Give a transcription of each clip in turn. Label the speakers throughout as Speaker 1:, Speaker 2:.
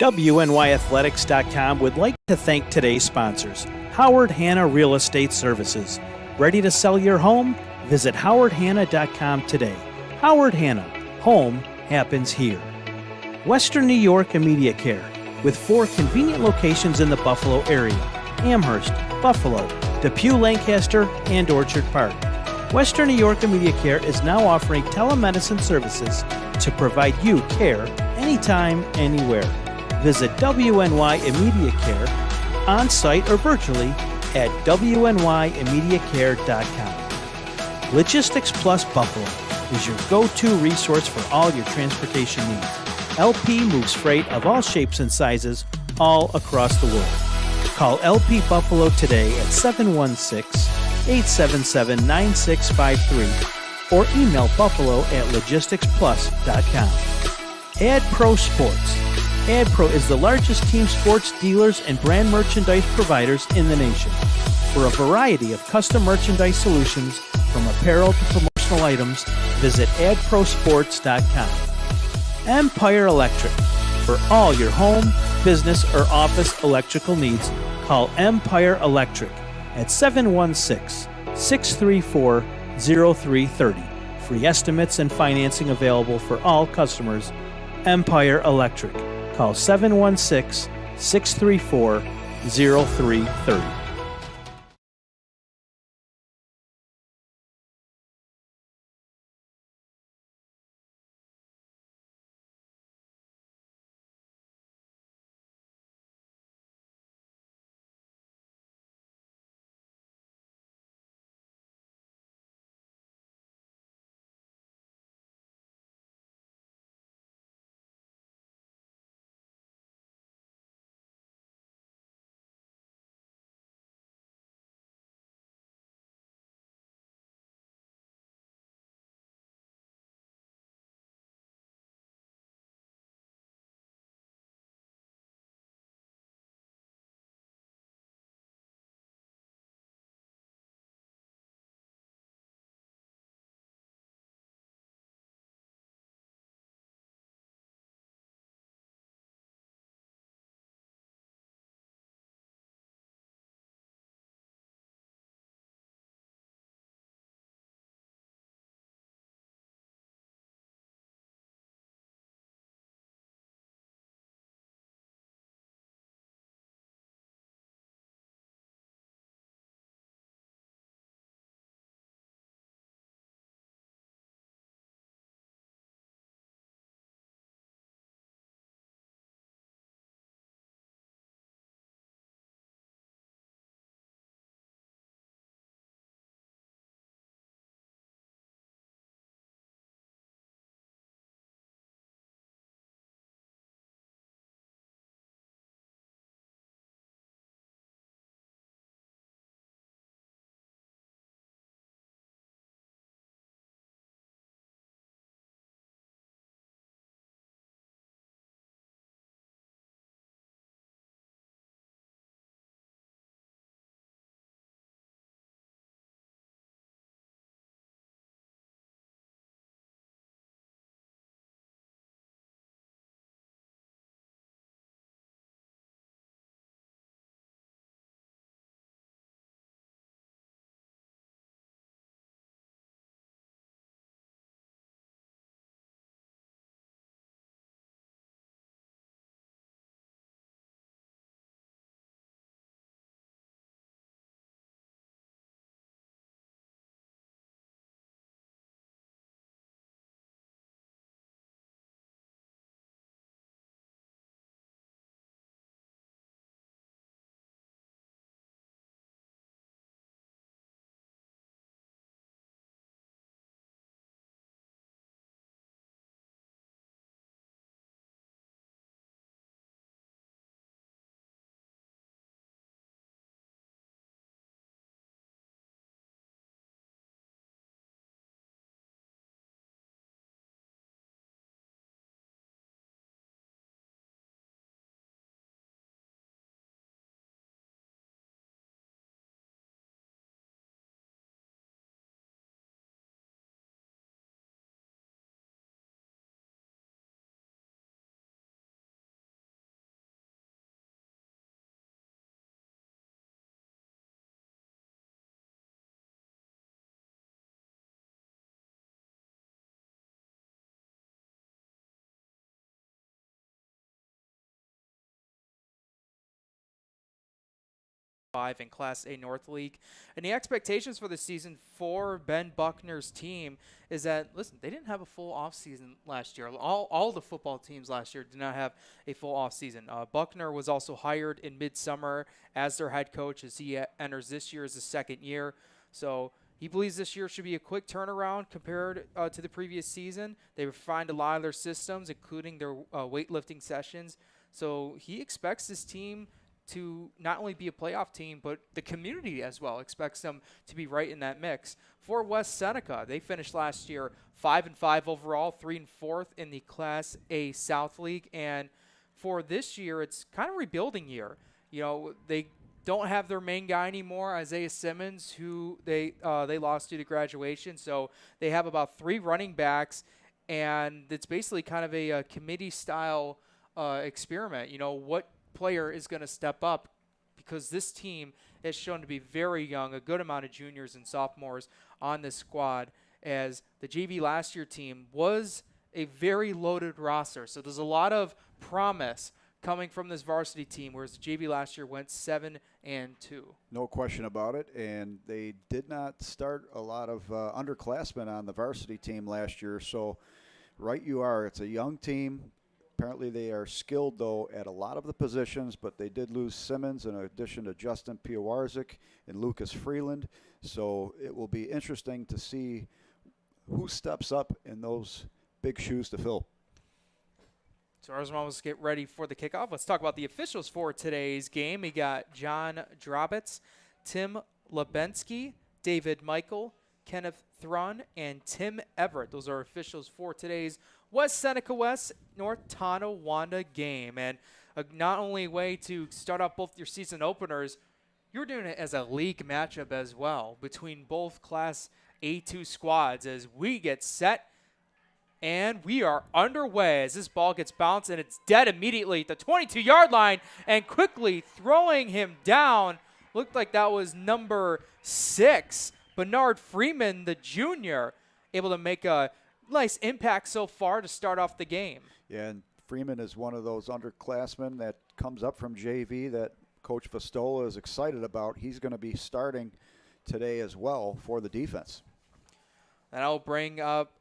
Speaker 1: WNYathletics.com would like to thank today's sponsors. Howard Hanna Real Estate Services. Ready to sell your home? Visit howardhanna.com today. Howard Hanna. Home happens here. Western New York Immediate Care, with 4 convenient locations in the Buffalo area: Amherst, Buffalo, Depew, Lancaster, and Orchard Park. Western New York Immediate Care is now offering telemedicine services to provide you care anytime, anywhere. Visit WNY Immediate Care on-site or virtually at WNYimmediatecare.com. Logistics Plus Buffalo is your go-to resource for all your transportation needs. LP moves freight of all shapes and sizes all across the world. Call LP Buffalo today at 716-877-9653 or email buffalo@logisticsplus.com. AdPro Sports. AdPro is the largest team sports dealers and brand merchandise providers in the nation. For a variety of custom merchandise solutions, from apparel to promotional items, visit adprosports.com. Empire Electric. For all your home, business, or office electrical needs, call Empire Electric at 716-634-0330. Free estimates and financing available for all customers. Empire Electric. Call 716-634-0330.
Speaker 2: 5 in Class A North League. And the expectations for the season for Ben Buckner's team is that, listen, they didn't have a full offseason last year. All the football teams last year did not have a full offseason. Buckner was also hired in midsummer as their head coach as he enters this year as his second year. So he believes this year should be a quick turnaround compared to the previous season. They refined a lot of their systems, including their weightlifting sessions. So he expects this team to not only be a playoff team, but the community as well expects them to be right in that mix. For West Seneca, they finished last year 5-5 overall, 3 and 4th in the Class A South League. And for this year, it's kind of a rebuilding year. You know, they don't have their main guy anymore, Isaiah Simmons, who they lost due to graduation. So they have about 3 running backs, and it's basically kind of a committee-style experiment. You know, what player is going to step up, because this team is shown to be very young, a good amount of juniors and sophomores on this squad, as the JV last year team was a very loaded roster. So there's a lot of promise coming from this varsity team, whereas the JV last year went 7-2.
Speaker 3: No question about it, and they did not start a lot of underclassmen on the varsity team last year. So right you are, it's a young team. Apparently they are skilled, though, at a lot of the positions, but they did lose Simmons in addition to Justin Piowarczyk and Lucas Freeland. So it will be interesting to see who steps up in those big shoes to fill.
Speaker 2: So as we get ready for the kickoff, let's talk about the officials for today's game. We got John Drobitz, Tim Lebensky, David Michael, Kenneth Thrun, and Tim Everett. Those are officials for today's West Seneca West North Tonawanda game. And not only a way to start off both your season openers, you're doing it as a league matchup as well between both Class A2 squads as we get set. And we are underway as this ball gets bounced, and it's dead immediately at the 22-yard line, and quickly throwing him down. Looked like that was number 6, Bernard Freeman, the junior, able to make a nice impact so far to start off the game.
Speaker 3: Yeah, and Freeman is one of those underclassmen that comes up from JV that Coach Vastola is excited about. He's going to be starting today as well for the defense.
Speaker 2: And I'll bring up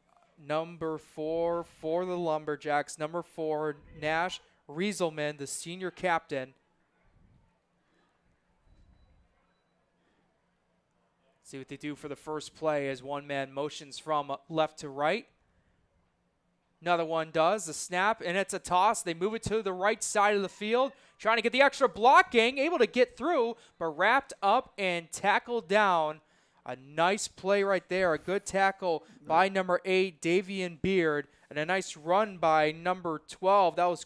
Speaker 2: number 4 for the Lumberjacks, number 4, Nash Rieselman, the senior captain. See what they do for the first play as one man motions from left to right. Another one does the snap, and it's a toss. They move it to the right side of the field, trying to get the extra blocking, able to get through, but wrapped up and tackled down. A nice play right there, a good tackle by number 8, Davian Beard, and a nice run by number 12. That was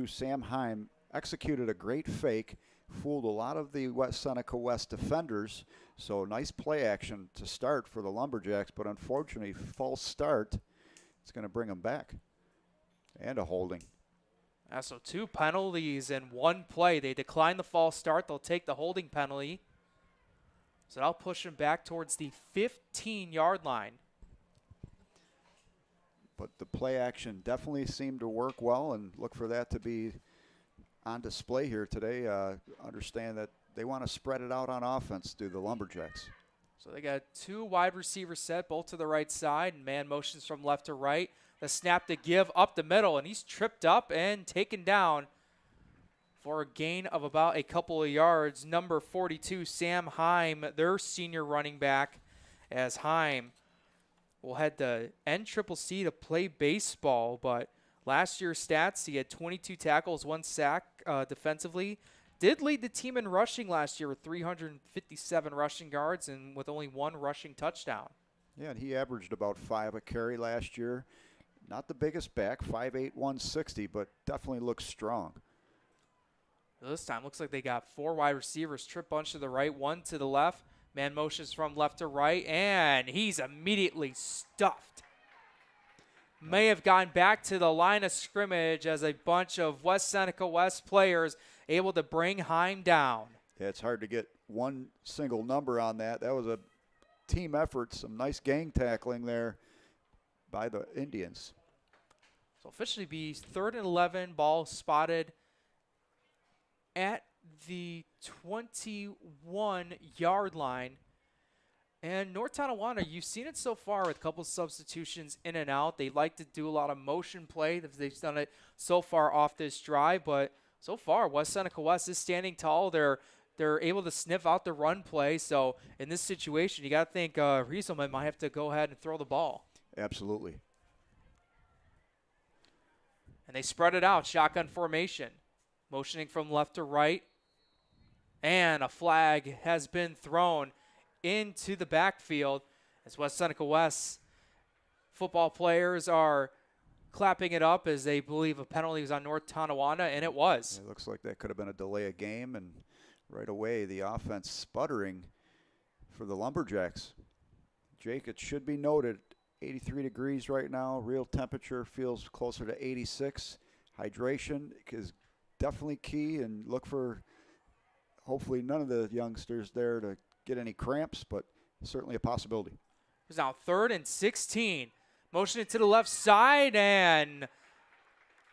Speaker 3: Sam Heim executed a great fake, fooled a lot of the West Seneca West defenders. So nice play action to start for the Lumberjacks, but unfortunately, false start. It's going to bring them back. And a holding.
Speaker 2: So 2 penalties in 1 play. They decline the false start. They'll take the holding penalty. So that'll push them back towards the 15-yard line.
Speaker 3: But the play action definitely seemed to work well, and look for that to be on display here today. Understand that they want to spread it out on offense, do the Lumberjacks.
Speaker 2: So they got 2 wide receivers set, both to the right side, and man motions from left to right. The snap to give up the middle, and he's tripped up and taken down for a gain of about a couple of yards. Number 42, Sam Heim, their senior running back, as Heim will head to NCCC to play baseball, but last year's stats, he had 22 tackles, 1 sack defensively. Did lead the team in rushing last year with 357 rushing yards and with only 1 rushing touchdown.
Speaker 3: Yeah, and he averaged about 5 a carry last year. Not the biggest back, 5'8", 160, but definitely looks strong.
Speaker 2: This time looks like they got 4 wide receivers, trip bunch to the right, 1 to the left. Man motions from left to right, and he's immediately stuffed. May have gone back to the line of scrimmage as a bunch of West Seneca West players able to bring Heim down.
Speaker 3: Yeah, it's hard to get one single number on that. That was a team effort, some nice gang tackling there by the Indians.
Speaker 2: So officially be 3rd and 11, ball spotted at the 21-yard line. And North Tonawanda, you've seen it so far with a couple substitutions in and out. They like to do a lot of motion play. They've done it so far off this drive, but so far, West Seneca West is standing tall. They're able to sniff out the run play. So in this situation, you got to think Rieselman might have to go ahead and throw the ball.
Speaker 3: Absolutely.
Speaker 2: And they spread it out, shotgun formation, motioning from left to right. And a flag has been thrown into the backfield as West Seneca West football players are clapping it up as they believe a penalty was on North Tonawanda, and it was.
Speaker 3: It looks like that could have been a delay of game, and right away the offense sputtering for the Lumberjacks. Jake, it should be noted, 83 degrees right now. Real temperature feels closer to 86. Hydration is definitely key, and look for hopefully none of the youngsters there to get any cramps, but certainly a possibility.
Speaker 2: It's now 3rd and 16. Motioning to the left side, and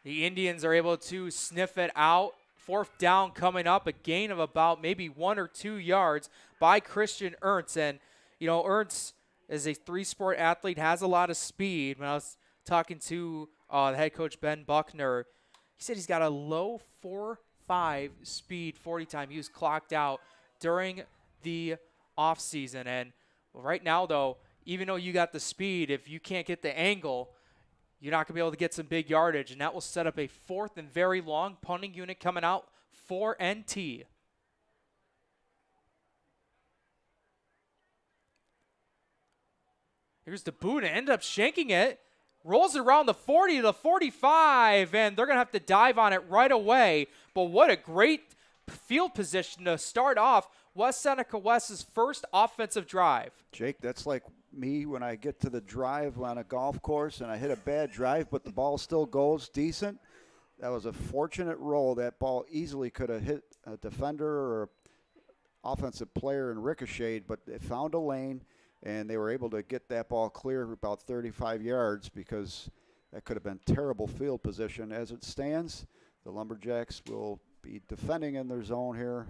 Speaker 2: the Indians are able to sniff it out. 4th down coming up, a gain of about maybe 1 or 2 yards by Christian Ernst. And, you know, Ernst is a 3-sport athlete, has a lot of speed. When I was talking to the head coach, Ben Buckner, he said he's got a low 4.5 speed 40 time. He was clocked out during the offseason. And right now, though, even though you got the speed, if you can't get the angle, you're not going to be able to get some big yardage, and that will set up a 4th and very long punting unit coming out for NT. Here's the boot, and end up shanking it. Rolls it around the 40 to the 45, and they're going to have to dive on it right away. But what a great field position to start off West Seneca West's first offensive drive.
Speaker 3: Jake, that's like me when I get to the drive on a golf course and I hit a bad drive, but the ball still goes decent. That was a fortunate roll. That ball easily could have hit a defender or offensive player and ricocheted, but it found a lane, and they were able to get that ball clear about 35 yards because that could have been terrible field position. As it stands, the Lumberjacks will be defending in their zone here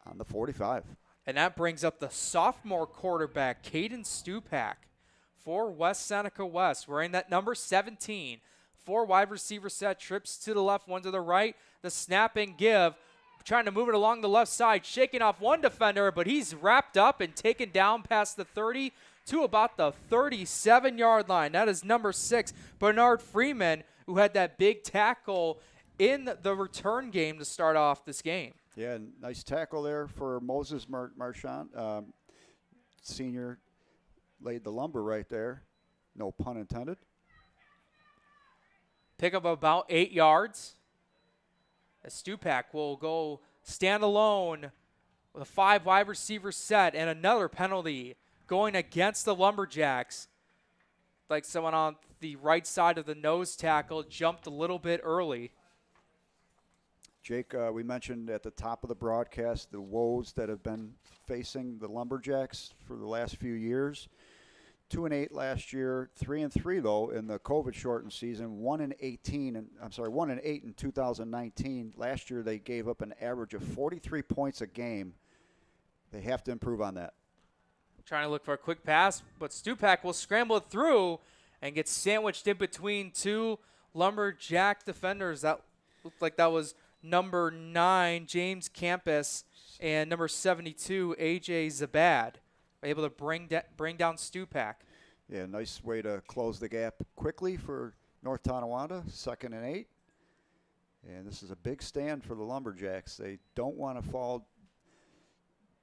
Speaker 3: on the 45.
Speaker 2: And that brings up the sophomore quarterback, Caden Stupak, for West Seneca West, wearing that number 17. 4 wide receiver set, trips to the left, 1 to the right. The snap and give, trying to move it along the left side, shaking off 1 defender, but he's wrapped up and taken down past the 30 to about the 37-yard line. That is number 6, Bernard Freeman, who had that big tackle in the return game to start off this game.
Speaker 3: Yeah, nice tackle there for Moses Marchand. Senior laid the lumber right there. No pun intended.
Speaker 2: Pick up about 8 yards. As Stupak will go stand alone with a 5 wide receiver set and another penalty going against the Lumberjacks. Like someone on the right side of the nose tackle jumped a little bit early.
Speaker 3: Jake, we mentioned at the top of the broadcast the woes that have been facing the Lumberjacks for the last few years. 2-8 last year, 3-3 though in the COVID-shortened season. 1-8 in 2019. Last year they gave up an average of 43 points a game. They have to improve on that.
Speaker 2: Trying to look for a quick pass, but Stupak will scramble it through and get sandwiched in between 2 Lumberjack defenders. That looked like that was number 9, James Campus, and number 72, A.J. Zabad. Able to bring down Stupak.
Speaker 3: Yeah, nice way to close the gap quickly for North Tonawanda, 2nd and 8. And this is a big stand for the Lumberjacks. They don't want to fall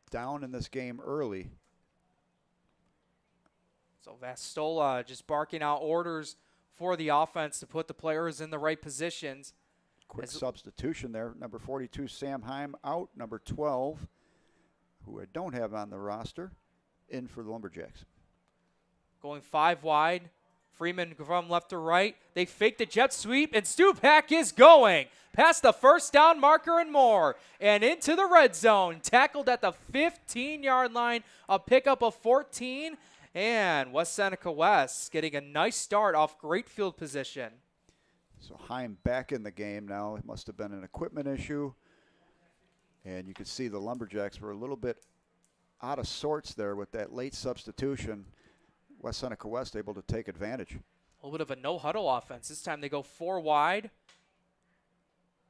Speaker 3: down in this game early.
Speaker 2: So Vastola just barking out orders for the offense to put the players in the right positions.
Speaker 3: Quick substitution there. Number 42, Sam Heim, out. Number 12, who I don't have on the roster, in for the Lumberjacks.
Speaker 2: Going 5 wide Freeman from left to right. They fake the jet sweep, and Stupak is going past the first down marker and more, and into the red zone. Tackled at the 15-yard line, a pickup of 14, and West Seneca West getting a nice start off great field position.
Speaker 3: So Heim back in the game now. It must have been an equipment issue. And you could see the Lumberjacks were a little bit out of sorts there with that late substitution. West Seneca West able to take advantage.
Speaker 2: A little bit of a no-huddle offense. This time they go 4 wide.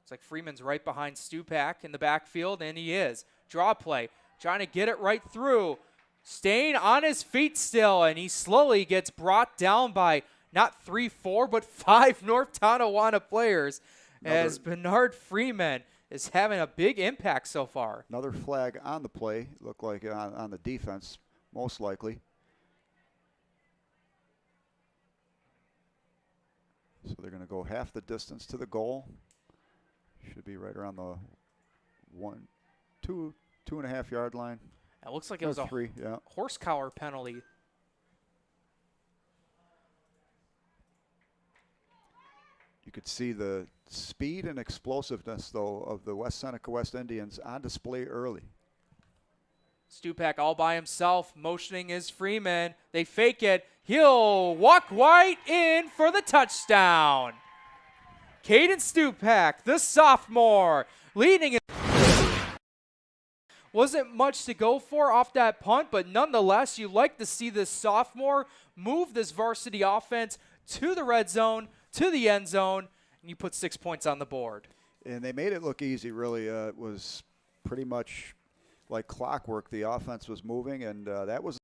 Speaker 2: It's like Freeman's right behind Stupak in the backfield, and he is. Draw play, trying to get it right through. Staying on his feet still, and he slowly gets brought down by not 3, 4, but 5 North Tonawanda players as Bernard Freeman is having a big impact so far.
Speaker 3: Another flag on the play, looked like on the defense, most likely. So they're going to go half the distance to the goal. Should be right around the 2.5 yard line.
Speaker 2: It looks like it was a
Speaker 3: 3, yeah.
Speaker 2: horse collar penalty.
Speaker 3: You could see the speed and explosiveness, though, of the West Seneca West Indians on display early.
Speaker 2: Stupak all by himself, motioning his Freeman. They fake it. He'll walk right in for the touchdown. Caden Stupak, the sophomore, leading it. Wasn't much to go for off that punt, but nonetheless, you like to see this sophomore move this varsity offense to the red zone, to the end zone, and you put 6 points on the board.
Speaker 3: And they made it look easy, really. It was pretty much like clockwork. The offense was moving, and that was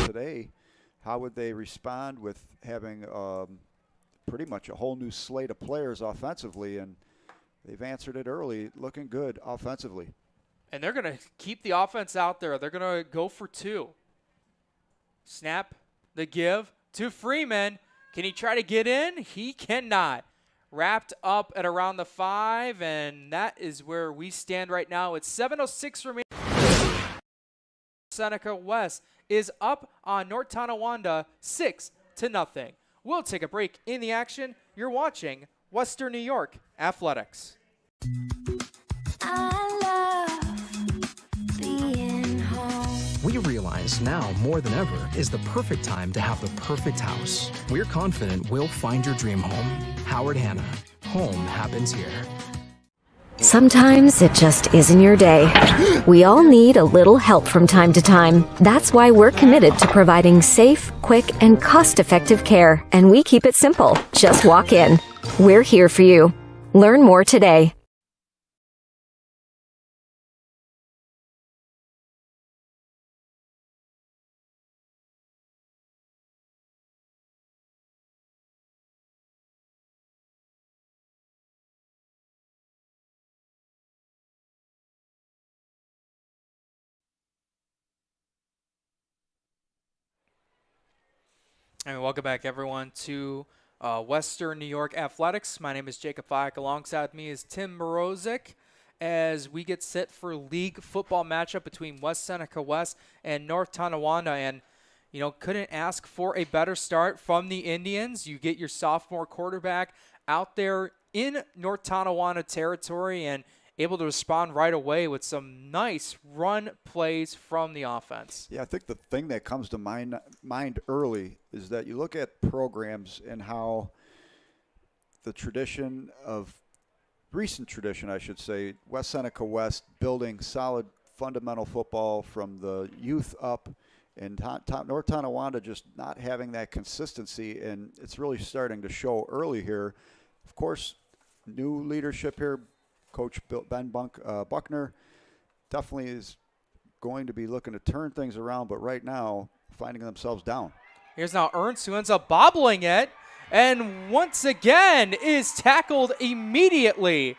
Speaker 3: today. How would they respond with having pretty much a whole new slate of players offensively? And they've answered it early, looking good offensively.
Speaker 2: And they're going to keep the offense out there. They're going to go for 2. Snap, the give to Freeman. Can he try to get in? He cannot. Wrapped up at around the 5, and that is where we stand right now. It's 7:06 remaining. Seneca West is up on North Tonawanda 6-0. We'll take a break in the action. You're watching Western New York Athletics.
Speaker 4: We realize now more than ever is the perfect time to have the perfect house. We're confident we'll find your dream home. Howard Hanna. Home happens here.
Speaker 5: Sometimes it just isn't your day. We all need a little help from time to time. That's why we're committed to providing safe, quick, and cost-effective care. And we keep it simple. Just walk in. We're here for you. Learn more today.
Speaker 2: And welcome back, everyone, to Western New York Athletics. My name is Jacob Fike. Alongside me is Tim Morozic as we get set for league football matchup between West Seneca West and North Tonawanda. And, you know, couldn't ask for a better start from the Indians. You get your sophomore quarterback out there in North Tonawanda territory and able to respond right away with some nice run plays from the offense.
Speaker 3: Yeah, I think the thing that comes to mind early is that you look at programs and how the tradition of recent tradition, I should say, West Seneca West building solid fundamental football from the youth up, and North Tonawanda just not having that consistency, and it's really starting to show early here. Of course, new leadership here. Coach Ben Buckner definitely is going to be looking to turn things around, but right now finding themselves down.
Speaker 2: Here's now Ernst, who ends up bobbling it, and once again is tackled immediately.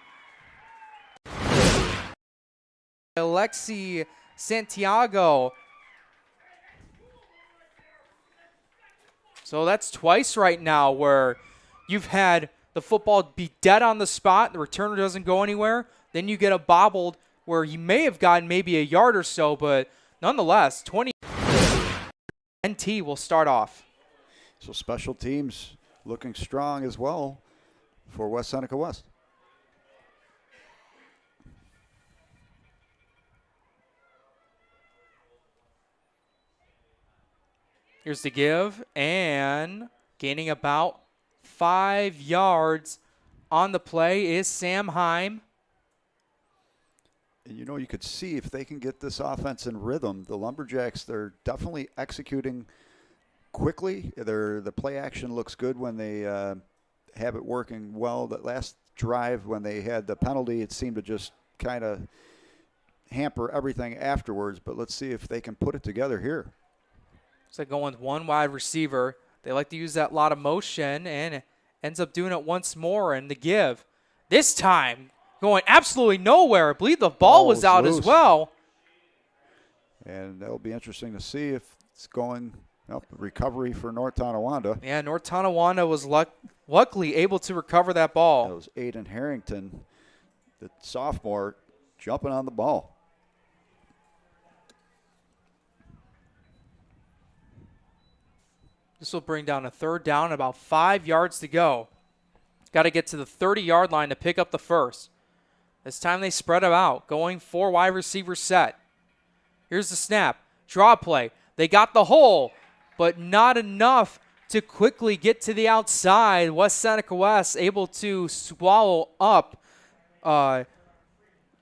Speaker 2: Alexi Santiago. So that's twice right now where you've had the football be dead on the spot, the returner doesn't go anywhere, then you get a bobbled where he may have gotten maybe a yard or so, but nonetheless, 20 NT will start off.
Speaker 3: So special teams looking strong as well for West Seneca West.
Speaker 2: Here's the give, and gaining about 5 yards on the play is Sam Heim.
Speaker 3: And you could see if they can get this offense in rhythm, the Lumberjacks, they're definitely executing quickly. The play action looks good when they have it working well. That last drive when they had the penalty, it seemed to just kind of hamper everything afterwards. But let's see if they can put it together here.
Speaker 2: So going with one wide receiver. They like to use that lot of motion, and ends up doing it once more. And the give, this time going absolutely nowhere. I believe the ball was out
Speaker 3: loose
Speaker 2: as well.
Speaker 3: And that'll be interesting to see if it's going up. Recovery for North Tonawanda.
Speaker 2: Yeah, North Tonawanda was luckily able to recover that ball.
Speaker 3: That was Aiden Harrington, the sophomore, jumping on the ball.
Speaker 2: This will bring down a third down, about 5 yards to go. Got to get to the 30-yard line to pick up the first. This time they spread them out, going 4 wide receiver set. Here's the snap. Draw play. They got the hole, but not enough to quickly get to the outside. West Seneca West able to swallow up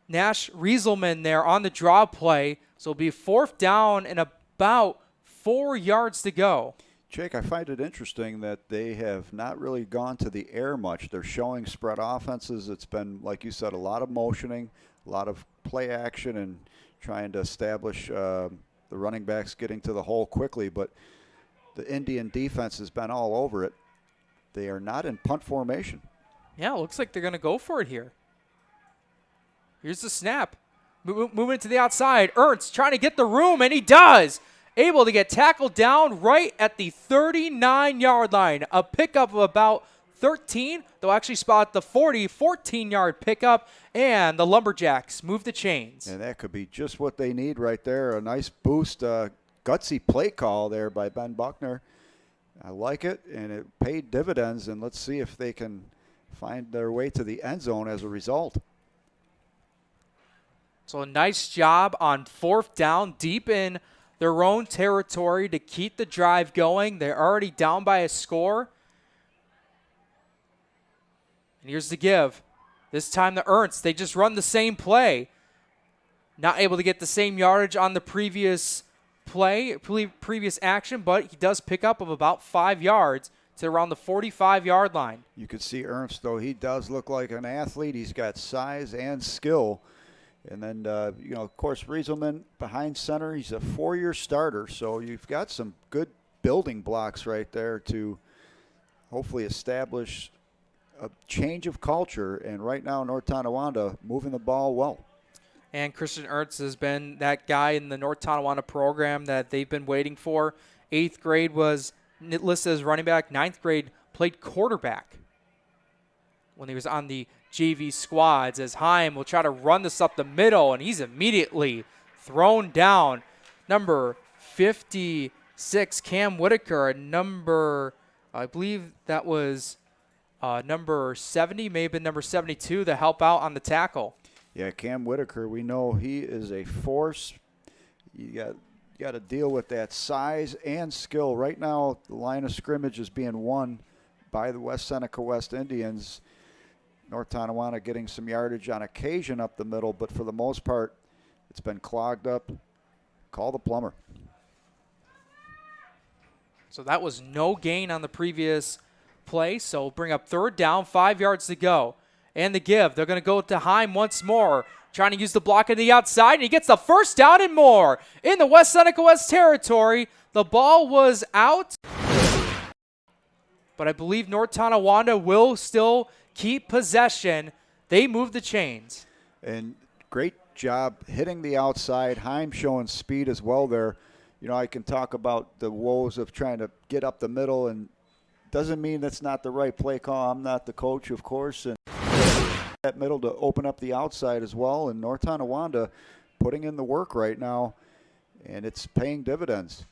Speaker 2: Nash Rieselman there on the draw play. So it'll be 4th down and about 4 yards to go.
Speaker 3: Jake, I find it interesting that they have not really gone to the air much. They're showing spread offenses. It's been, like you said, a lot of motioning, a lot of play action, and trying to establish the running backs getting to the hole quickly. But the Indian defense has been all over it. They are not in punt formation.
Speaker 2: Yeah, it looks like they're going to go for it here. Here's the snap. Moving to the outside. Ernst trying to get the room, and he does. Able to get tackled down right at the 39-yard line. A pickup of about 13. They'll actually spot the 14-yard pickup, and the Lumberjacks move the chains.
Speaker 3: And that could be just what they need right there. A nice boost, gutsy play call there by Ben Buckner. I like it, and it paid dividends, and let's see if they can find their way to the end zone as a result.
Speaker 2: So a nice job on 4th down, deep in their own territory to keep the drive going. They're already down by a score. And here's the give. This time to Ernst. They just run the same play. Not able to get the same yardage on the previous play, previous action, but he does pick up of about 5 yards to around the 45-yard line.
Speaker 3: You could see Ernst, though. He does look like an athlete. He's got size and skill. And then, of course, Rieselman behind center. He's a 4-year starter, so you've got some good building blocks right there to hopefully establish a change of culture. And right now, North Tonawanda moving the ball well.
Speaker 2: And Christian Ernst has been that guy in the North Tonawanda program that they've been waiting for. 8th grade was listed as running back. 9th grade played quarterback when he was on the JV squads, as Heim will try to run this up the middle, and he's immediately thrown down. Number 56, Cam Whitaker, I believe that was number 70, may have been number 72, to help out on the tackle.
Speaker 3: Yeah, Cam Whitaker, we know he is a force. You got to deal with that size and skill. Right now, the line of scrimmage is being won by the West Seneca West Indians. North Tonawanda getting some yardage on occasion up the middle, but for the most part, it's been clogged up. Call the plumber.
Speaker 2: So that was no gain on the previous play, so bring up 3rd down, 5 yards to go. And the give, they're going to go to Heim once more, trying to use the block on the outside, and he gets the 1st down and more in the West Seneca West territory. The ball was out, but I believe North Tonawanda will still keep possession. They move the chains.
Speaker 3: And great job hitting the outside. Heim showing speed as well there. I can talk about the woes of trying to get up the middle, and doesn't mean that's not the right play call. I'm not the coach, of course, and that middle to open up the outside as well. And North Tonawanda putting in the work right now, and it's paying dividends.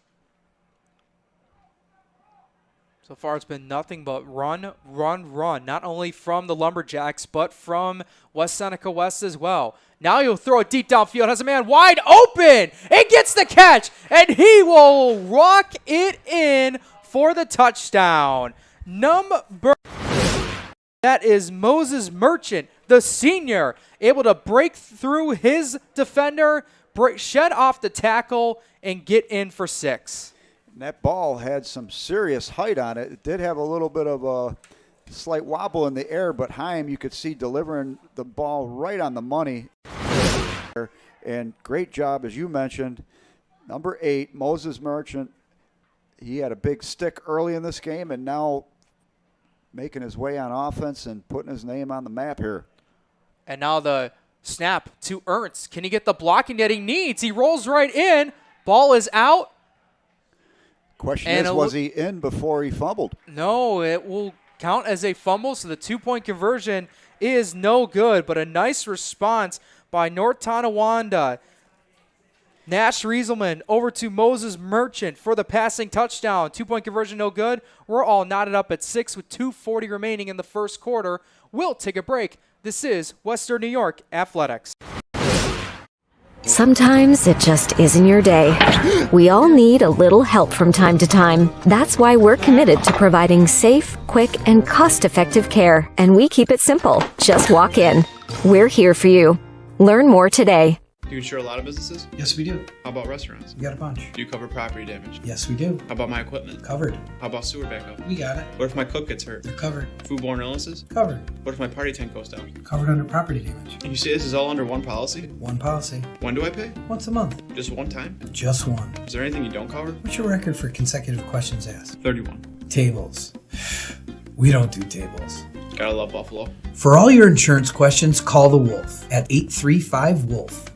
Speaker 2: So far, it's been nothing but run, run, run. Not only from the Lumberjacks, but from West Seneca West as well. Now he'll throw it deep downfield. Has a man wide open. It gets the catch, and he will rock it in for the touchdown. That is Moses Merchant, the senior, able to break through his defender, shed off the tackle, and get in for 6.
Speaker 3: And that ball had some serious height on it. It did have a little bit of a slight wobble in the air, but Haim, you could see delivering the ball right on the money. And great job, as you mentioned, number 8, Moses Merchant. He had a big stick early in this game, and now making his way on offense and putting his name on the map here.
Speaker 2: And now the snap to Ernst. Can he get the blocking that he needs? He rolls right in. Ball is out.
Speaker 3: Question is, was he in before he fumbled?
Speaker 2: No, it will count as a fumble, so the 2-point conversion is no good, but a nice response by North Tonawanda. Nash Rieselman over to Moses Merchant for the passing touchdown. 2-point conversion no good. We're all knotted up at 6 with 2:40 remaining in the first quarter. We'll take a break. This is Western New York Athletics.
Speaker 5: Sometimes it just isn't your day. We all need a little help from time to time. That's why we're committed to providing safe, quick, and cost-effective care. And we keep it simple. Just walk in. We're here for you. Learn more today.
Speaker 6: Do you insure a lot of businesses?
Speaker 7: Yes, we do.
Speaker 6: How about restaurants?
Speaker 7: We got a bunch.
Speaker 6: Do you cover property damage?
Speaker 7: Yes, we do.
Speaker 6: How about my equipment?
Speaker 7: Covered.
Speaker 6: How about sewer backup?
Speaker 7: We got it.
Speaker 6: What if my cook gets hurt?
Speaker 7: They're covered.
Speaker 6: Foodborne illnesses?
Speaker 7: Covered.
Speaker 6: What if my party tent goes down?
Speaker 7: Covered under property damage.
Speaker 6: And you say this is all under one policy?
Speaker 7: One policy.
Speaker 6: When do I pay?
Speaker 7: Once a month.
Speaker 6: Just one time?
Speaker 7: Just one.
Speaker 6: Is there anything you don't cover?
Speaker 7: What's your record for consecutive questions asked?
Speaker 6: 31.
Speaker 7: Tables. We don't do tables.
Speaker 6: Gotta love Buffalo.
Speaker 7: For all your insurance questions, call the Wolf at 835-WOLF.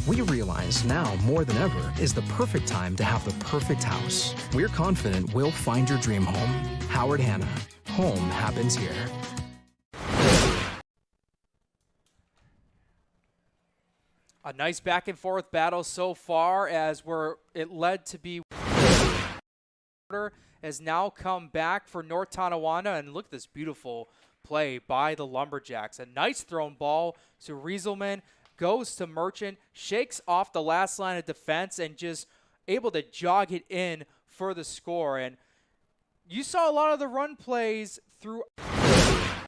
Speaker 4: We realize now more than ever is the perfect time to have the perfect house. We're confident we'll find your dream home. Howard Hanna. Home happens here.
Speaker 2: A nice back and forth battle so far as it led to be has now come back for North Tonawanda, and look at this beautiful play by the Lumberjacks. A nice thrown ball to Rieselman, goes to Merchant, shakes off the last line of defense, and just able to jog it in for the score. And you saw a lot of the run plays through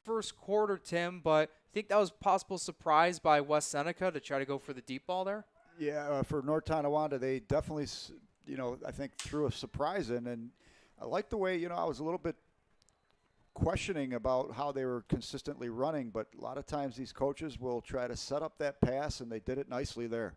Speaker 2: first quarter, Tim, but I think that was a possible surprise by West Seneca to try to go for the deep ball there.
Speaker 3: Yeah, for North Tonawanda, they definitely, I think threw a surprise in. And I like the way, I was a little bit questioning about how they were consistently running, but a lot of times these coaches will try to set up that pass, and they did it nicely there.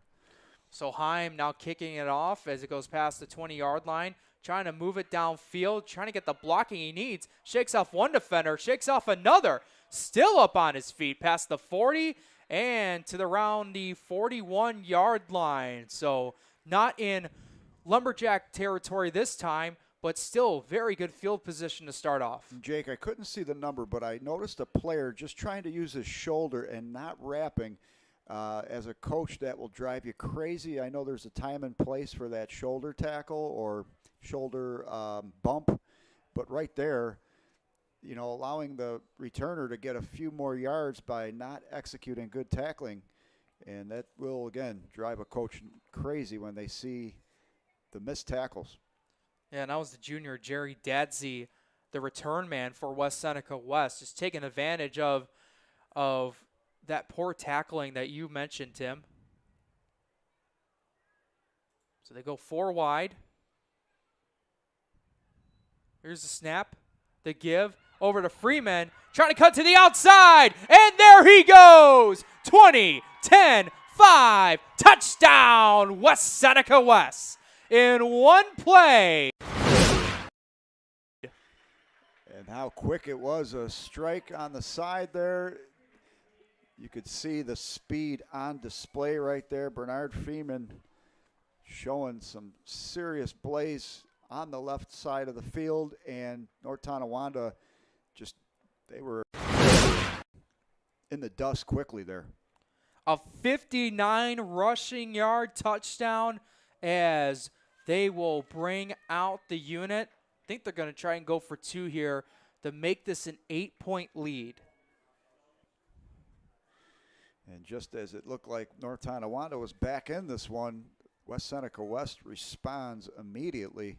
Speaker 2: So Haim now kicking it off as it goes past the 20-yard line, trying to move it downfield, trying to get the blocking he needs. Shakes off one defender, shakes off another. Still up on his feet past the 40 and to around the 41-yard line. So not in Lumberjack territory this time, but still very good field position to start off.
Speaker 3: Jake, I couldn't see the number, but I noticed a player just trying to use his shoulder and not wrapping. As a coach, that will drive you crazy. I know there's a time and place for that shoulder tackle or shoulder bump, but right there, allowing the returner to get a few more yards by not executing good tackling, and that will, again, drive a coach crazy when they see the missed tackles.
Speaker 2: Yeah, and that was the junior Jerry Dadsey, the return man for West Seneca West, just taking advantage of that poor tackling that you mentioned, Tim. So they go 4 wide. Here's the snap, the give, over to Freeman, trying to cut to the outside, and there he goes! 20, 10, 5, touchdown, West Seneca West. In one play.
Speaker 3: And how quick it was, a strike on the side there. You could see the speed on display right there. Bernard Freeman showing some serious blaze on the left side of the field, and North Tonawanda they were in the dust quickly there.
Speaker 2: A 59 rushing yard touchdown as they will bring out the unit. I think they're going to try and go for 2 here to make this an 8-point lead.
Speaker 3: And just as it looked like North Tonawanda was back in this one, West Seneca West responds immediately.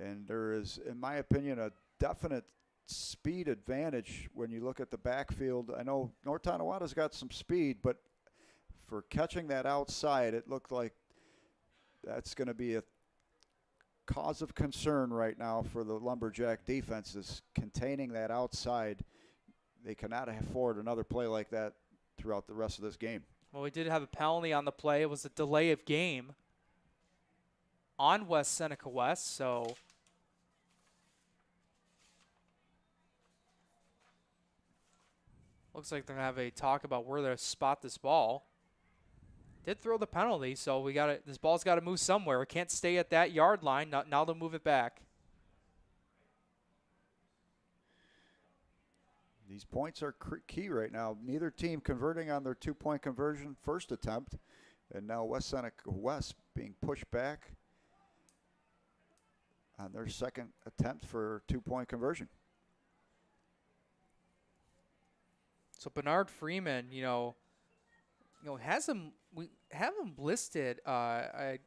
Speaker 3: And there is, in my opinion, a definite speed advantage when you look at the backfield. I know North Tonawanda's got some speed, but for catching that outside, it looked like that's going to be a cause of concern right now for the Lumberjack defenses, containing that outside. They cannot afford another play like that throughout the rest of this game.
Speaker 2: Well, we did have a penalty on the play. It was a delay of game on West Seneca West, so looks like they're going to have a talk about where to spot this ball. Did throw the penalty, so we got this ball's got to move somewhere. It can't stay at that yard line. Now they'll move it back.
Speaker 3: These points are key right now. Neither team converting on their 2-point conversion first attempt, and now West Seneca West being pushed back on their second attempt for 2-point conversion.
Speaker 2: So Bernard Freeman, has him. We have him listed. When I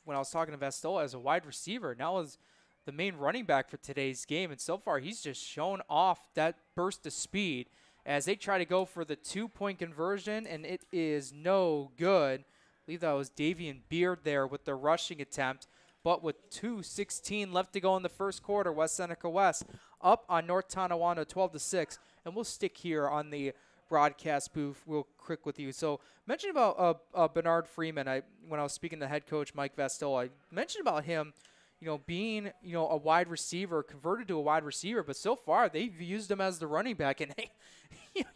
Speaker 2: was talking to Vestola as a wide receiver, now as the main running back for today's game, and so far he's just shown off that burst of speed as they try to go for the 2-point conversion, and it is no good. I believe that was Davian Beard there with the rushing attempt, but with 2:16 left to go in the first quarter, West Seneca West up on North Tonawanda 12-6, and we'll stick here on the broadcast booth real quick with you. So mentioned about Bernard Freeman. When I was speaking to head coach Mike Vestola, I mentioned about him, being a wide receiver, converted to a wide receiver, but so far they've used him as the running back, and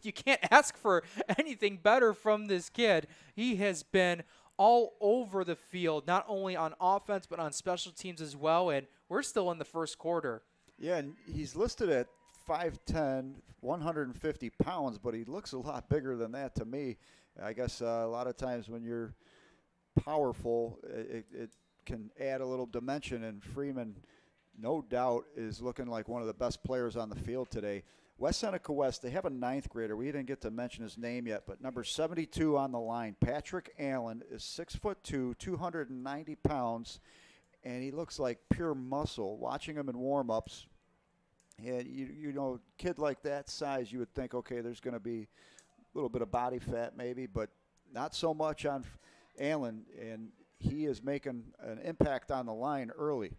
Speaker 2: you can't ask for anything better from this kid. He has been all over the field, not only on offense but on special teams as well, and we're still in the first quarter.
Speaker 3: Yeah, and he's listed at 5'10", 150 pounds, but he looks a lot bigger than that to me. I guess a lot of times when you're powerful, it can add a little dimension, and Freeman, no doubt, is looking like one of the best players on the field today. West Seneca West, they have a 9th grader. We didn't get to mention his name yet, but number 72 on the line, Patrick Allen, is 6'2", 290 pounds, and he looks like pure muscle. Watching him in warm-ups, and kid like that size, you would think, okay, there's going to be a little bit of body fat maybe, but not so much on Allen, and he is making an impact on the line early.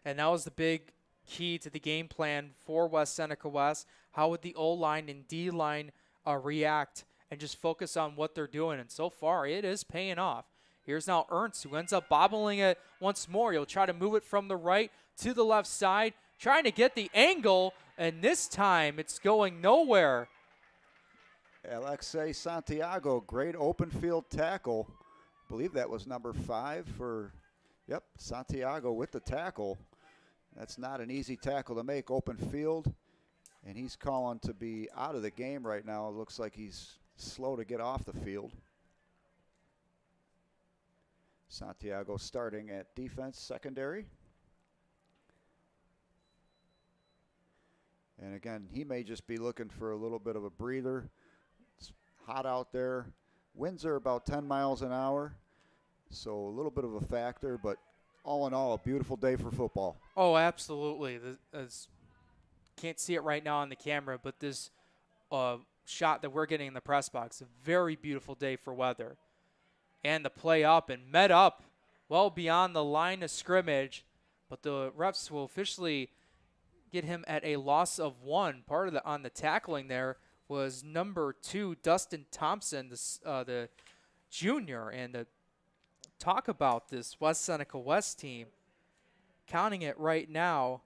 Speaker 2: And that was the big key to the game plan for West Seneca West. How would the O-line and D-line react and just focus on what they're doing? And so far, it is paying off. Here's now Ernst, who ends up bobbling it once more. He'll try to move it from the right to the left side, trying to get the angle, and this time it's going nowhere.
Speaker 3: Alexei Santiago, great open field tackle. I believe that was number 5 for, Santiago with the tackle. That's not an easy tackle to make, open field, and he's calling to be out of the game right now. It looks like he's slow to get off the field. Santiago starting at defense secondary. And again, he may just be looking for a little bit of a breather. It's hot out there. Winds are about 10 miles an hour, so a little bit of a factor, but all in all, a beautiful day for football.
Speaker 2: Oh, absolutely. Can't see it right now on the camera, but this shot that we're getting in the press box, a very beautiful day for weather. And the play up and met up well beyond the line of scrimmage, but the refs will officially get him at a loss of 1. Part of on the tackling there was number 2, Dustin Thompson, the junior. And talk about this West Seneca West team, counting it right now,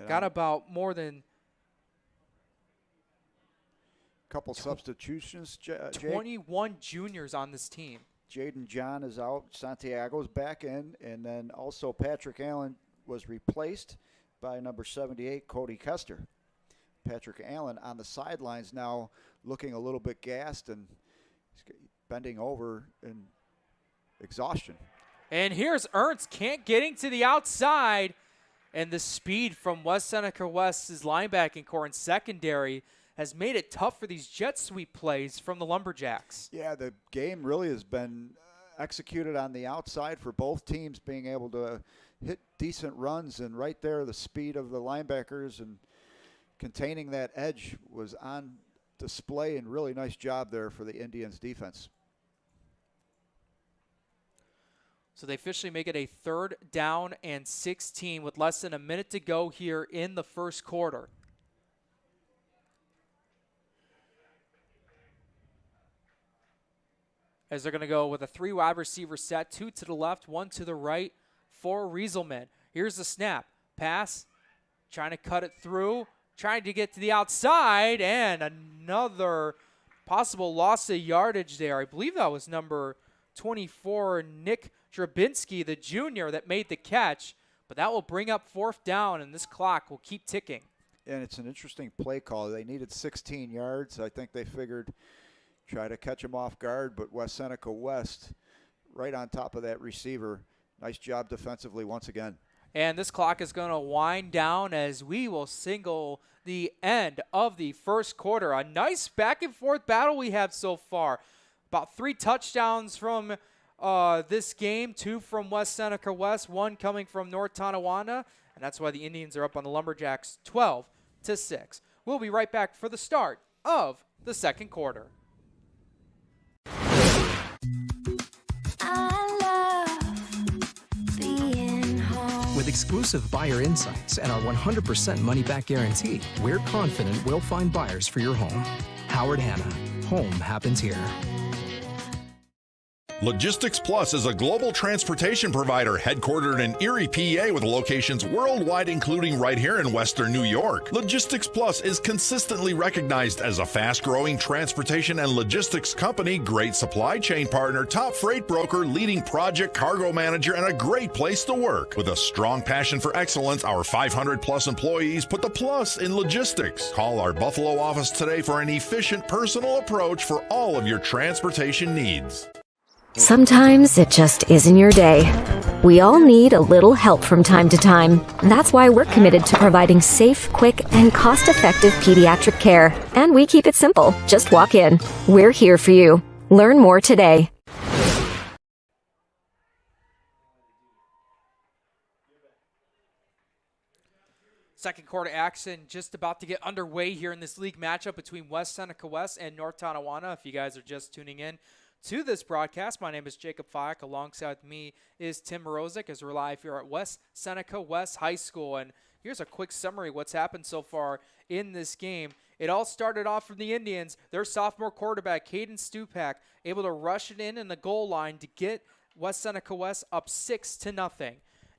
Speaker 2: got about more than
Speaker 3: couple substitutions.
Speaker 2: 21 juniors on this team.
Speaker 3: Jaden John is out. Santiago's back in. And then also Patrick Allen was replaced by number 78, Cody Kester. Patrick Allen on the sidelines now looking a little bit gassed and bending over and exhaustion.
Speaker 2: And here's Ernst, can't getting to the outside. And the speed from West Seneca West's linebacking core and secondary has made it tough for these jet sweep plays from the Lumberjacks.
Speaker 3: Yeah, the game really has been executed on the outside for both teams, being able to hit decent runs. And right there, the speed of the linebackers and containing that edge was on display, and really nice job there for the Indians defense.
Speaker 2: So they officially make it a 3rd down and 16 with less than a minute to go here in the first quarter. As they're going to go with a 3 wide receiver set, 2 to the left, 1 to the right for Rieselman. Here's the snap. Pass, trying to cut it through, trying to get to the outside, and another possible loss of yardage there. I believe that was number 24, Nick Drabinski, the junior, that made the catch. But that will bring up 4th down, and this clock will keep ticking.
Speaker 3: And it's an interesting play call. They needed 16 yards. I think they figured try to catch him off guard, but West Seneca West right on top of that receiver. Nice job defensively once again.
Speaker 2: And this clock is going to wind down as we will signal the end of the first quarter. A nice back-and-forth battle we have so far. About 3 touchdowns from this game, 2 from West Seneca West, 1 coming from North Tonawanda, and that's why the Indians are up on the Lumberjacks 12-6. We'll be right back for the start of the second quarter.
Speaker 4: With exclusive buyer insights and our 100% money-back guarantee, we're confident we'll find buyers for your home. Howard Hanna. Home happens here.
Speaker 8: Logistics Plus is a global transportation provider headquartered in Erie, PA, with locations worldwide, including right here in Western New York. Logistics Plus is consistently recognized as a fast-growing transportation and logistics company, great supply chain partner, top freight broker, leading project cargo manager, and a great place to work. With a strong passion for excellence, our 500-plus employees put the plus in logistics. Call our Buffalo office today for an efficient, personal approach for all of your transportation needs.
Speaker 5: Sometimes it just isn't your day. We all need a little help from time to time. That's why we're committed to providing safe, quick, and cost-effective pediatric care. And we keep it simple. Just walk in. We're here for you. Learn more today.
Speaker 2: Second quarter action just about to get underway here in this league matchup between West Seneca West and North Tonawanda. If you guys are just tuning in to this broadcast, my name is Jacob Fyack. Alongside me is Tim Morozic, as we're live here at West Seneca West High School. And here's a quick summary of what's happened so far in this game. It all started off from the Indians. Their sophomore quarterback, Caden Stupak, able to rush it in the goal line to get West Seneca West up 6-0.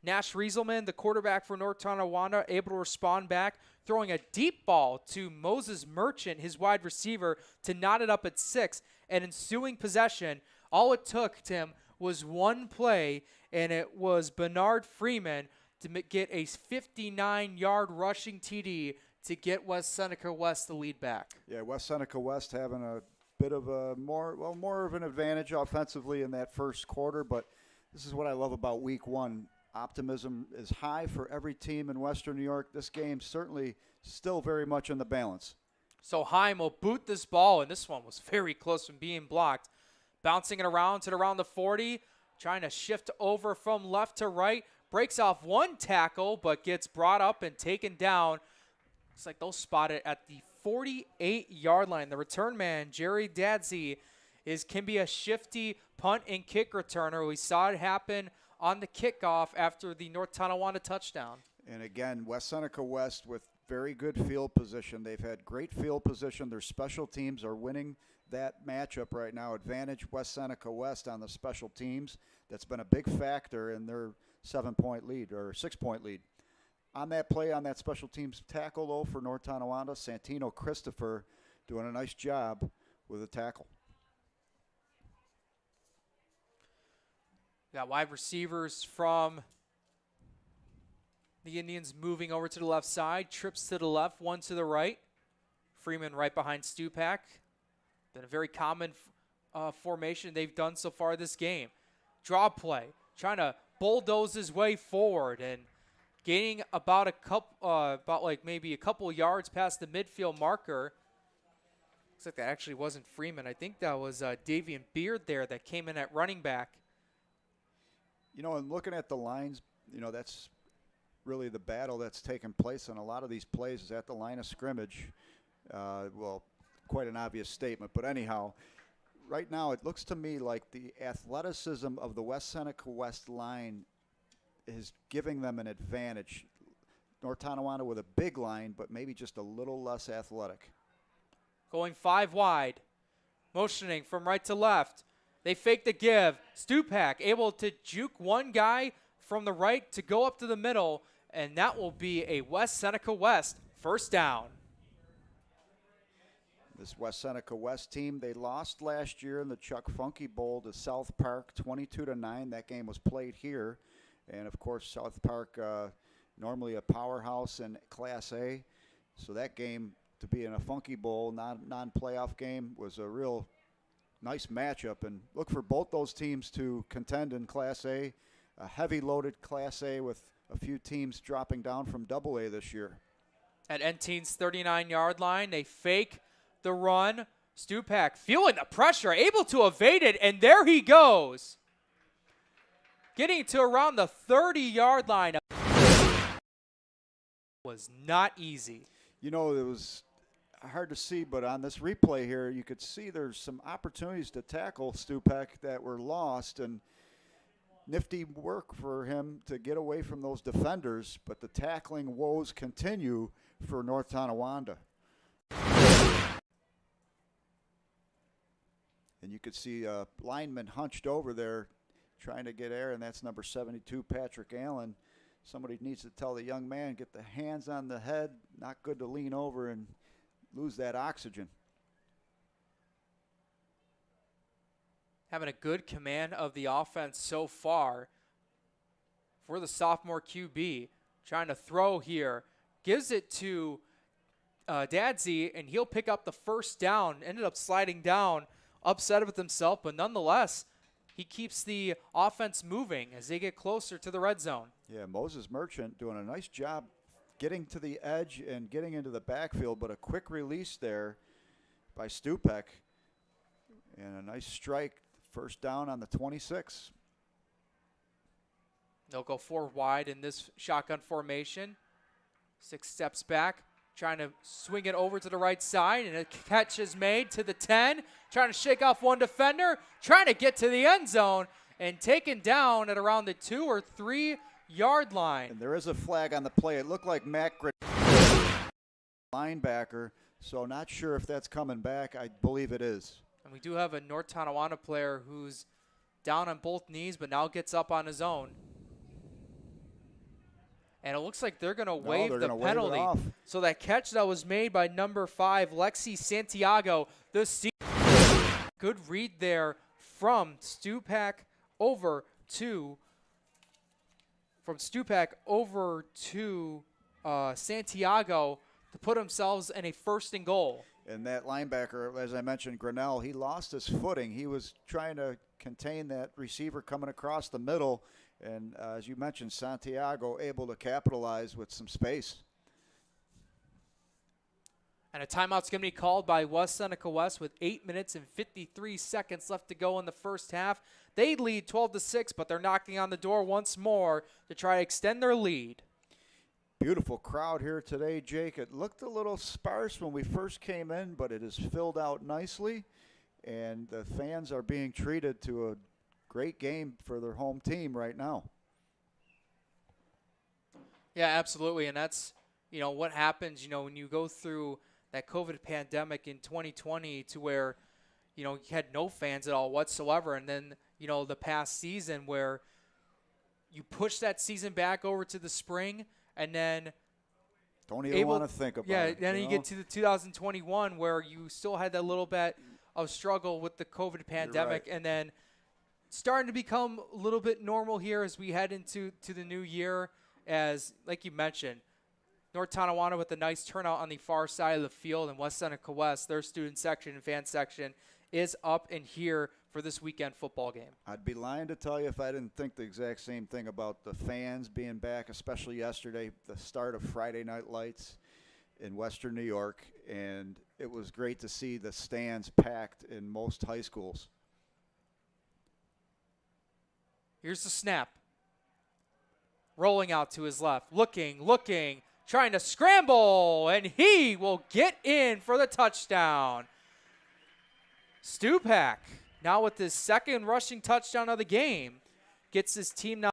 Speaker 2: Nash Rieselman, the quarterback for North Tonawanda, able to respond back, throwing a deep ball to Moses Merchant, his wide receiver, to knot it up at 6. And ensuing possession, all it took, Tim, was one play, and it was Bernard Freeman to get a 59-yard rushing TD to get West Seneca West the lead back.
Speaker 3: Yeah, West Seneca West having a bit of a more of an advantage offensively in that first quarter, but this is what I love about week one. Optimism is high for every team in Western New York. This game certainly still very much in the balance.
Speaker 2: So Heim will boot this ball, and this one was very close from being blocked. Bouncing it around to around the 40, trying to shift over from left to right. Breaks off one tackle, but gets brought up and taken down. Looks like they'll spot it at the 48-yard line. The return man, Jerry Dadsey, can be a shifty punt and kick returner. We saw it happen on the kickoff after the North Tonawanda touchdown.
Speaker 3: And again, West Seneca West with very good field position. They've had great field position. Their special teams are winning that matchup right now. Advantage West Seneca West on the special teams. That's been a big factor in their 7-point lead or 6-point lead. On that play, on that special teams tackle, though, for North Tonawanda, Santino Christopher doing a nice job with a tackle.
Speaker 2: Got wide receivers from the Indians moving over to the left side. Trips to the left, one to the right. Freeman right behind Stupak. Been a very common formation they've done so far this game. draw play, trying to bulldoze his way forward and gaining about maybe a couple yards past the midfield marker. Looks like that actually wasn't Freeman. I think that was Davian Beard there that came in at running back.
Speaker 3: You know, and looking at the lines, you know, that's really the battle that's taken place on a lot of these plays is at the line of scrimmage. Well, quite an obvious statement, but anyhow, right now it looks to me like the athleticism of the West Seneca West line is giving them an advantage. North Tonawanda with a big line, but maybe just a little less athletic.
Speaker 2: Going 5 wide, motioning from right to left. They fake the give. Stupak able to juke one guy from the right to go up to the middle, and that will be a West Seneca West first down.
Speaker 3: This West Seneca West team, they lost last year in the Chuck Funky Bowl to South Park 22-9. That game was played here. And, of course, South Park normally a powerhouse in Class A. So that game, to be in a Funky Bowl, non-playoff game, was a real nice matchup. And look for both those teams to contend in Class A, a heavy-loaded Class A with a few teams dropping down from Double A this year.
Speaker 2: At Enteen's 39-yard line, they fake the run. Stupak feeling the pressure, able to evade it, and there he goes. Getting to around the 30-yard line. Was not easy.
Speaker 3: You know, it was hard to see, but on this replay here, you could see there's some opportunities to tackle Stupak that were lost, and nifty work for him to get away from those defenders, but the tackling woes continue for North Tonawanda. And you could see a lineman hunched over there trying to get air, and that's number 72, Patrick Allen. Somebody needs to tell the young man, get the hands on the head, not good to lean over and lose that oxygen.
Speaker 2: Having a good command of the offense so far for the sophomore QB. Trying to throw here. Gives it to Dadsey, and he'll pick up the first down. Ended up sliding down, upset with himself, but nonetheless, he keeps the offense moving as they get closer to the red zone.
Speaker 3: Yeah, Moses Merchant doing a nice job getting to the edge and getting into the backfield, but a quick release there by Stupak. And a nice strike, first down on the 26.
Speaker 2: They'll go 4 wide in this shotgun formation. 6 steps back, trying to swing it over to the right side, and a catch is made to the 10. Trying to shake off one defender, trying to get to the end zone, and taken down at around the 2 or 3 yard line.
Speaker 3: And there is a flag on the play. It looked like Matt linebacker, so not sure if that's coming back. I believe it is.
Speaker 2: And we do have a North Tonawanda player who's down on both knees, but now gets up on his own. And it looks like they're going to waive the penalty. So that catch that was made by number 5, Lexi Santiago, good read there from Stupak over to Santiago to put themselves in a 1st and goal.
Speaker 3: And that linebacker, as I mentioned, Grinnell, he lost his footing. He was trying to contain that receiver coming across the middle. And as you mentioned, Santiago able to capitalize with some space.
Speaker 2: And a timeout's going to be called by West Seneca West with 8 minutes and 53 seconds left to go in the first half. They lead 12-6, but they're knocking on the door once more to try to extend their lead.
Speaker 3: Beautiful crowd here today, Jake. It looked a little sparse when we first came in, but it is filled out nicely. And the fans are being treated to a great game for their home team right now.
Speaker 2: Yeah, absolutely. And that's, what happens, when you go through that COVID pandemic in 2020 to where, you had no fans at all whatsoever. And then, the past season where you push that season back over to the spring and then
Speaker 3: don't even want to think about it.
Speaker 2: Yeah, then you get to the 2021 where you still had that little bit of struggle with the COVID pandemic,
Speaker 3: right.
Speaker 2: And then starting to become a little bit normal here as we head into the new year. As, like you mentioned, North Tonawanda with a nice turnout on the far side of the field, and West Seneca West, their student section and fan section, is up in here for this weekend football game.
Speaker 3: I'd be lying to tell you if I didn't think the exact same thing about the fans being back, especially yesterday, the start of Friday Night Lights in Western New York, and it was great to see the stands packed in most high schools.
Speaker 2: Here's the snap. Rolling out to his left, looking, trying to scramble, and he will get in for the touchdown. Stupak, now with his second rushing touchdown of the game, gets his team now.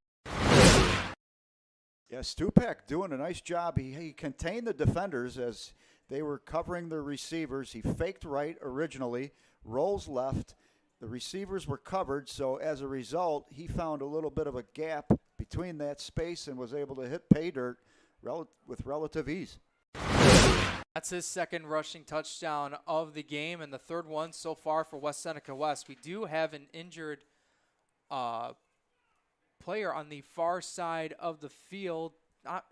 Speaker 3: Yeah, Stupak doing a nice job. He contained the defenders as they were covering the receivers. He faked right originally, rolls left. The receivers were covered, so as a result, he found a little bit of a gap between that space and was able to hit pay dirt with relative ease.
Speaker 2: That's his second rushing touchdown of the game and the third one so far for West Seneca West. We do have an injured player on the far side of the field. Not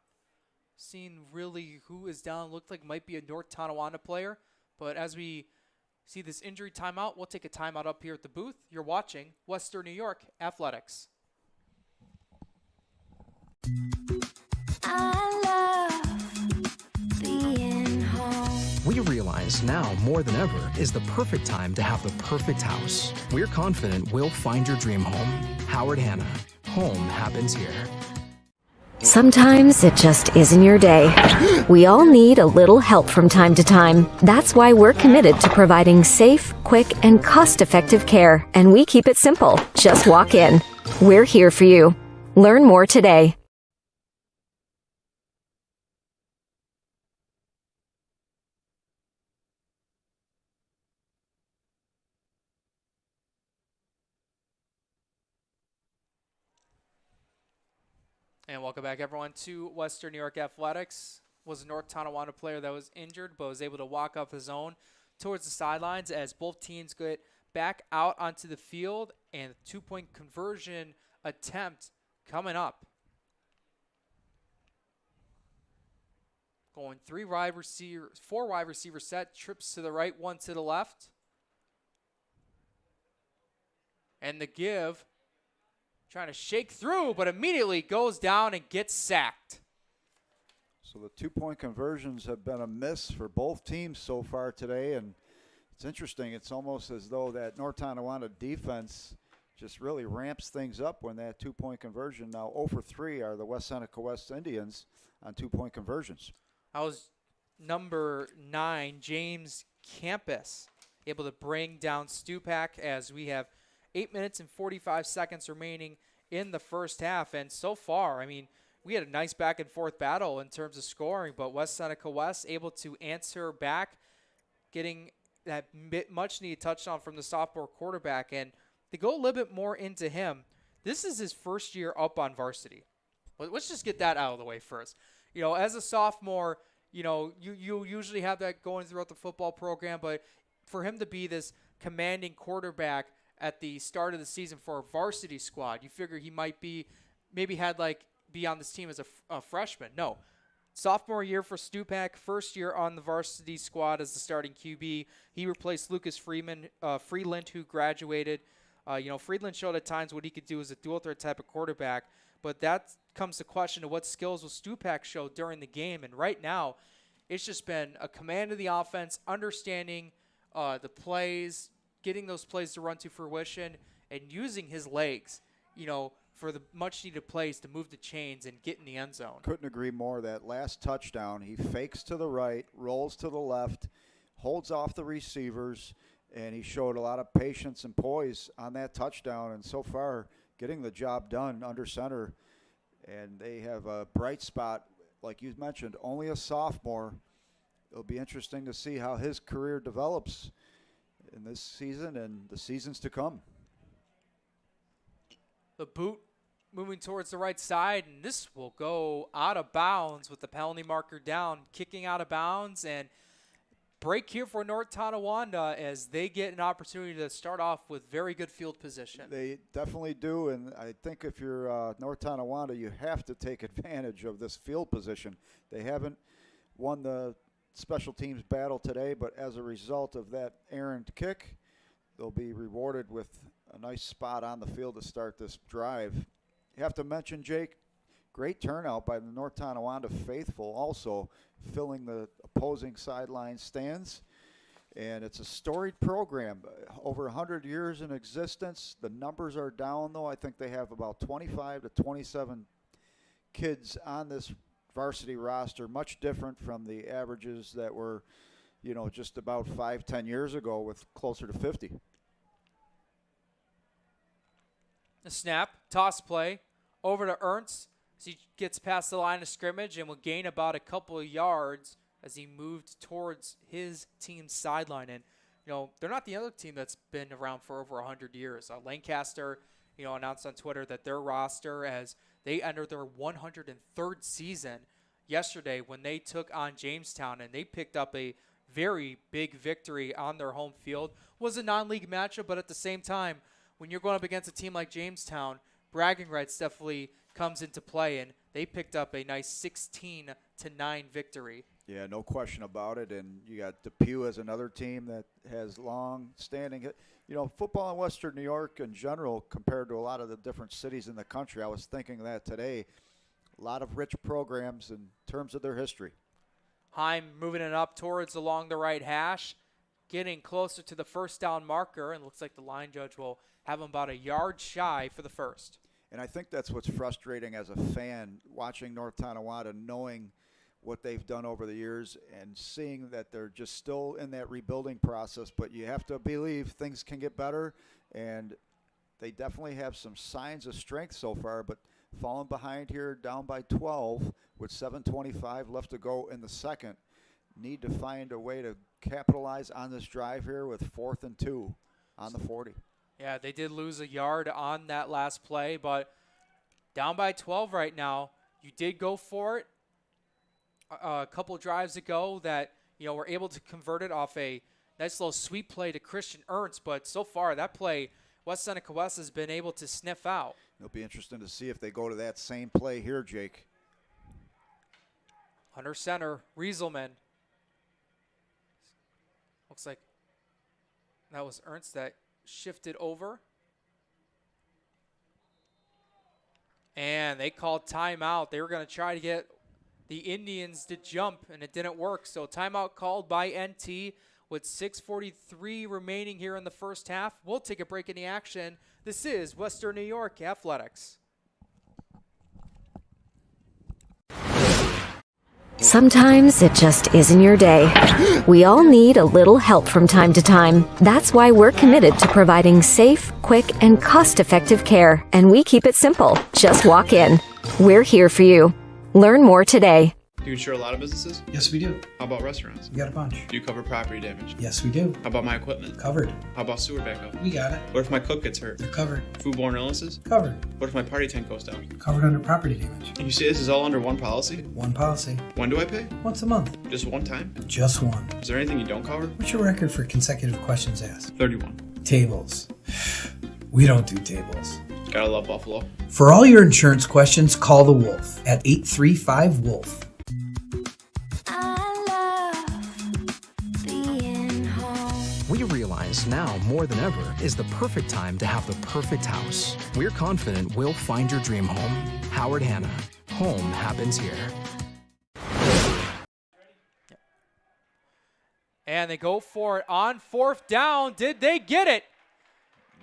Speaker 2: seeing really who is down. Looked like might be a North Tonawanda player. But as we see this injury timeout, we'll take a timeout up here at the booth. You're watching Western New York Athletics.
Speaker 4: We realize now more than ever is the perfect time to have the perfect house. We're confident we'll find your dream home. Howard Hanna. Home happens here.
Speaker 5: Sometimes it just isn't your day. We all need a little help from time to time. That's why we're committed to providing safe, quick, and cost-effective care. And we keep it simple. Just walk in. We're here for you. Learn more today.
Speaker 2: And welcome back, everyone, to Western New York Athletics. Was a North Tonawanda player that was injured, but was able to walk up his own towards the sidelines as both teams get back out onto the field, and the two-point conversion attempt coming up. Going four wide receiver set, trips to the right, one to the left. And the give. Trying to shake through, but immediately goes down and gets sacked.
Speaker 3: So the two-point conversions have been a miss for both teams so far today, and it's interesting. It's almost as though that North Tonawanda defense just really ramps things up when that two-point conversion. Now 0 for 3 are the West Seneca West Indians on two-point conversions.
Speaker 2: I was number 9, James Campus, able to bring down Stupak as we have 8 minutes and 45 seconds remaining in the first half. And so far, I mean, we had a nice back and forth battle in terms of scoring, but West Seneca West able to answer back, getting that much needed touchdown from the sophomore quarterback. And to go a little bit more into him, this is his first year up on varsity. Let's just get that out of the way first. You know, as a sophomore, you know, you usually have that going throughout the football program, but for him to be this commanding quarterback at the start of the season for a varsity squad, you figure he might be, maybe had like be on this team as a freshman. No, sophomore year for Stupak, first year on the varsity squad as the starting QB. He replaced Lucas Freeland, who graduated. You know, Freeland showed at times what he could do as a dual threat type of quarterback, but that comes to question of what skills will Stupak show during the game. And right now, it's just been a command of the offense, understanding the plays, getting those plays to run to fruition, and using his legs, you know, for the much-needed plays to move the chains and get in the end zone.
Speaker 3: Couldn't agree more. That last touchdown, he fakes to the right, rolls to the left, holds off the receivers, and he showed a lot of patience and poise on that touchdown, and so far getting the job done under center. And they have a bright spot, like you mentioned, only a sophomore. It'll be interesting to see how his career develops in this season and the seasons to come.
Speaker 2: The boot moving towards the right side, and this will go out of bounds with the penalty marker down, kicking out of bounds, and break here for North Tonawanda as they get an opportunity to start off with very good field position.
Speaker 3: They definitely do, and I think if you're North Tonawanda, you have to take advantage of this field position. They haven't won the special teams battle today, but as a result of that errant kick, they'll be rewarded with a nice spot on the field to start this drive. You have to mention, Jake, great turnout by the North Tonawanda faithful, also filling the opposing sideline stands. And it's a storied program, over 100 years in existence. The numbers are down, though. I think they have about 25 to 27 kids on this varsity roster, much different from the averages that were, just about 5-10 years ago with closer to 50.
Speaker 2: The snap, toss play, over to Ernst as he gets past the line of scrimmage and will gain about a couple of yards as he moved towards his team's sideline. And, they're not the other team that's been around for over 100 years. Lancaster, announced on Twitter that their roster, as they entered their 103rd season yesterday when they took on Jamestown, and they picked up a very big victory on their home field. Was a non-league matchup, but at the same time, when you're going up against a team like Jamestown, bragging rights definitely comes into play, and they picked up a nice 16-9 victory.
Speaker 3: Yeah, no question about it. And you got Depew as another team that has long-standing. Football in Western New York in general, compared to a lot of the different cities in the country, I was thinking of that today. A lot of rich programs in terms of their history.
Speaker 2: Heim moving it up towards along the right hash, getting closer to the first down marker, and looks like the line judge will have him about a yard shy for the first.
Speaker 3: And I think that's what's frustrating as a fan, watching North Tonawanda, knowing what they've done over the years and seeing that they're just still in that rebuilding process. But you have to believe things can get better, and they definitely have some signs of strength so far, but falling behind here, down by 12 with 7:25 left to go in the second. Need to find a way to capitalize on this drive here with 4th and 2 on the 40.
Speaker 2: Yeah, they did lose a yard on that last play, but down by 12 right now. You did go for it a couple drives ago that, were able to convert it off a nice little sweep play to Christian Ernst, but so far that play West Seneca West has been able to sniff out.
Speaker 3: It'll be interesting to see if they go to that same play here, Jake.
Speaker 2: Under center, Rieselman. Looks like that was Ernst that shifted over. And they called timeout. They were going to try to get the Indians to jump, and it didn't work. So timeout called by NT with 6:43 remaining here in the first half. We'll take a break in the action. This is Western New York Athletics.
Speaker 5: Sometimes it just isn't your day. We all need a little help from time to time. That's why we're committed to providing safe, quick, and cost-effective care. And we keep it simple. Just walk in. We're here for you. Learn more today.
Speaker 6: Do you insure a lot of businesses?
Speaker 7: Yes, we do.
Speaker 6: How about restaurants?
Speaker 7: We got a bunch.
Speaker 6: Do you cover property damage?
Speaker 7: Yes, we do.
Speaker 6: How about my equipment?
Speaker 7: Covered.
Speaker 6: How about sewer backup?
Speaker 7: We got it.
Speaker 6: What if my cook gets hurt?
Speaker 7: You're covered.
Speaker 6: Foodborne illnesses?
Speaker 7: Covered.
Speaker 6: What if my party tent goes down?
Speaker 7: Covered under property damage.
Speaker 6: And you say this is all under one policy?
Speaker 7: One policy.
Speaker 6: When do I pay?
Speaker 7: Once a month.
Speaker 6: Just one time?
Speaker 7: Just one.
Speaker 6: Is there anything you don't cover?
Speaker 7: What's your record for consecutive questions asked?
Speaker 6: 31.
Speaker 7: Tables. We don't do tables.
Speaker 6: Gotta love Buffalo.
Speaker 7: For all your insurance questions, call the Wolf at 835-WOLF.
Speaker 4: We realize now more than ever is the perfect time to have the perfect house. We're confident we'll find your dream home. Howard Hanna. Home happens here.
Speaker 2: And they go for it on 4th down. Did they get it?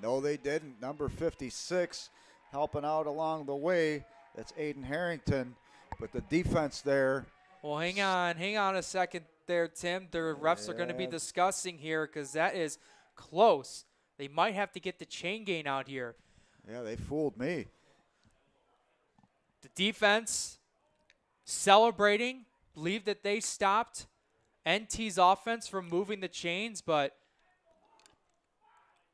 Speaker 3: No, they didn't. Number 56 helping out along the way. That's Aiden Harrington. But the defense there.
Speaker 2: Well, hang on a second there, Tim. The refs are going to be discussing here because that is close. They might have to get the chain gain out here.
Speaker 3: Yeah, they fooled me.
Speaker 2: The defense celebrating, believe that they stopped NT's offense from moving the chains, but.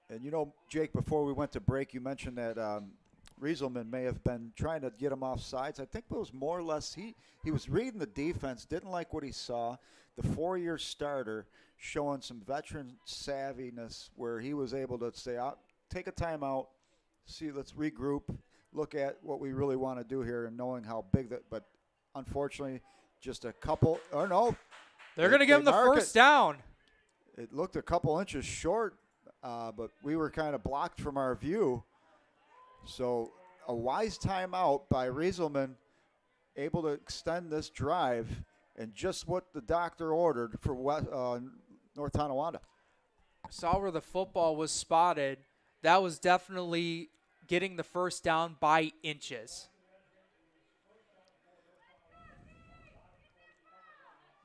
Speaker 3: And Jake, before we went to break, you mentioned that Rieselman may have been trying to get him off sides. I think it was more or less he was reading the defense, didn't like what he saw. The 4-year starter showing some veteran savviness where he was able to say, take a timeout, let's regroup, look at what we really want to do here and knowing how big that, but unfortunately just a couple,
Speaker 2: They're going to give him the first down.
Speaker 3: It looked a couple inches short but we were kind of blocked from our view. So a wise timeout by Rieselman, able to extend this drive, and just what the doctor ordered for North Tonawanda.
Speaker 2: Saw where the football was spotted. That was definitely getting the first down by inches.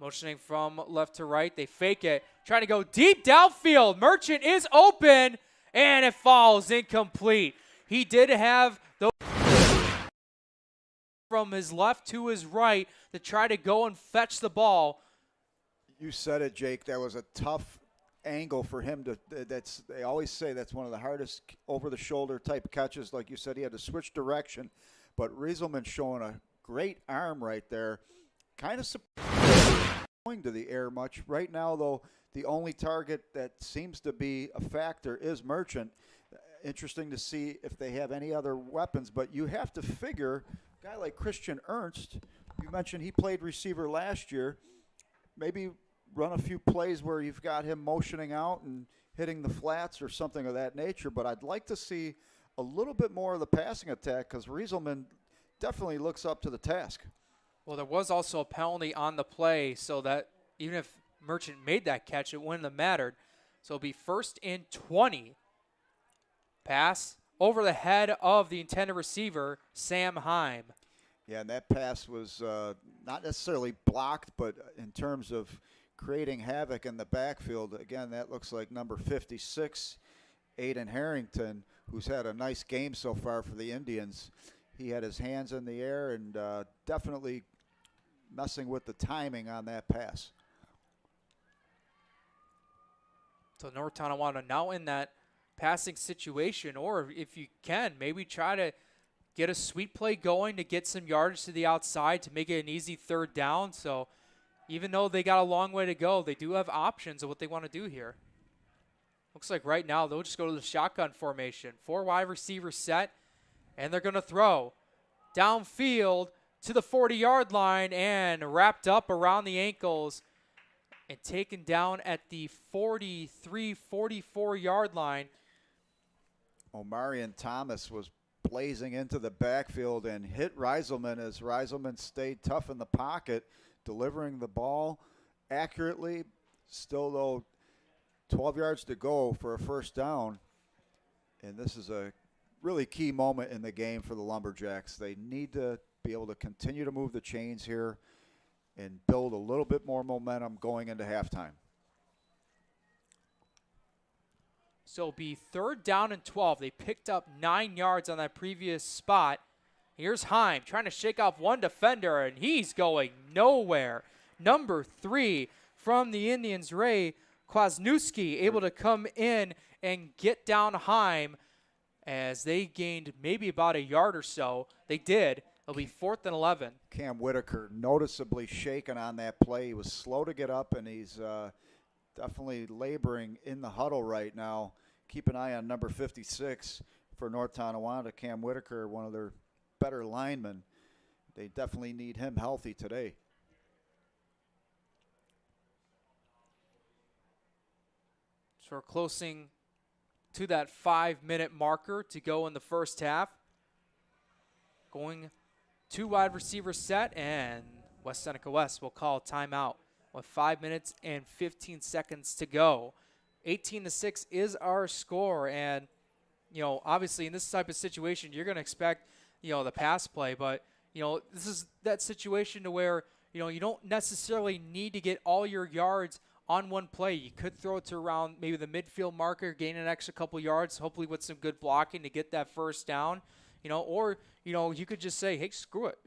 Speaker 2: Motioning from left to right. They fake it. Trying to go deep downfield. Merchant is open, and it falls incomplete. He did have the from his left to his right to try to go and fetch the ball.
Speaker 3: You said it, Jake. That was a tough angle for him to. They always say that's one of the hardest over-the-shoulder type catches. Like you said, he had to switch direction, but Rieselman showing a great arm right there. Kind of going to the air much right now, though. The only target that seems to be a factor is Merchant. Interesting to see if they have any other weapons, but you have to figure a guy like Christian Ernst. You mentioned he played receiver last year. Maybe run a few plays where you've got him motioning out and hitting the flats or something of that nature. But I'd like to see a little bit more of the passing attack because Rieselman definitely looks up to the task.
Speaker 2: Well, there was also a penalty on the play, so that even if Merchant made that catch, it wouldn't have mattered. So it'll be 1st and 20. Pass over the head of the intended receiver, Sam Heim.
Speaker 3: Yeah, and that pass was not necessarily blocked, but in terms of creating havoc in the backfield, again, that looks like number 56, Aiden Harrington, who's had a nice game so far for the Indians. He had his hands in the air and definitely messing with the timing on that pass.
Speaker 2: So North Tonawanda now in that passing situation, or if you can, maybe try to get a sweep play going to get some yardage to the outside to make it an easy 3rd down. So even though they got a long way to go, they do have options of what they want to do here. Looks like right now they'll just go to the shotgun formation. 4 wide receivers set, and they're going to throw downfield to the 40-yard line and wrapped up around the ankles and taken down at the 43, 44-yard line.
Speaker 3: Omarion Thomas was blazing into the backfield and hit Rieselman as Rieselman stayed tough in the pocket, delivering the ball accurately. Still, though, 12 yards to go for a 1st down. And this is a really key moment in the game for the Lumberjacks. They need to be able to continue to move the chains here and build a little bit more momentum going into halftime.
Speaker 2: So it'll be 3rd down and 12. They picked up 9 yards on that previous spot. Here's Heim trying to shake off one defender, and he's going nowhere. Number 3 from the Indians, Ray Kwasniewski, able to come in and get down Heim as they gained maybe about a yard or so. They did. It'll be 4th and 11.
Speaker 3: Cam Whitaker noticeably shaken on that play. He was slow to get up, and he's definitely laboring in the huddle right now. Keep an eye on number 56 for North Tonawanda, Cam Whitaker, one of their better linemen. They definitely need him healthy today.
Speaker 2: So we're closing to that 5-minute marker to go in the first half. Going 2 wide receiver set, and West Seneca West will call timeout with 5 minutes and 15 seconds to go. 18-6 is our score, and obviously in this type of situation, you're going to expect the pass play, but this is that situation to where you don't necessarily need to get all your yards on one play. You could throw it to around maybe the midfield marker, gain an extra couple yards, hopefully with some good blocking to get that 1st down. Or you could just say, hey, screw it,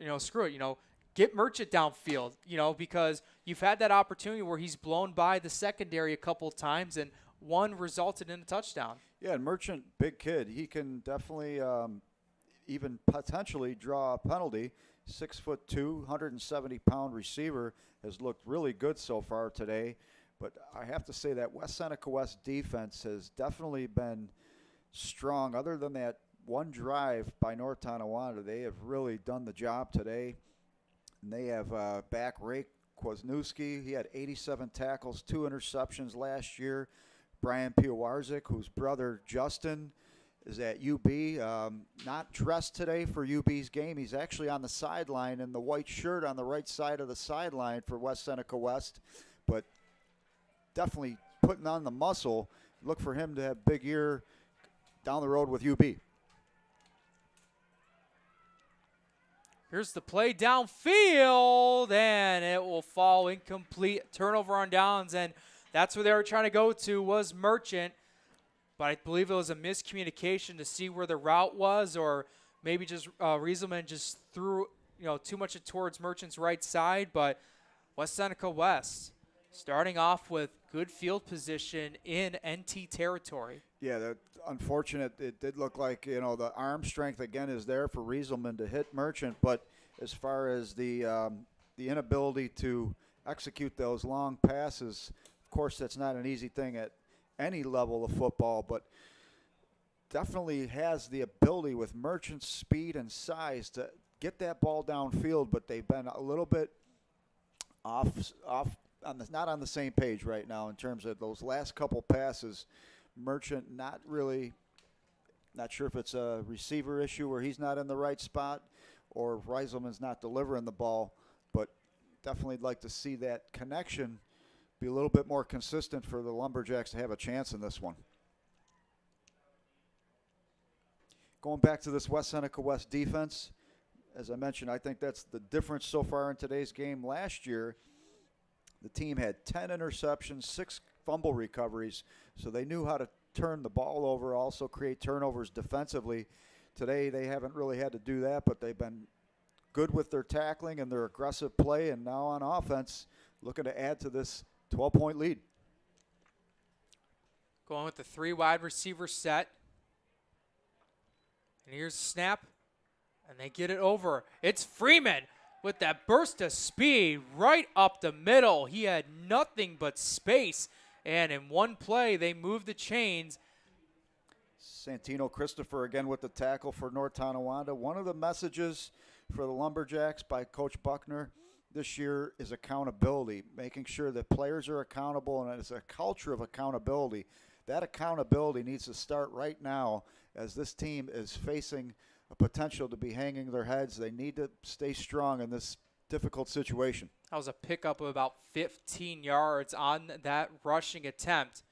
Speaker 2: get Merchant downfield, because you've had that opportunity where he's blown by the secondary a couple times and one resulted in a touchdown.
Speaker 3: Yeah, and Merchant, big kid. He can definitely even potentially draw a penalty. 6'2", 170-pound receiver has looked really good so far today. But I have to say that West Seneca West defense has definitely been strong. Other than that one drive by North Tonawanda, they have really done the job today. And they have back Ray Kwasniewski. He had 87 tackles, 2 interceptions last year. Brian Piowarczyk, whose brother Justin is at UB. Not dressed today for UB's game. He's actually on the sideline in the white shirt on the right side of the sideline for West Seneca West, but definitely putting on the muscle. Look for him to have a big year down the road with UB.
Speaker 2: Here's the play downfield, and it will fall incomplete. Turnover on downs, and that's where they were trying to go to was Merchant. But I believe it was a miscommunication to see where the route was, or maybe just Rieselman just threw too much towards Merchant's right side. But West Seneca West starting off with good field position in NT territory.
Speaker 3: Yeah, that's unfortunate. It did look like, the arm strength again is there for Rieselman to hit Merchant, but as far as the inability to execute those long passes, of course that's not an easy thing at any level of football, but definitely has the ability with Merchant's speed and size to get that ball downfield, but they've been a little bit off not on the same page right now in terms of those last couple passes. Merchant not sure if it's a receiver issue where he's not in the right spot or if Rieselman's not delivering the ball, but definitely like to see that connection be a little bit more consistent for the Lumberjacks to have a chance in this one. Going back to this West Seneca West defense, as I mentioned, I think that's the difference so far in today's game. Last year, the team had 10 interceptions, 6 fumble recoveries, so they knew how to turn the ball over, also create turnovers defensively. Today, they haven't really had to do that, but they've been good with their tackling and their aggressive play, and now on offense, looking to add to this 12-point lead.
Speaker 2: Going with the 3 wide receiver set. And here's the snap, and they get it over. It's Freeman with that burst of speed right up the middle. He had nothing but space, and in one play, they moved the chains.
Speaker 3: Santino Christopher again with the tackle for North Tonawanda. One of the messages for the Lumberjacks by Coach Buckner this year is accountability, making sure that players are accountable, and it's a culture of accountability. That accountability needs to start right now as this team is facing a potential to be hanging their heads. They need to stay strong in this difficult situation.
Speaker 2: That was a pickup of about 15 yards on that rushing attempt.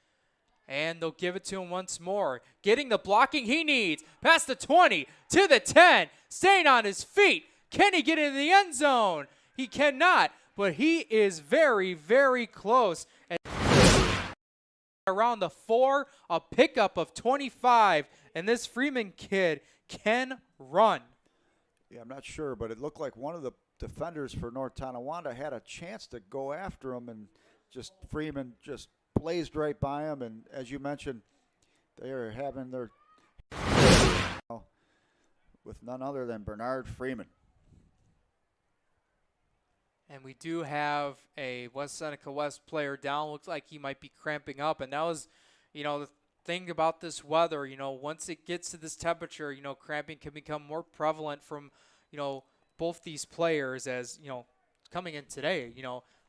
Speaker 2: And they'll give it to him once more. Getting the blocking he needs. Past the 20 to the 10. Staying on his feet. Can he get into the end zone? He cannot, but he is very, very close. And around the 4, a pickup of 25. And this Freeman kid can run.
Speaker 3: Yeah, I'm not sure, but it looked like one of the defenders for North Tonawanda had a chance to go after him, and just Freeman just blazed right by him. And as you mentioned, they are having their with none other than Bernard Freeman.
Speaker 2: And we do have a West Seneca West player down. Looks like he might be cramping up. And that was, the thing about this weather. Once it gets to this temperature, cramping can become more prevalent from, both these players as, coming in today,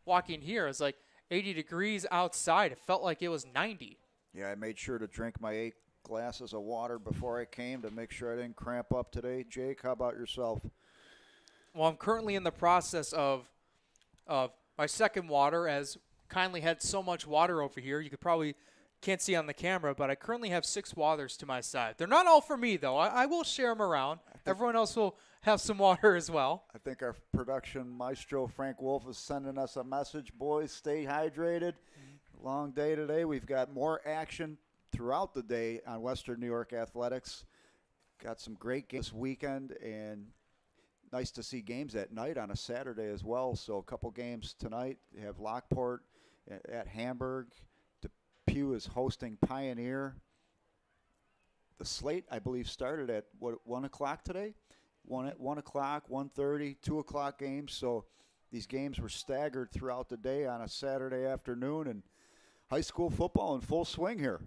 Speaker 2: walking here is like 80 degrees outside. It felt like it was 90.
Speaker 3: Yeah, I made sure to drink my 8 glasses of water before I came to make sure I didn't cramp up today. Jake, how about yourself?
Speaker 2: Well, I'm currently in the process of my second water, as kindly had so much water over here. You could probably can't see on the camera, but I currently have 6 waters to my side. They're not all for me, though. I will share them around. Everyone else will have some water as well.
Speaker 3: I think our production maestro, Frank Wolf, is sending us a message. Boys, stay hydrated. Long day today. We've got more action throughout the day on Western New York Athletics. Got some great games this weekend, and nice to see games at night on a Saturday as well. So a couple games tonight. You have Lockport at Hamburg. Depew is hosting Pioneer. The slate, I believe, started at 1 o'clock today? 1 at 1 o'clock, 1:30, 2 o'clock games. So these games were staggered throughout the day on a Saturday afternoon, and high school football in full swing here.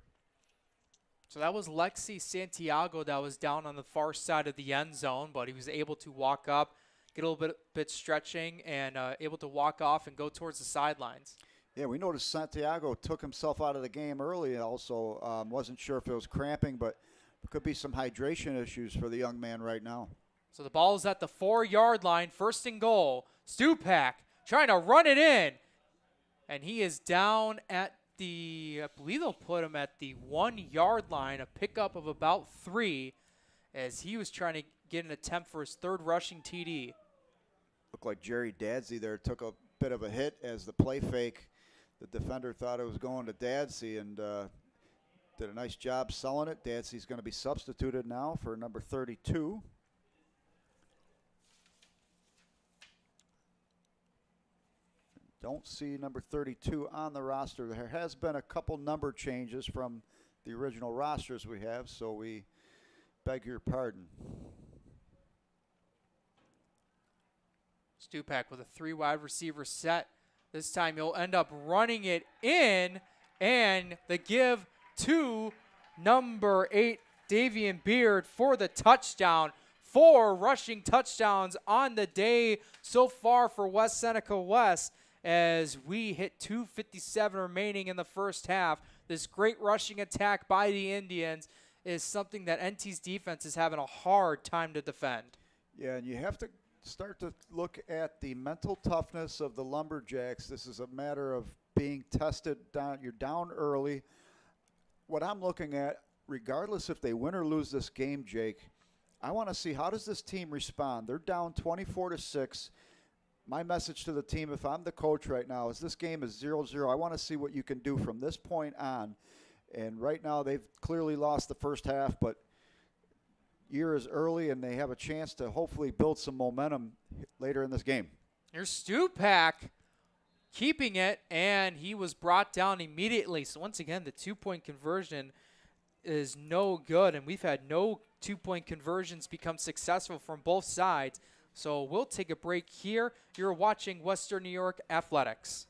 Speaker 2: So that was Lexi Santiago that was down on the far side of the end zone, but he was able to walk up, get a little bit stretching, and able to walk off and go towards the sidelines.
Speaker 3: Yeah, we noticed Santiago took himself out of the game early. Also, wasn't sure if it was cramping, but could be some hydration issues for the young man right now.
Speaker 2: So the ball is at the 4-yard line, 1st and goal. Stupak trying to run it in. And he is down at I believe they'll put him at the 1-yard line, a pickup of about 3, as he was trying to get an attempt for his 3rd rushing TD.
Speaker 3: Looked like Jerry Dadsey there took a bit of a hit as the play fake. The defender thought it was going to Dadsey and did a nice job selling it. Dadsey's going to be substituted now for number 32. Don't see number 32 on the roster. There has been a couple number changes from the original rosters we have, so we beg your pardon.
Speaker 2: Stupak with a 3 wide receiver set. This time he'll end up running it in, and the give to number 8, Davian Beard, for the touchdown. 4 rushing touchdowns on the day so far for West Seneca West, as we hit 2:57 remaining in the first half. This great rushing attack by the Indians is something that NT's defense is having a hard time to defend.
Speaker 3: Yeah, and you have to start to look at the mental toughness of the Lumberjacks. This is a matter of being tested down. You're down early. What I'm looking at, regardless if they win or lose this game, Jake, I want to see how does this team respond. They're down 24-6. My message to the team, if I'm the coach right now, is this game is 0-0. I want to see what you can do from this point on. And right now they've clearly lost the first half, but year is early and they have a chance to hopefully build some momentum later in this game.
Speaker 2: Here's Stupak keeping it, and he was brought down immediately. So once again, the 2-point conversion is no good, and we've had no 2-point conversions become successful from both sides. So we'll take a break here. You're watching Western New York Athletics.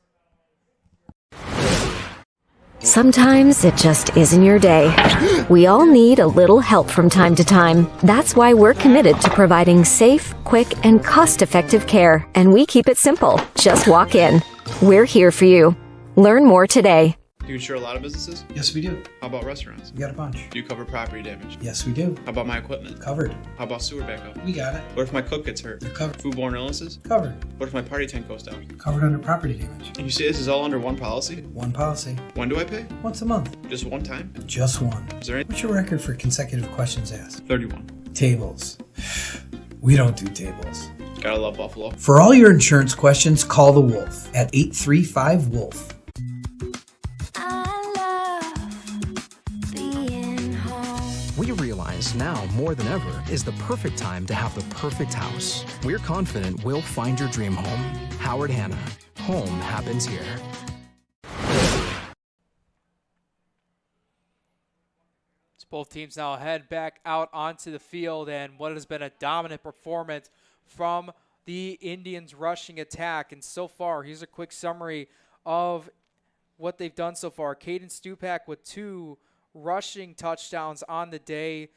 Speaker 5: Sometimes it just isn't your day. We all need a little help from time to time. That's why we're committed to providing safe, quick, and cost-effective care. And we keep it simple. Just walk in. We're here for you. Learn more today.
Speaker 6: Do you insure a lot of businesses?
Speaker 7: Yes, we do.
Speaker 6: How about restaurants?
Speaker 7: We got a bunch.
Speaker 6: Do you cover property damage?
Speaker 7: Yes, we do.
Speaker 6: How about my equipment?
Speaker 7: Covered.
Speaker 6: How about sewer backup?
Speaker 7: We got it.
Speaker 6: What if my cook gets hurt?
Speaker 7: You're covered.
Speaker 6: Foodborne illnesses?
Speaker 7: Covered.
Speaker 6: What if my party tent goes down?
Speaker 7: Covered under property damage.
Speaker 6: And you say this is all under one policy?
Speaker 7: One policy.
Speaker 6: When do I pay?
Speaker 7: Once a month.
Speaker 6: Just one time?
Speaker 7: Just one.
Speaker 6: Is there any?
Speaker 7: What's your record for consecutive questions asked?
Speaker 6: 31.
Speaker 7: Tables. We don't do tables.
Speaker 6: Gotta love Buffalo.
Speaker 7: For all your insurance questions, call the Wolf at 835-WOLF.
Speaker 4: We realize now more than ever is the perfect time to have the perfect house. We're confident we'll find your dream home. Howard Hanna. Home happens here.
Speaker 2: So both teams now head back out onto the field, and what has been a dominant performance from the Indians' rushing attack. And so far, here's a quick summary of what they've done so far. Caden Stupak with 2 rushing touchdowns on the day.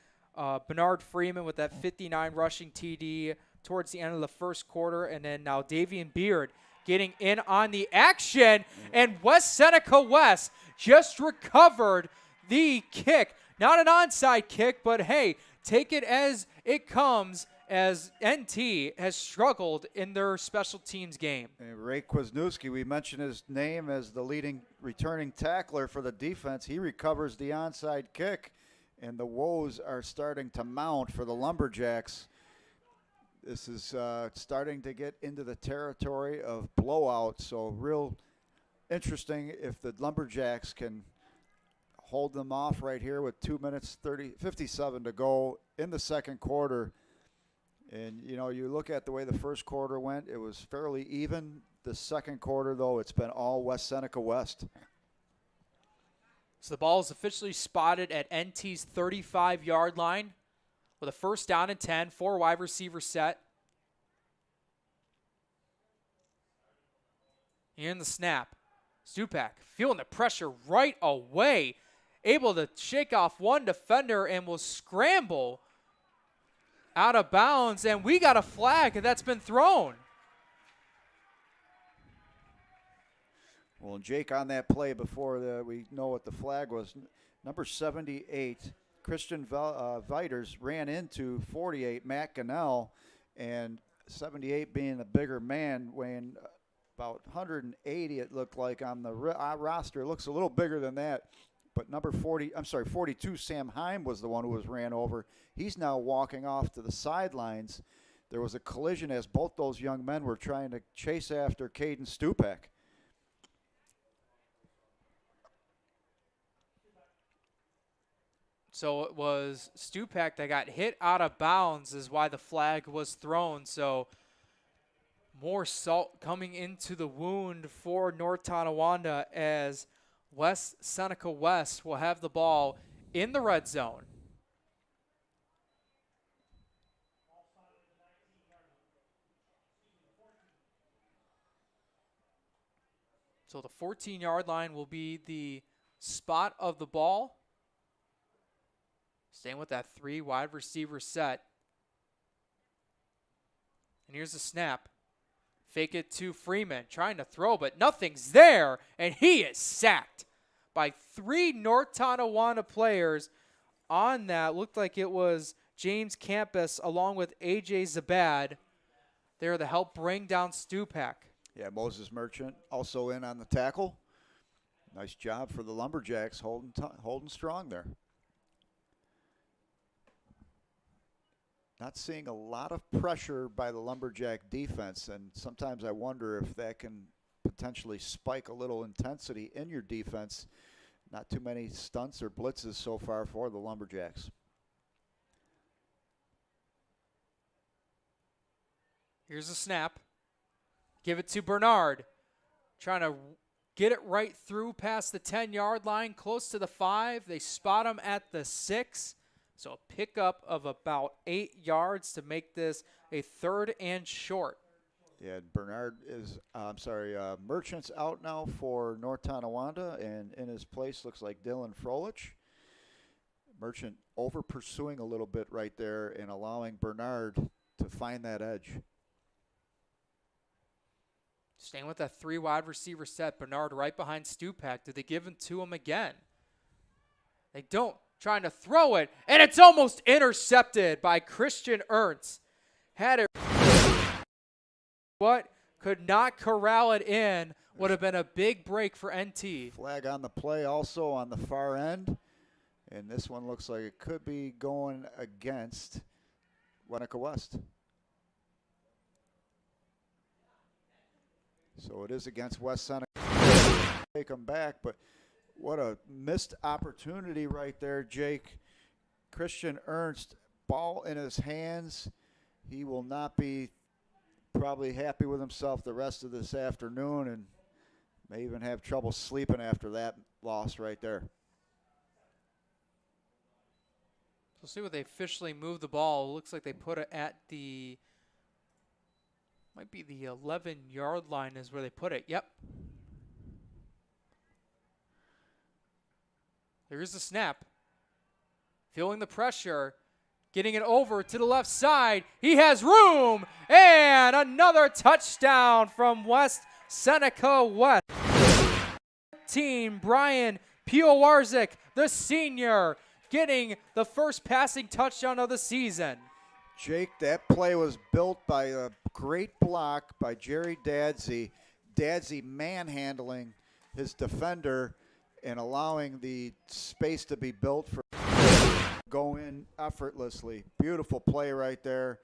Speaker 2: Bernard Freeman with that 59 rushing TD towards the end of the first quarter. And then now Davian Beard getting in on the action. And West Seneca West just recovered the kick. Not an onside kick, but hey, take it as it comes, as NT has struggled in their special teams game.
Speaker 3: And Ray Kwasniewski, we mentioned his name as the leading returning tackler for the defense. He recovers the onside kick, and the woes are starting to mount for the Lumberjacks. This is starting to get into the territory of blowout, so real interesting if the Lumberjacks can hold them off right here with 2 minutes 57 to go in the second quarter. And, you know, you look at the way the first quarter went, it was fairly even. The second quarter, though, it's been all West Seneca West.
Speaker 2: So the ball is officially spotted at NT's 35-yard line with a 1st down and 10, 4 wide receiver set. Here in the snap, Stupak feeling the pressure right away, able to shake off one defender and will scramble out of bounds, and we got a flag that's been thrown.
Speaker 3: Well, and Jake, on that play before we know what the flag was, number 78, Christian Viters ran into 48, Matt Gannell, and 78 being a bigger man, weighing about 180 it looked like on the roster. It looks a little bigger than that. But 42, Sam Heim was the one who was ran over. He's now walking off to the sidelines. There was a collision as both those young men were trying to chase after Caden Stupak.
Speaker 2: So it was Stupak that got hit out of bounds is why the flag was thrown. So more salt coming into the wound for North Tonawanda as Seneca West will have the ball in the red zone. So the 14-yard line will be the spot of the ball. Staying with that 3 wide receiver set. And here's the snap. Fake it to Freeman, trying to throw, but nothing's there, and he is sacked by 3 North Tonawanda players on that. Looked like it was James Campus along with A.J. Zabad there to help bring down Stupak.
Speaker 3: Yeah, Moses Merchant also in on the tackle. Nice job for the Lumberjacks holding strong there. Not seeing a lot of pressure by the Lumberjack defense, and sometimes I wonder if that can potentially spike a little intensity in your defense. Not too many stunts or blitzes so far for the Lumberjacks.
Speaker 2: Here's a snap. Give it to Bernard. Trying to get it right through past the 10-yard line, close to the 5. They spot him at the 6. So a pickup of about 8 yards to make this a 3rd and short.
Speaker 3: Yeah, Bernard is, Merchant's out now for North Tonawanda, and in his place looks like Dylan Frolich. Merchant over pursuing a little bit right there and allowing Bernard to find that edge.
Speaker 2: Staying with that 3 wide receiver set, Bernard right behind Stupak. Did they give it to him again? They don't. Trying to throw it, and it's almost intercepted by Christian Ernst. Had it, could not corral it in. Would have been a big break for NT.
Speaker 3: Flag on the play also on the far end, and this one looks like it could be going against Seneca West. So it is against West Seneca. Take them back, but what a missed opportunity right there, Jake. Christian Ernst, ball in his hands. He will not be probably happy with himself the rest of this afternoon and may even have trouble sleeping after that loss right there.
Speaker 2: We'll see what they officially move the ball. It looks like they put it at the, might be the 11-yard line is where they put it. Yep. There's the snap. Feeling the pressure. Getting it over to the left side. He has room. And another touchdown from West Seneca West. Team Brian Piowarzik, the senior, getting the first passing touchdown of the season.
Speaker 3: Jake, that play was built by a great block by Jerry Dadsey. Dadsey manhandling his defender and allowing the space to be built for go in effortlessly. Beautiful play right there,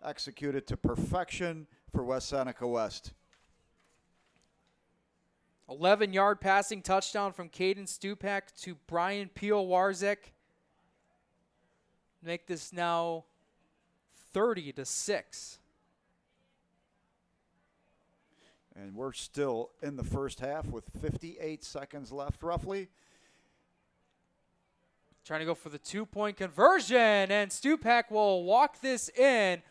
Speaker 3: executed to perfection for West Seneca West.
Speaker 2: 11-yard passing touchdown from Caden Stupak to Brian Piowarzik. Make this now 30-6.
Speaker 3: And we're still in the first half with 58 seconds left, roughly.
Speaker 2: Trying to go for the 2-point conversion, and Stupak will walk this in.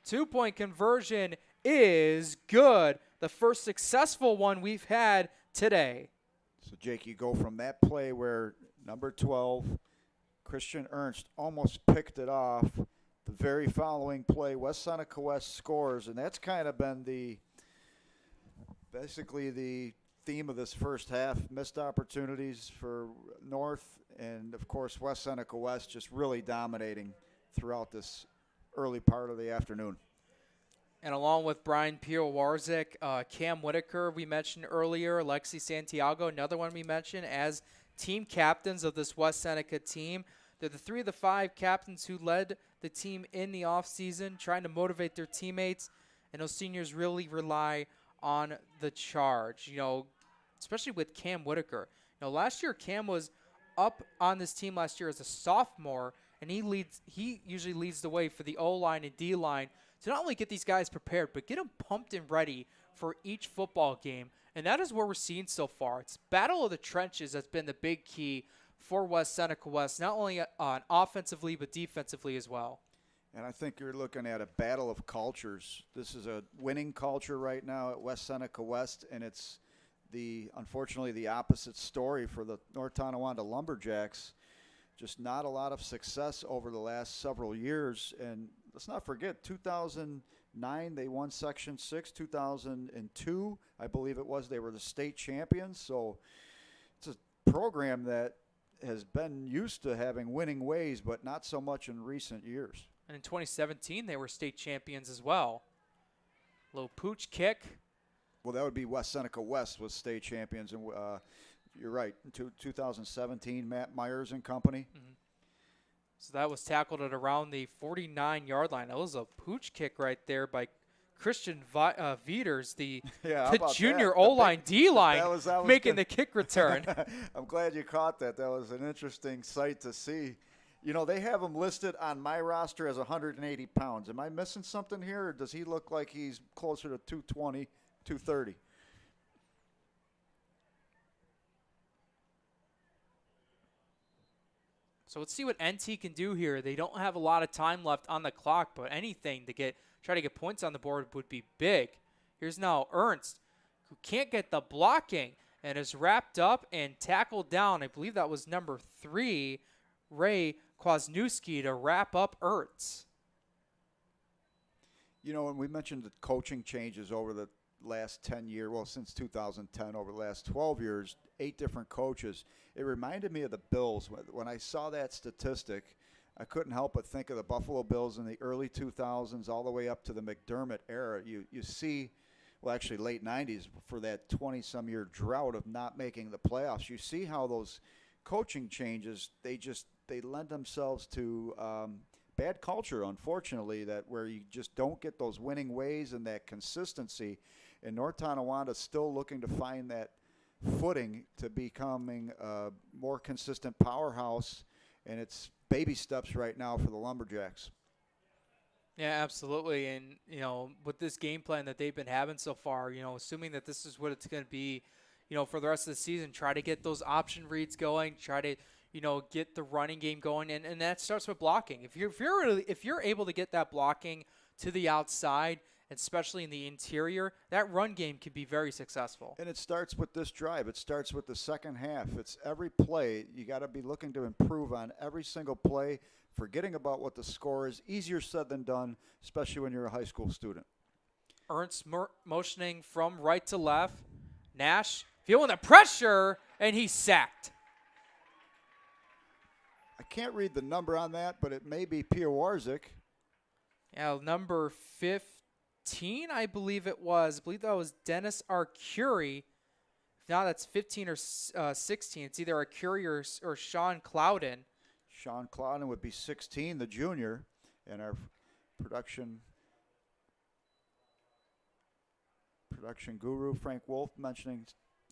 Speaker 2: 2-point conversion is good. The first successful one we've had today.
Speaker 3: So, Jake, you go from that play where number 12, Christian Ernst, almost picked it off. The very following play, West Seneca West scores, and that's kind of been basically the theme of this first half. Missed opportunities for North, and of course West Seneca West just really dominating throughout this early part of the afternoon.
Speaker 2: And along with Brian Piowarzik, Cam Whitaker, we mentioned earlier, Alexi Santiago, another one we mentioned as team captains of this West Seneca team. They're the 3 of the 5 captains who led the team in the offseason, trying to motivate their teammates. And those seniors really rely on the charge, especially with Cam Whitaker. Last year, Cam was up on this team last year as a sophomore, and he usually leads the way for the O-line and D-line to not only get these guys prepared, but get them pumped and ready for each football game. And that is what we're seeing so far. It's battle of the trenches that's been the big key for West Seneca West, not only on offensively, but defensively as well.
Speaker 3: And I think you're looking at a battle of cultures. This is a winning culture right now at West Seneca West, and it's unfortunately the opposite story for the North Tonawanda Lumberjacks. Just not a lot of success over the last several years. And let's not forget, 2009 they won Section 6. 2002, I believe it was, they were the state champions. So it's a program that has been used to having winning ways, but not so much in recent years.
Speaker 2: And in 2017, they were state champions as well. Low pooch kick.
Speaker 3: Well, that would be West Seneca West was state champions. And you're right, in 2017, Matt Myers and company.
Speaker 2: Mm-hmm. So that was tackled at around the 49-yard line. That was a pooch kick right there by Christian Vieters, the junior O-line, D-line, making the kick return.
Speaker 3: I'm glad you caught that. That was an interesting sight to see. They have him listed on my roster as 180 pounds. Am I missing something here, or does he look like he's closer to 220, 230?
Speaker 2: So let's see what NT can do here. They don't have a lot of time left on the clock, but anything to try to get points on the board would be big. Here's now Ernst, who can't get the blocking and is wrapped up and tackled down. I believe that was number 3, Ray Kwasniewski, to wrap up Ernst.
Speaker 3: When we mentioned the coaching changes over the last 10 years, well, since 2010, over the last 12 years, 8 different coaches. It reminded me of the Bills. When I saw that statistic, I couldn't help but think of the Buffalo Bills in the early 2000s all the way up to the McDermott era. You see, well, actually late 90s, for that 20-some-year drought of not making the playoffs, you see how those coaching changes, they lend themselves to bad culture, unfortunately, where you just don't get those winning ways and that consistency. And North Tonawanda is still looking to find that footing to becoming a more consistent powerhouse, and it's baby steps right now for the Lumberjacks.
Speaker 2: Yeah, absolutely. And, with this game plan that they've been having so far, assuming that this is what it's going to be, for the rest of the season, try to get those option reads going, try to, get the running game going, and that starts with blocking. If you're able to get that blocking to the outside, especially in the interior, that run game can be very successful.
Speaker 3: And it starts with this drive. It starts with the second half. It's every play. You got to be looking to improve on every single play, forgetting about what the score is. Easier said than done, especially when you're a high school student.
Speaker 2: Ernst motioning from right to left. Nash feeling the pressure, and he's sacked.
Speaker 3: I can't read the number on that, but it may be Piowarzik.
Speaker 2: Yeah, number 15, I believe it was. I believe that was Dennis Arcuri. If not, that's 15 or 16. It's either Arcuri or Sean Clouden.
Speaker 3: Sean Clouden would be 16, the junior, and our production guru, Frank Wolf, mentioning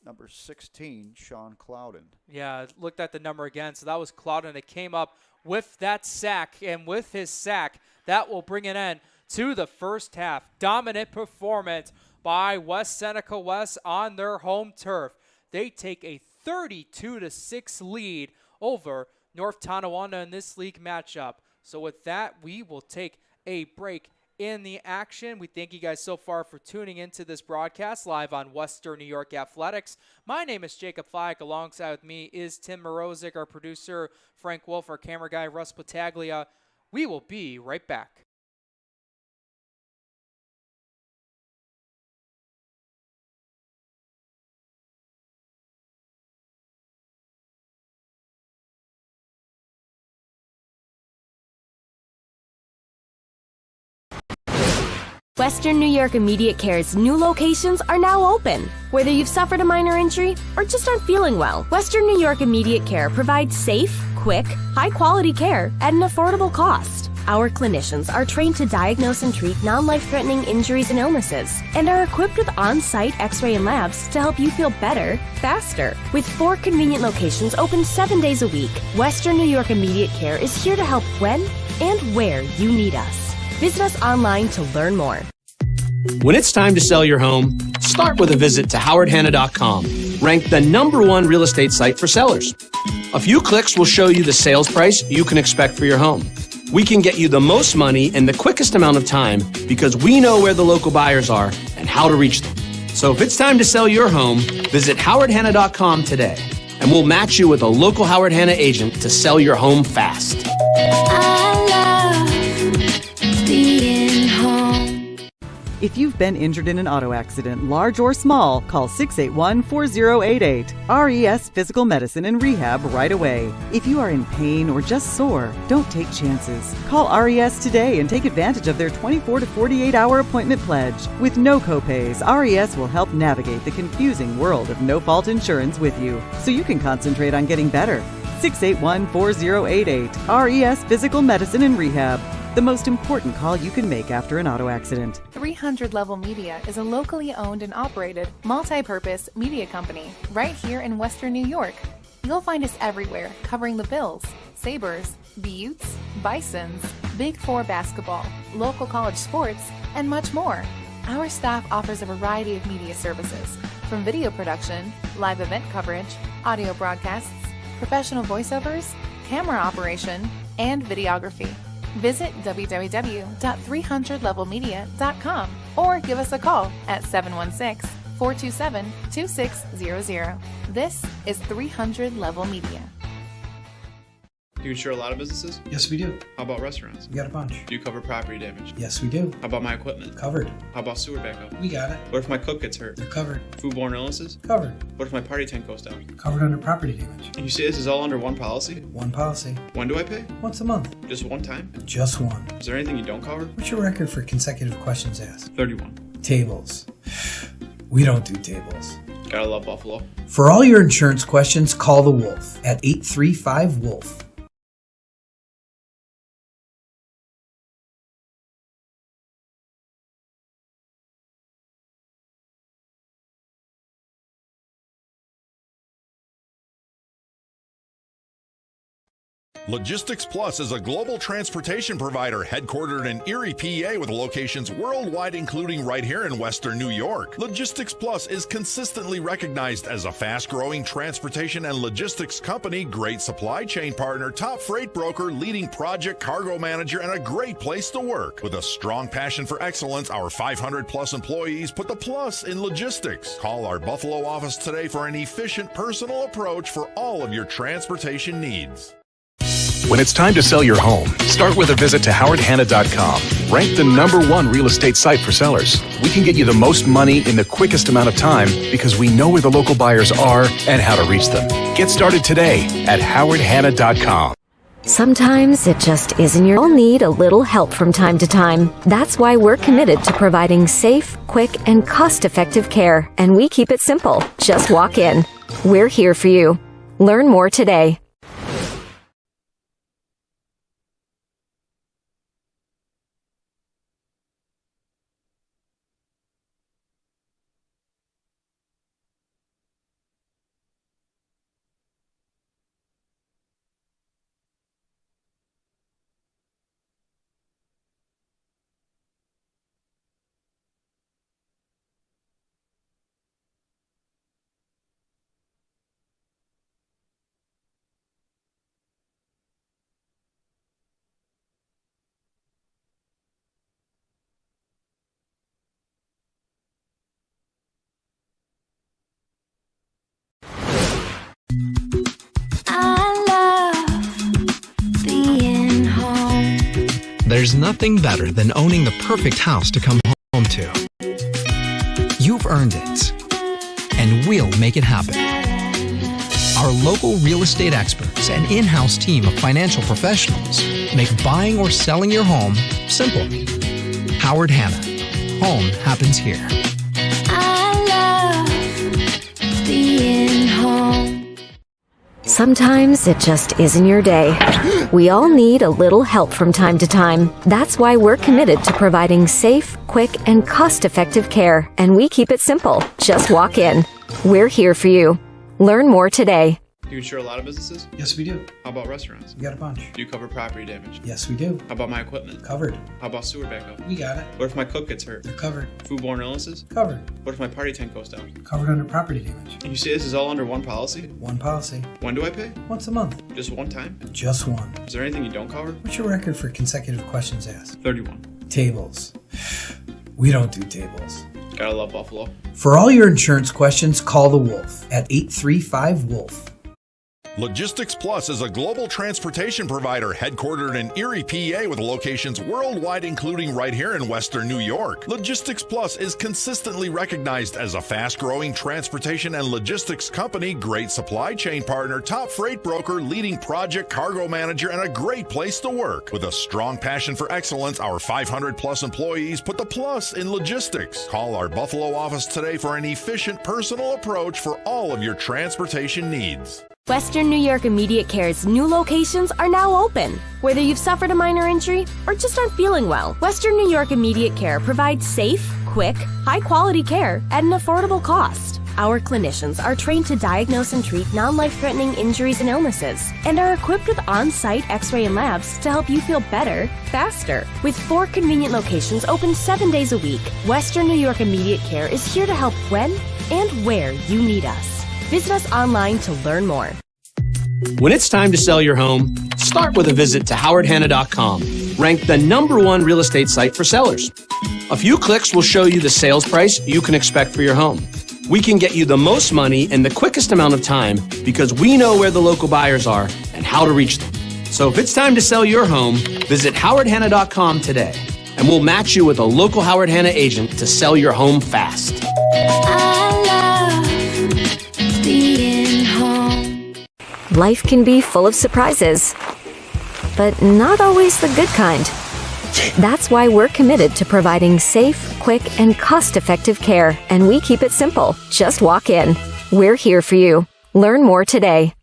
Speaker 3: number 16, Sean Clouden.
Speaker 2: Yeah, looked at the number again. So that was Clouden. It came up with that sack, and with his sack, that will bring an end to the first half. Dominant performance by West Seneca West on their home turf. They take a 32-6 lead over North Tonawanda in this league matchup. So with that, we will take a break in the action. We thank you guys so far for tuning into this broadcast live on Western New York Athletics. My name is Jacob Fike. Alongside with me is Tim Morozic, our producer, Frank Wolf, our camera guy, Russ Pataglia. We will be right back.
Speaker 5: Western New York Immediate Care's new locations are now open. Whether you've suffered a minor injury or just aren't feeling well, Western New York Immediate Care provides safe, quick, high-quality care at an affordable cost. Our clinicians are trained to diagnose and treat non-life-threatening injuries and illnesses and are equipped with on-site x-ray and labs to help you feel better, faster. With 4 convenient locations open 7 days a week, Western New York Immediate Care is here to help when and where you need us. Visit us online to learn more.
Speaker 9: When it's time to sell your home, start with a visit to howardhanna.com, ranked the #1 real estate site for sellers. A few clicks will show you the sales price you can expect for your home. We can get you the most money in the quickest amount of time because we know where the local buyers are and how to reach them. So if it's time to sell your home, visit howardhanna.com today, and we'll match you with a local Howard Hanna agent to sell your home fast.
Speaker 10: If you've been injured in an auto accident, large or small, call 681-4088. RES Physical Medicine and Rehab right away. If you are in pain or just sore, don't take chances. Call RES today and take advantage of their 24 to 48-hour appointment pledge. With no copays, RES will help navigate the confusing world of no-fault insurance with you, so you can concentrate on getting better. 681-4088. RES Physical Medicine and Rehab. The most important call you can make after an auto accident.
Speaker 11: 300 Level Media is a locally owned and operated, multi-purpose media company right here in Western New York. You'll find us everywhere, covering the Bills, Sabres, the Utes, Bisons, Big Four basketball, local college sports, and much more. Our staff offers a variety of media services, from video production, live event coverage, audio broadcasts, professional voiceovers, camera operation, and videography. Visit www.300levelmedia.com or give us a call at 716-427-2600. This is 300 Level Media.
Speaker 6: Do you insure a lot of businesses?
Speaker 7: Yes, we do.
Speaker 6: How about restaurants?
Speaker 7: We got a bunch.
Speaker 6: Do you cover property damage?
Speaker 7: Yes, we do.
Speaker 6: How about my equipment?
Speaker 7: Covered.
Speaker 6: How about sewer backup?
Speaker 7: We got it.
Speaker 6: What if my cook gets hurt?
Speaker 7: They're covered.
Speaker 6: Foodborne illnesses?
Speaker 7: Covered.
Speaker 6: What if my party tent goes down?
Speaker 7: Covered under property damage.
Speaker 6: And you say this is all under one policy?
Speaker 7: One policy.
Speaker 6: When do I pay?
Speaker 7: Once a month.
Speaker 6: Just one time?
Speaker 7: Just one.
Speaker 6: Is there anything you don't cover?
Speaker 7: What's your record for consecutive questions asked?
Speaker 6: 31.
Speaker 7: Tables. We don't do tables.
Speaker 6: Gotta love Buffalo.
Speaker 7: For all your insurance questions, call the Wolf at 835-WOLF.
Speaker 8: Logistics Plus is a global transportation provider headquartered in Erie, PA, with locations worldwide, including right here in Western New York. Logistics Plus is consistently recognized as a fast-growing transportation and logistics company, great supply chain partner, top freight broker, leading project cargo manager, and a great place to work. With a strong passion for excellence, our 500-plus employees put the plus in logistics. Call our Buffalo office today for an efficient, personal approach for all of your transportation needs.
Speaker 12: When it's time to sell your home, start with a visit to howardhanna.com, ranked the #1 real estate site for sellers. We can get you the most money in the quickest amount of time because we know where the local buyers are and how to reach them. Get started today at howardhanna.com.
Speaker 5: Sometimes it just isn't your. You'll need a little help from time to time. That's why we're committed to providing safe, quick, and cost-effective care. And we keep it simple. Just walk in. We're here for you. Learn more today.
Speaker 4: There's nothing better than owning the perfect house to come home to. You've earned it, and we'll make it happen. Our local real estate experts and in-house team of financial professionals make buying or selling your home simple. Howard Hanna, home happens here.
Speaker 5: I love being home. Sometimes it just isn't your day. We all need a little help from time to time. That's why we're committed to providing safe, quick, and cost-effective care, and we keep it simple. Just walk in. We're here for you. Learn more today.
Speaker 6: Do you insure a lot of businesses?
Speaker 7: Yes, we do.
Speaker 6: How about restaurants?
Speaker 7: We got a bunch.
Speaker 6: Do you cover property damage?
Speaker 7: Yes, we do.
Speaker 6: How about my equipment?
Speaker 7: Covered.
Speaker 6: How about sewer backup?
Speaker 7: We got it.
Speaker 6: What if my cook gets hurt?
Speaker 7: They're covered.
Speaker 6: Foodborne illnesses?
Speaker 7: Covered.
Speaker 6: What if my party tent goes down?
Speaker 7: Covered under property damage.
Speaker 6: And you say this is all under one policy?
Speaker 7: One policy.
Speaker 6: When do I pay?
Speaker 7: Once a month.
Speaker 6: Just one time?
Speaker 7: Just one.
Speaker 6: Is there anything you don't cover?
Speaker 7: What's your record for consecutive questions asked?
Speaker 6: 31.
Speaker 7: Tables. We don't do tables.
Speaker 6: Gotta love Buffalo.
Speaker 7: For all your insurance questions, call the Wolf at 835-WOLF.
Speaker 8: Logistics Plus is a global transportation provider headquartered in Erie, PA with locations worldwide, including right here in Western New York. Logistics Plus is consistently recognized as a fast-growing transportation and logistics company, great supply chain partner, top freight broker, leading project cargo manager, and a great place to work. With a strong passion for excellence, our 500-plus employees put the plus in logistics. Call our Buffalo office today for an efficient, personal approach for all of your transportation needs.
Speaker 13: Western New York Immediate Care's new locations are now open. Whether you've suffered a minor injury or just aren't feeling well, Western New York Immediate Care provides safe, quick, high-quality care at an affordable cost. Our clinicians are trained to diagnose and treat non-life-threatening injuries and illnesses and are equipped with on-site x-ray and labs to help you feel better, faster. With 4 convenient locations open 7 days a week, Western New York Immediate Care is here to help when and where you need us. Visit us online to learn more.
Speaker 9: When it's time to sell your home, start with a visit to howardhanna.com, ranked the #1 real estate site for sellers. A few clicks will show you the sales price you can expect for your home. We can get you the most money in the quickest amount of time because we know where the local buyers are and how to reach them. So if it's time to sell your home, visit howardhanna.com today, and we'll match you with a local Howard Hanna agent to sell your home fast.
Speaker 5: Being home. Life can be full of surprises, but not always the good kind. That's why we're committed to providing safe, quick, and cost-effective care, and we keep it simple. Just walk in. We're here for you. Learn more today.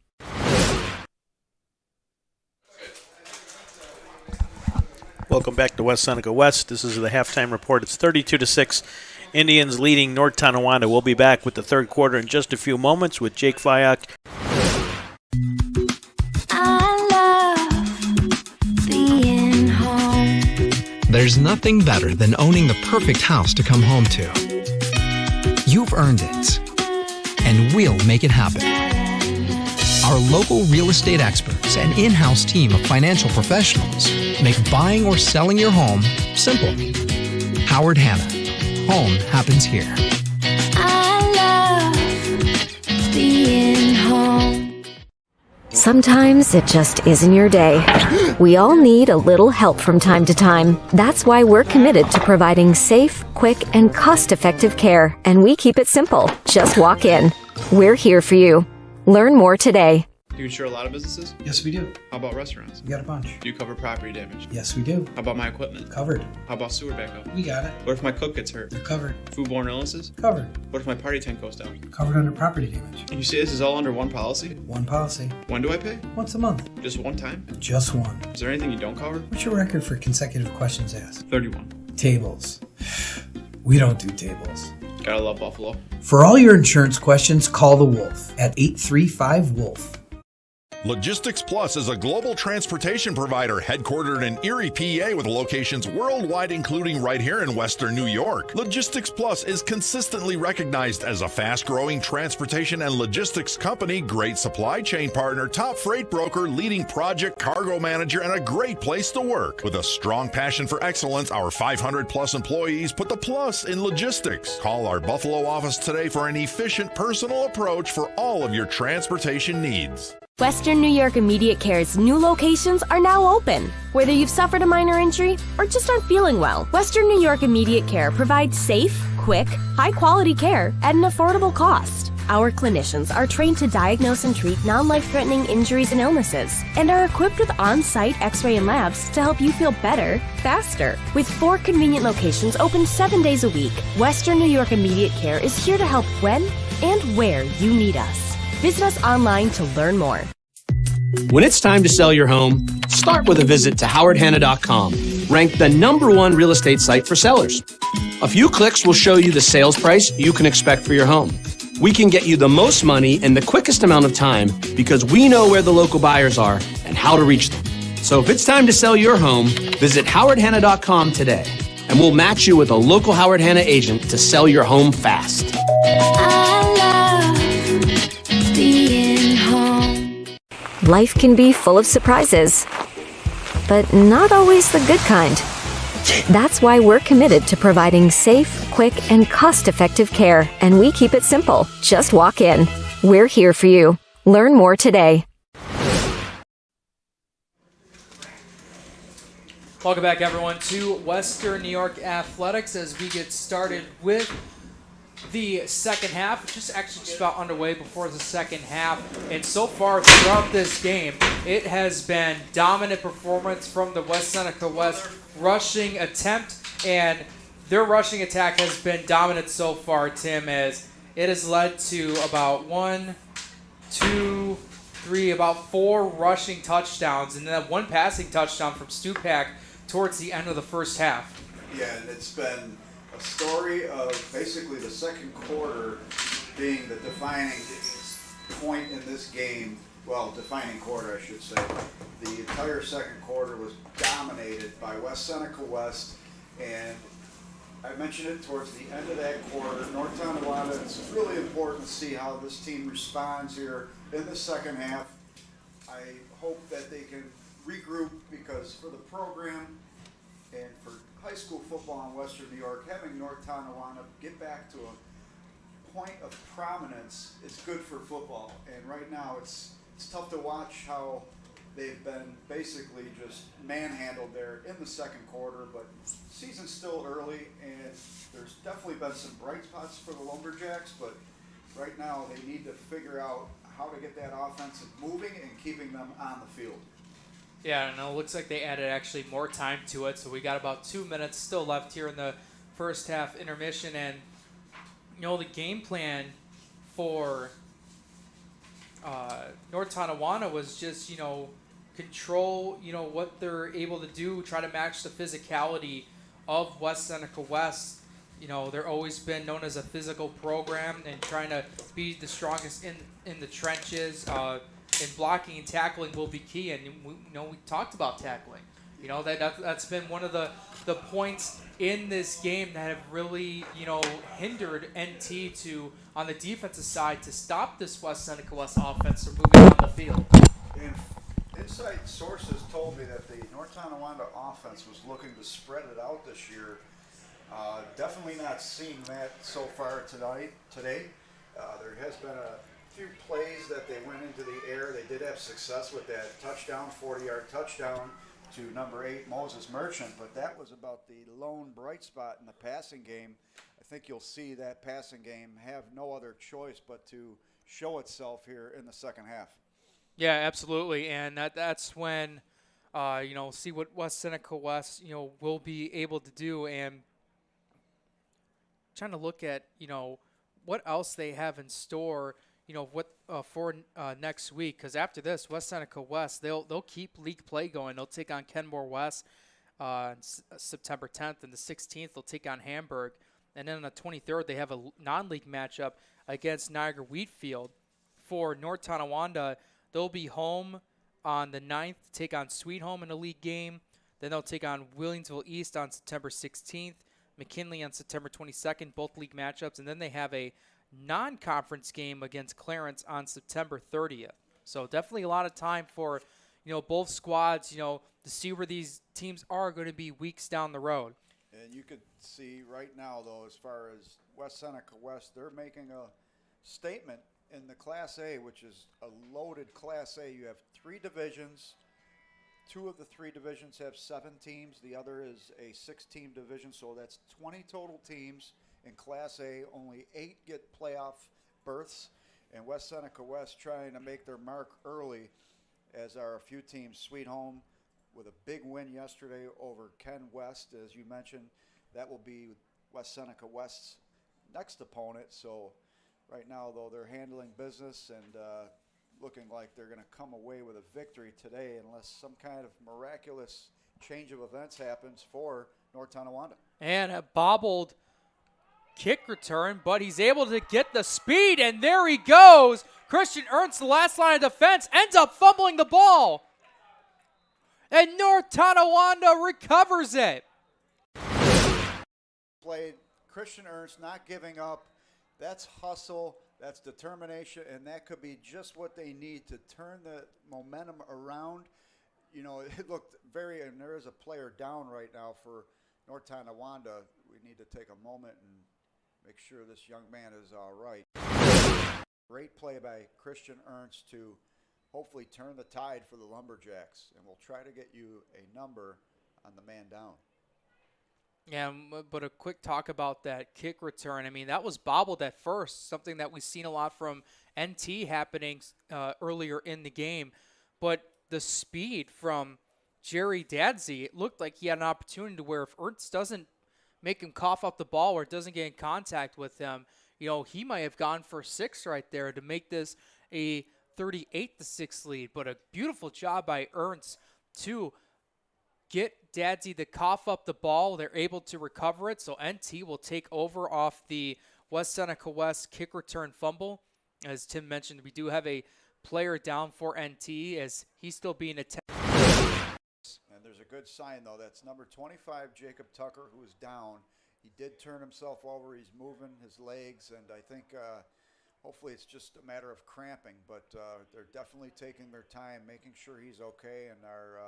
Speaker 1: Welcome back to West Seneca West. This is the halftime report. It's 32-6. Indians leading North Tonawanda. We'll be back with the third quarter in just a few moments with Jake Flyak.
Speaker 4: There's nothing better than owning the perfect house to come home to. You've earned it, and we'll make it happen. Our local real estate experts and in-house team of financial professionals make buying or selling your home simple. Howard Hanna. Home happens here.
Speaker 5: I love being home. Sometimes it just isn't your day. We all need a little help from time to time. That's why we're committed to providing safe, quick, and cost-effective care, and we keep it simple. Just walk in. We're here for you. Learn more today.
Speaker 6: Do you insure a lot of businesses?
Speaker 7: Yes, we do.
Speaker 6: How about restaurants?
Speaker 7: We got a bunch.
Speaker 6: Do you cover property damage?
Speaker 7: Yes, we do.
Speaker 6: How about my equipment?
Speaker 7: Covered.
Speaker 6: How about sewer backup?
Speaker 7: We got it.
Speaker 6: What if my cook gets hurt?
Speaker 7: They're covered.
Speaker 6: Foodborne illnesses?
Speaker 7: Covered.
Speaker 6: What if my party tent goes down?
Speaker 7: Covered under property damage.
Speaker 6: And you say this is all under one policy?
Speaker 7: One policy.
Speaker 6: When do I pay?
Speaker 7: Once a month.
Speaker 6: Just one time?
Speaker 7: Just one.
Speaker 6: Is there anything you don't cover?
Speaker 7: What's your record for consecutive questions asked?
Speaker 6: 31.
Speaker 7: Tables. We don't do tables.
Speaker 6: Gotta love Buffalo.
Speaker 7: For all your insurance questions, call the Wolf at 835-WOLF.
Speaker 8: Logistics Plus is a global transportation provider headquartered in Erie, PA with locations worldwide, including right here in Western New York. Logistics Plus is consistently recognized as a fast-growing transportation and logistics company, great supply chain partner, top freight broker, leading project cargo manager, and a great place to work. With a strong passion for excellence, our 500-plus employees put the plus in logistics. Call our Buffalo office today for an efficient, personal approach for all of your transportation needs.
Speaker 13: Western New York Immediate Care's new locations are now open. Whether you've suffered a minor injury or just aren't feeling well, Western New York Immediate Care provides safe, quick, high quality care at an affordable cost. Our clinicians are trained to diagnose and treat non-life-threatening injuries and illnesses and are equipped with on-site x-ray and labs to help you feel better, faster. With 4 convenient locations open 7 days a week, Western New York Immediate Care is here to help when and where you need us. Visit us online to learn more.
Speaker 9: When it's time to sell your home, start with a visit to howardhanna.com, ranked the #1 real estate site for sellers. A few clicks will show you the sales price you can expect for your home. We can get you the most money in the quickest amount of time because we know where the local buyers are and how to reach them. So if it's time to sell your home, visit howardhanna.com today, and we'll match you with a local Howard Hanna agent to sell your home fast.
Speaker 5: Being home. Life can be full of surprises, but not always the good kind. That's why we're committed to providing safe, quick, and cost-effective care, and we keep it simple. Just walk in. We're here for you. Learn more today.
Speaker 2: Welcome back, everyone, to Western New York Athletics as we get started with the second half. Just about underway before the second half, and so far throughout this game, it has been dominant performance from the West Seneca West rushing attempt, and their rushing attack has been dominant so far, Tim, as it has led to about 4 rushing touchdowns, and then 1 passing touchdown from Stupak towards the end of the first half.
Speaker 3: Yeah, and it's been a story of basically the second quarter being the defining point in this game. Well, defining quarter, I should say. The entire second quarter was dominated by West Seneca West, and I mentioned it towards the end of that quarter. North Tonawanda, it's really important to see how this team responds here in the second half. I hope that they can regroup, because for the program and for high school football in Western New York, having North Tonawanda get back to a point of prominence is good for football. And right now it's tough to watch how they've been basically just manhandled there in the second quarter, but season's still early, and there's definitely been some bright spots for the Lumberjacks, but right now they need to figure out how to get that offense moving and keeping them on the field.
Speaker 2: Yeah, and it looks like they added actually more time to it, so we got about 2 minutes still left here in the first half intermission, and the game plan for North Tonawanda was just, control, what they're able to do, try to match the physicality of West Seneca West. They're always been known as a physical program and trying to be the strongest in the trenches. And blocking and tackling will be key, and we talked about tackling. That's been one of the points in this game that have really hindered NT to, on the defensive side, to stop this West Seneca West offense from moving on the field.
Speaker 3: And inside sources told me that the North Tonawanda offense was looking to spread it out this year. Definitely not seeing that so far today. There has been a few plays that they went into the air. They did have success with that touchdown, 40-yard touchdown to number 8, Moses Merchant, but that was about the lone bright spot in the passing game. I think you'll see that passing game have no other choice but to show itself here in the second half.
Speaker 2: Yeah, absolutely, and that's when see what West Seneca West will be able to do, and trying to look at what else they have in store. For next week, because after this, West Seneca West, they'll keep league play going. They'll take on Kenmore West on September 10th, and the 16th they'll take on Hamburg, and then on the 23rd they have a non-league matchup against Niagara Wheatfield. For North Tonawanda, they'll be home on the 9th to take on Sweet Home in a league game. Then they'll take on Williamsville East on September 16th, McKinley on September 22nd, both league matchups, and then they have a non-conference game against Clarence on September 30th. So definitely a lot of time for, both squads, to see where these teams are going to be weeks down the road.
Speaker 3: And you could see right now, though, as far as West Seneca West, they're making a statement in the Class A, which is a loaded Class A. You have 3 divisions. 2 of the 3 divisions have 7 teams. The other is a 6-team division, so that's 20 total teams. In Class A, only 8 get playoff berths, and West Seneca West trying to make their mark early, as are a few teams Sweet Home with a big win yesterday over Ken West. As you mentioned, that will be West Seneca West's next opponent. So right now, though, they're handling business and looking like they're going to come away with a victory today unless some kind of miraculous change of events happens for North Tonawanda.
Speaker 2: And a bobbled kick return, but he's able to get the speed, and there he goes. Christian Ernst, the last line of defense, ends up fumbling the ball. And North Tonawanda recovers it.
Speaker 3: Played Christian Ernst not giving up. That's hustle, that's determination, and that could be just what they need to turn the momentum around. You know, it looked and there is a player down right now for North Tonawanda. We need to take a moment and make sure this young man is all right. Great play by Christian Ernst to hopefully turn the tide for the Lumberjacks, and we'll try to get you a number on the man down.
Speaker 2: Yeah, but a quick talk about that kick return. I mean, that was bobbled at first, something that we've seen a lot from NT happening earlier in the game. But the speed from Jerry Dadsey, it looked like he had an opportunity to where if Ernst doesn't make him cough up the ball or it doesn't get in contact with him, you know, he might have gone for 6 right there to make this a 38-6 lead. But a beautiful job by Ernst to get Dadsey to cough up the ball. They're able to recover it, so NT will take over off the West Seneca West kick return fumble. As Tim mentioned, we do have a player down for NT as he's still being attacked.
Speaker 3: And there's a good sign, though. That's number 25, Jacob Tucker, who is down. He did turn himself over. He's moving his legs, and I think hopefully it's just a matter of cramping. But they're definitely taking their time, making sure he's okay, and our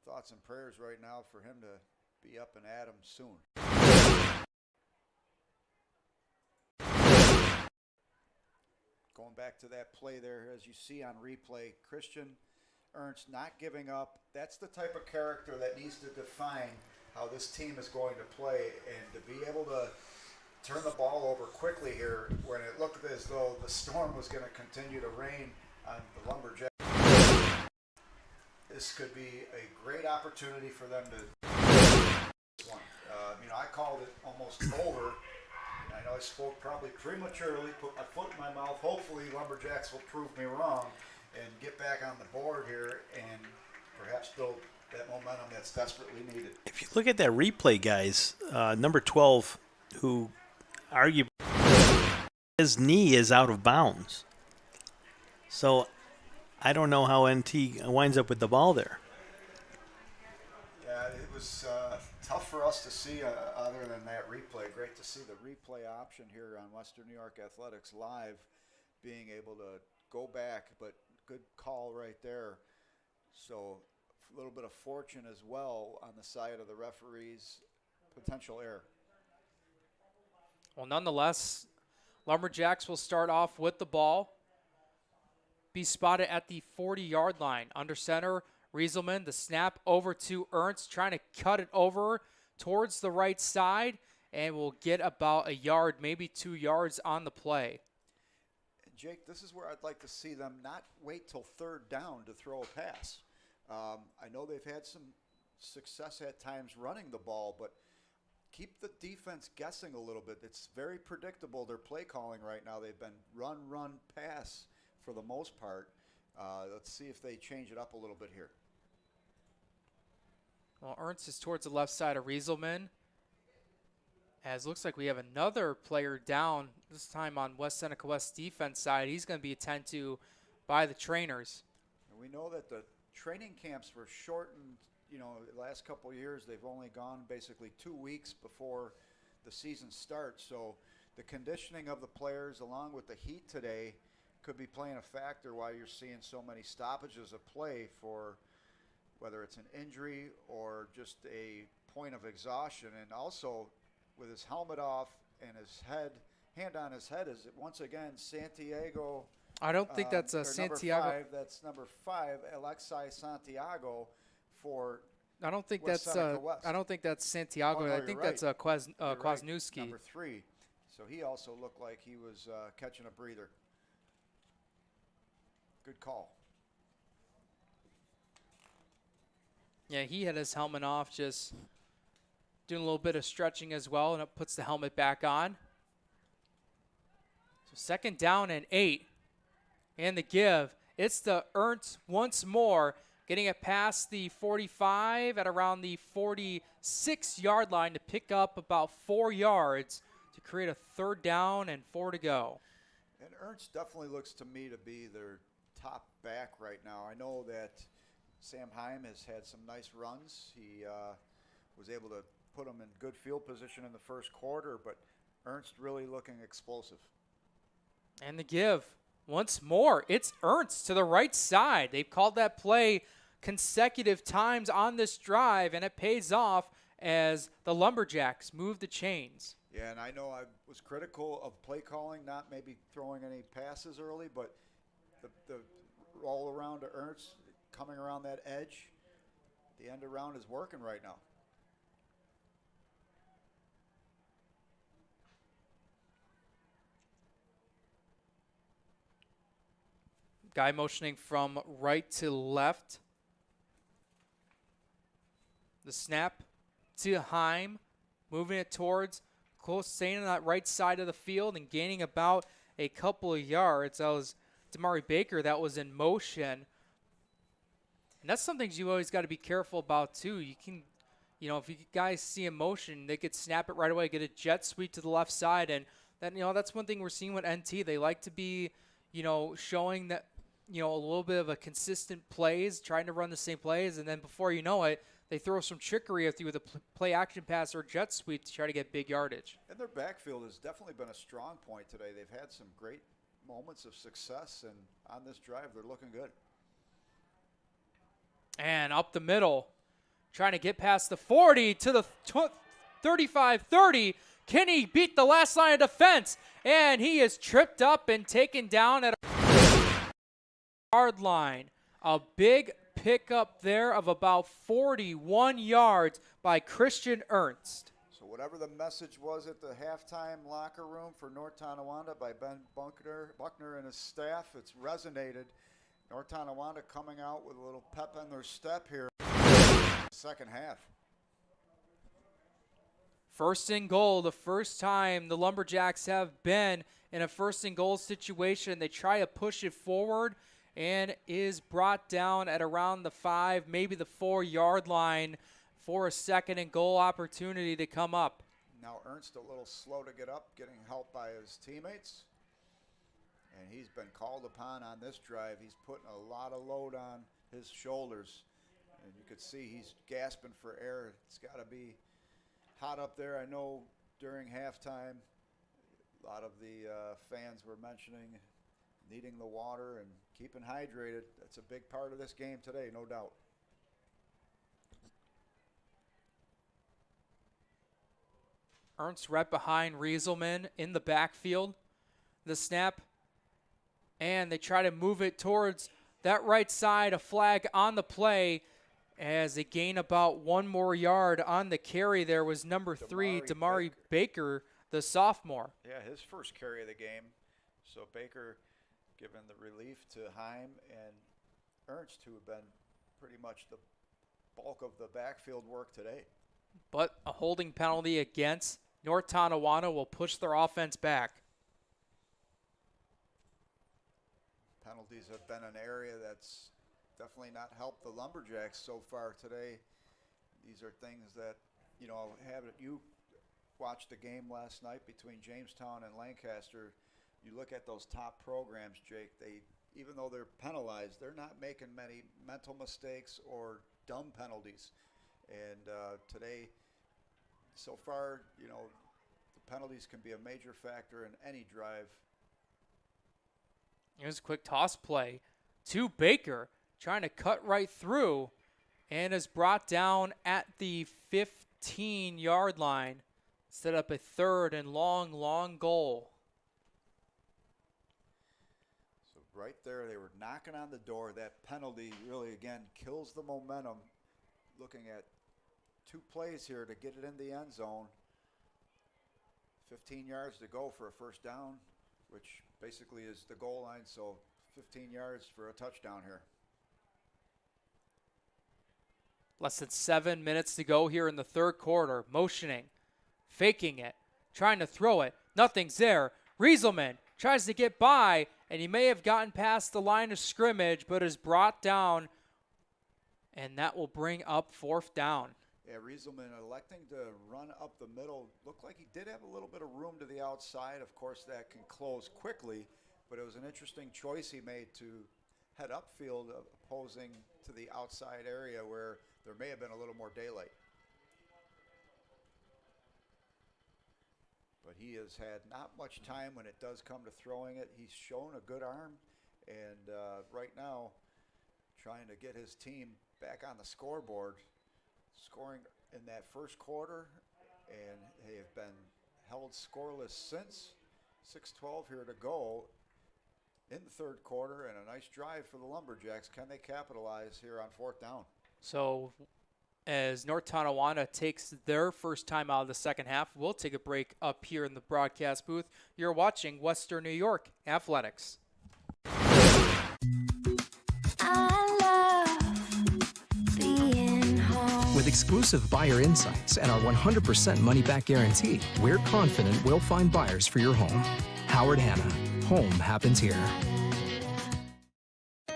Speaker 3: thoughts and prayers right now for him to be up and at 'em soon. Going back to that play there, as you see on replay, Christian Ernst not giving up. That's the type of character that needs to define how this team is going to play, and to be able to turn the ball over quickly here when it looked as though the storm was going to continue to rain on the Lumberjacks. This could be a great opportunity for them to I called it almost over. I know I spoke probably prematurely, put my foot in my mouth. Hopefully Lumberjacks will prove me wrong and get back on the board here and perhaps build that momentum that's desperately needed.
Speaker 1: If you look at that replay, guys, number 12, who arguably his knee is out of bounds. So I don't know how NT winds up with the ball there.
Speaker 3: Yeah, it was tough for us to see other than that replay. Great to see the replay option here on Western New York Athletics Live, being able to go back, but good call right there. So a little bit of fortune as well on the side of the referee's potential error.
Speaker 2: Well, nonetheless, Lumberjacks will start off with the ball. Be spotted at the 40-yard line. Under center, Rieselman, the snap over to Ernst, trying to cut it over towards the right side, and will get about a yard, maybe 2 yards on the play.
Speaker 3: And Jake, this is where I'd like to see them not wait till third down to throw a pass. I know they've had some success at times running the ball, but keep the defense guessing a little bit. It's very predictable, their play calling right now. They've been run, pass for the most part. Let's see if they change it up a little bit here.
Speaker 2: Well, Ernst is towards the left side of Rieselman. As looks like we have another player down, this time on West Seneca West defense side. He's going to be attended to by the trainers.
Speaker 3: And we know that the training camps were shortened. The last couple of years, they've only gone basically 2 weeks before the season starts. So the conditioning of the players, along with the heat today, could be playing a factor why you're seeing so many stoppages of play, for whether it's an injury or just a point of exhaustion. And also with his helmet off and his hand on his head, is it once again Santiago?
Speaker 2: I don't think that's Santiago.
Speaker 3: That's number 5, Alexei Santiago, for
Speaker 2: I don't think
Speaker 3: What's
Speaker 2: that's
Speaker 3: Seneca West?
Speaker 2: I don't think that's Santiago.
Speaker 3: Oh, no,
Speaker 2: I
Speaker 3: you're
Speaker 2: think
Speaker 3: right.
Speaker 2: that's
Speaker 3: You're right.
Speaker 2: Kwasniewski.
Speaker 3: Number 3. So he also looked like he was catching a breather. Good call.
Speaker 2: Yeah, he had his helmet off, just doing a little bit of stretching as well, and it puts the helmet back on. So 2nd down and 8. And the give. It's the Ernst once more, getting it past the 45 at around the 46-yard line to pick up about 4 yards to create a 3rd down and 4 to go.
Speaker 3: And Ernst definitely looks to me to be their top back right now. I know that Sam Heim has had some nice runs. He was able to put them in good field position in the first quarter, but Ernst really looking explosive.
Speaker 2: And the give. Once more, it's Ernst to the right side. They've called that play consecutive times on this drive, and it pays off as the Lumberjacks move the chains.
Speaker 3: Yeah, and I know I was critical of play calling, not maybe throwing any passes early, but the roll around to Ernst, coming around that edge, the end around is working right now.
Speaker 2: Guy motioning from right to left. The snap to Heim, moving it towards close, staying on that right side of the field and gaining about a couple of yards. That was Damari Baker that was in motion. And that's something you always got to be careful about too. You can, if you guys see a motion, they could snap it right away, get a jet sweep to the left side. And then, that's one thing we're seeing with NT. They like to be, showing that, a little bit of a consistent plays, trying to run the same plays. And then before you know it, they throw some trickery at you with a play action pass or jet sweep to try to get big yardage.
Speaker 3: And their backfield has definitely been a strong point today. They've had some great moments of success, and on this drive, they're looking good.
Speaker 2: And up the middle, trying to get past the 40 to the 35-30. Can he beat the last line of defense? And he is tripped up and taken down at a yard line. A big pickup there of about 41 yards by Christian Ernst.
Speaker 3: So whatever the message was at the halftime locker room for North Tonawanda by Ben Buckner and his staff, it's resonated. North Tonawanda coming out with a little pep in their step here in the second half.
Speaker 2: 1st and goal, the first time the Lumberjacks have been in a 1st and goal situation. They try to push it forward and is brought down at around the 5, maybe the 4-yard line for a 2nd and goal opportunity to come up.
Speaker 3: Now Ernst a little slow to get up, getting help by his teammates. And he's been called upon on this drive. He's putting a lot of load on his shoulders. And you could see he's gasping for air. It's got to be hot up there. I know during halftime, a lot of the fans were mentioning needing the water and keeping hydrated. That's a big part of this game today, no doubt.
Speaker 2: Ernst right behind Rieselman in the backfield. The snap. And they try to move it towards that right side. A flag on the play as they gain about 1 more yard on the carry. There was number 3, Damari Baker, the sophomore.
Speaker 3: Yeah, his first carry of the game. So Baker giving the relief to Heim and Ernst, who have been pretty much the bulk of the backfield work today.
Speaker 2: But a holding penalty against North Tonawanda will push their offense back.
Speaker 3: Penalties have been an area that's definitely not helped the Lumberjacks so far today. These are things that, you watched the game last night between Jamestown and Lancaster. You look at those top programs, Jake, even though they're penalized, they're not making many mental mistakes or dumb penalties. And today, so far, the penalties can be a major factor in any drive.
Speaker 2: Here's a quick toss play to Baker, trying to cut right through, and is brought down at the 15-yard line. Set up a 3rd and long goal.
Speaker 3: So right there, they were knocking on the door. That penalty really, again, kills the momentum. looking at 2 plays here to get it in the end zone. 15 yards to go for a first down, which basically is the goal line, so 15 yards for a touchdown here.
Speaker 2: Less than 7 minutes to go here in the third quarter. Motioning, faking it, trying to throw it. Nothing's there. Rieselman tries to get by, and he may have gotten past the line of scrimmage, but is brought down, and that will bring up 4th down.
Speaker 3: Yeah, Rieselman electing to run up the middle. Looked like he did have a little bit of room to the outside. Of course, that can close quickly, but it was an interesting choice he made to head upfield, opposing to the outside area where there may have been a little more daylight. But he has had not much time when it does come to throwing it. He's shown a good arm, and right now trying to get his team back on the scoreboard, scoring in that first quarter, and they have been held scoreless since. 6:12 here to go in the third quarter, and a nice drive for the Lumberjacks. Can they capitalize here on 4th down?
Speaker 2: So as North Tonawanda takes their first time out of the second half, we'll take a break up here in the broadcast booth. You're watching Western New York Athletics.
Speaker 4: With exclusive buyer insights and our 100% money-back guarantee, we're confident we'll find buyers for your home. Howard Hanna. Home happens here.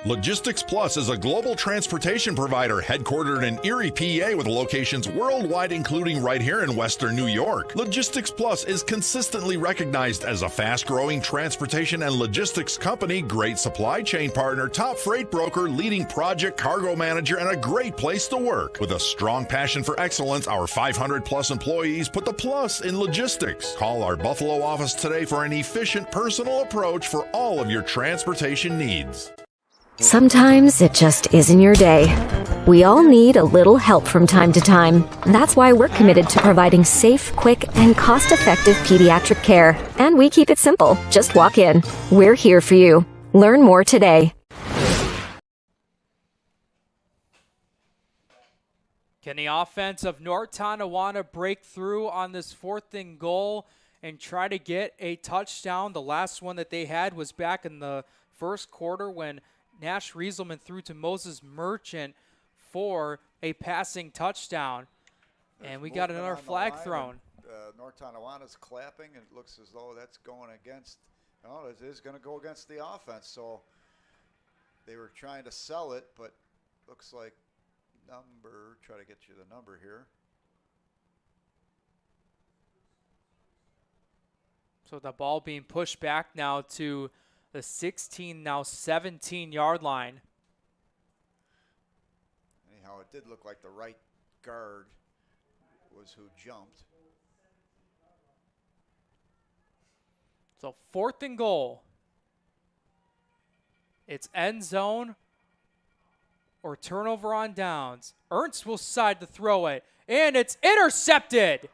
Speaker 8: Logistics Plus is a global transportation provider headquartered in Erie, PA with locations worldwide, including right here in Western New York. Logistics Plus is consistently recognized as a fast-growing transportation and logistics company, great supply chain partner, top freight broker, leading project cargo manager, and a great place to work. With a strong passion for excellence, our 500-plus employees put the plus in logistics. Call our Buffalo office today for an efficient, personal approach for all of your transportation needs.
Speaker 5: Sometimes it just isn't your day. We all need a little help from time to time. That's why we're committed to providing safe, quick, and cost-effective pediatric care. And we keep it simple. Just walk in. We're here for you. Learn more today.
Speaker 2: Can the offense of North Tonawanda break through on this 4th and goal and try to get a touchdown? The last one that they had was back in the first quarter when Nash Rieselman threw to Moses Merchant for a passing touchdown. And we got another flag thrown.
Speaker 3: North Tonawanda's clapping, and it looks as though that's going against, it is going to go against the offense. So they were trying to sell it, but looks like try to get you the number here.
Speaker 2: So the ball being pushed back now to the 16, now 17-yard line.
Speaker 3: Anyhow, it did look like the right guard was who jumped.
Speaker 2: So 4th and goal. It's end zone or turnover on downs. Ernst will decide to throw it, and it's intercepted.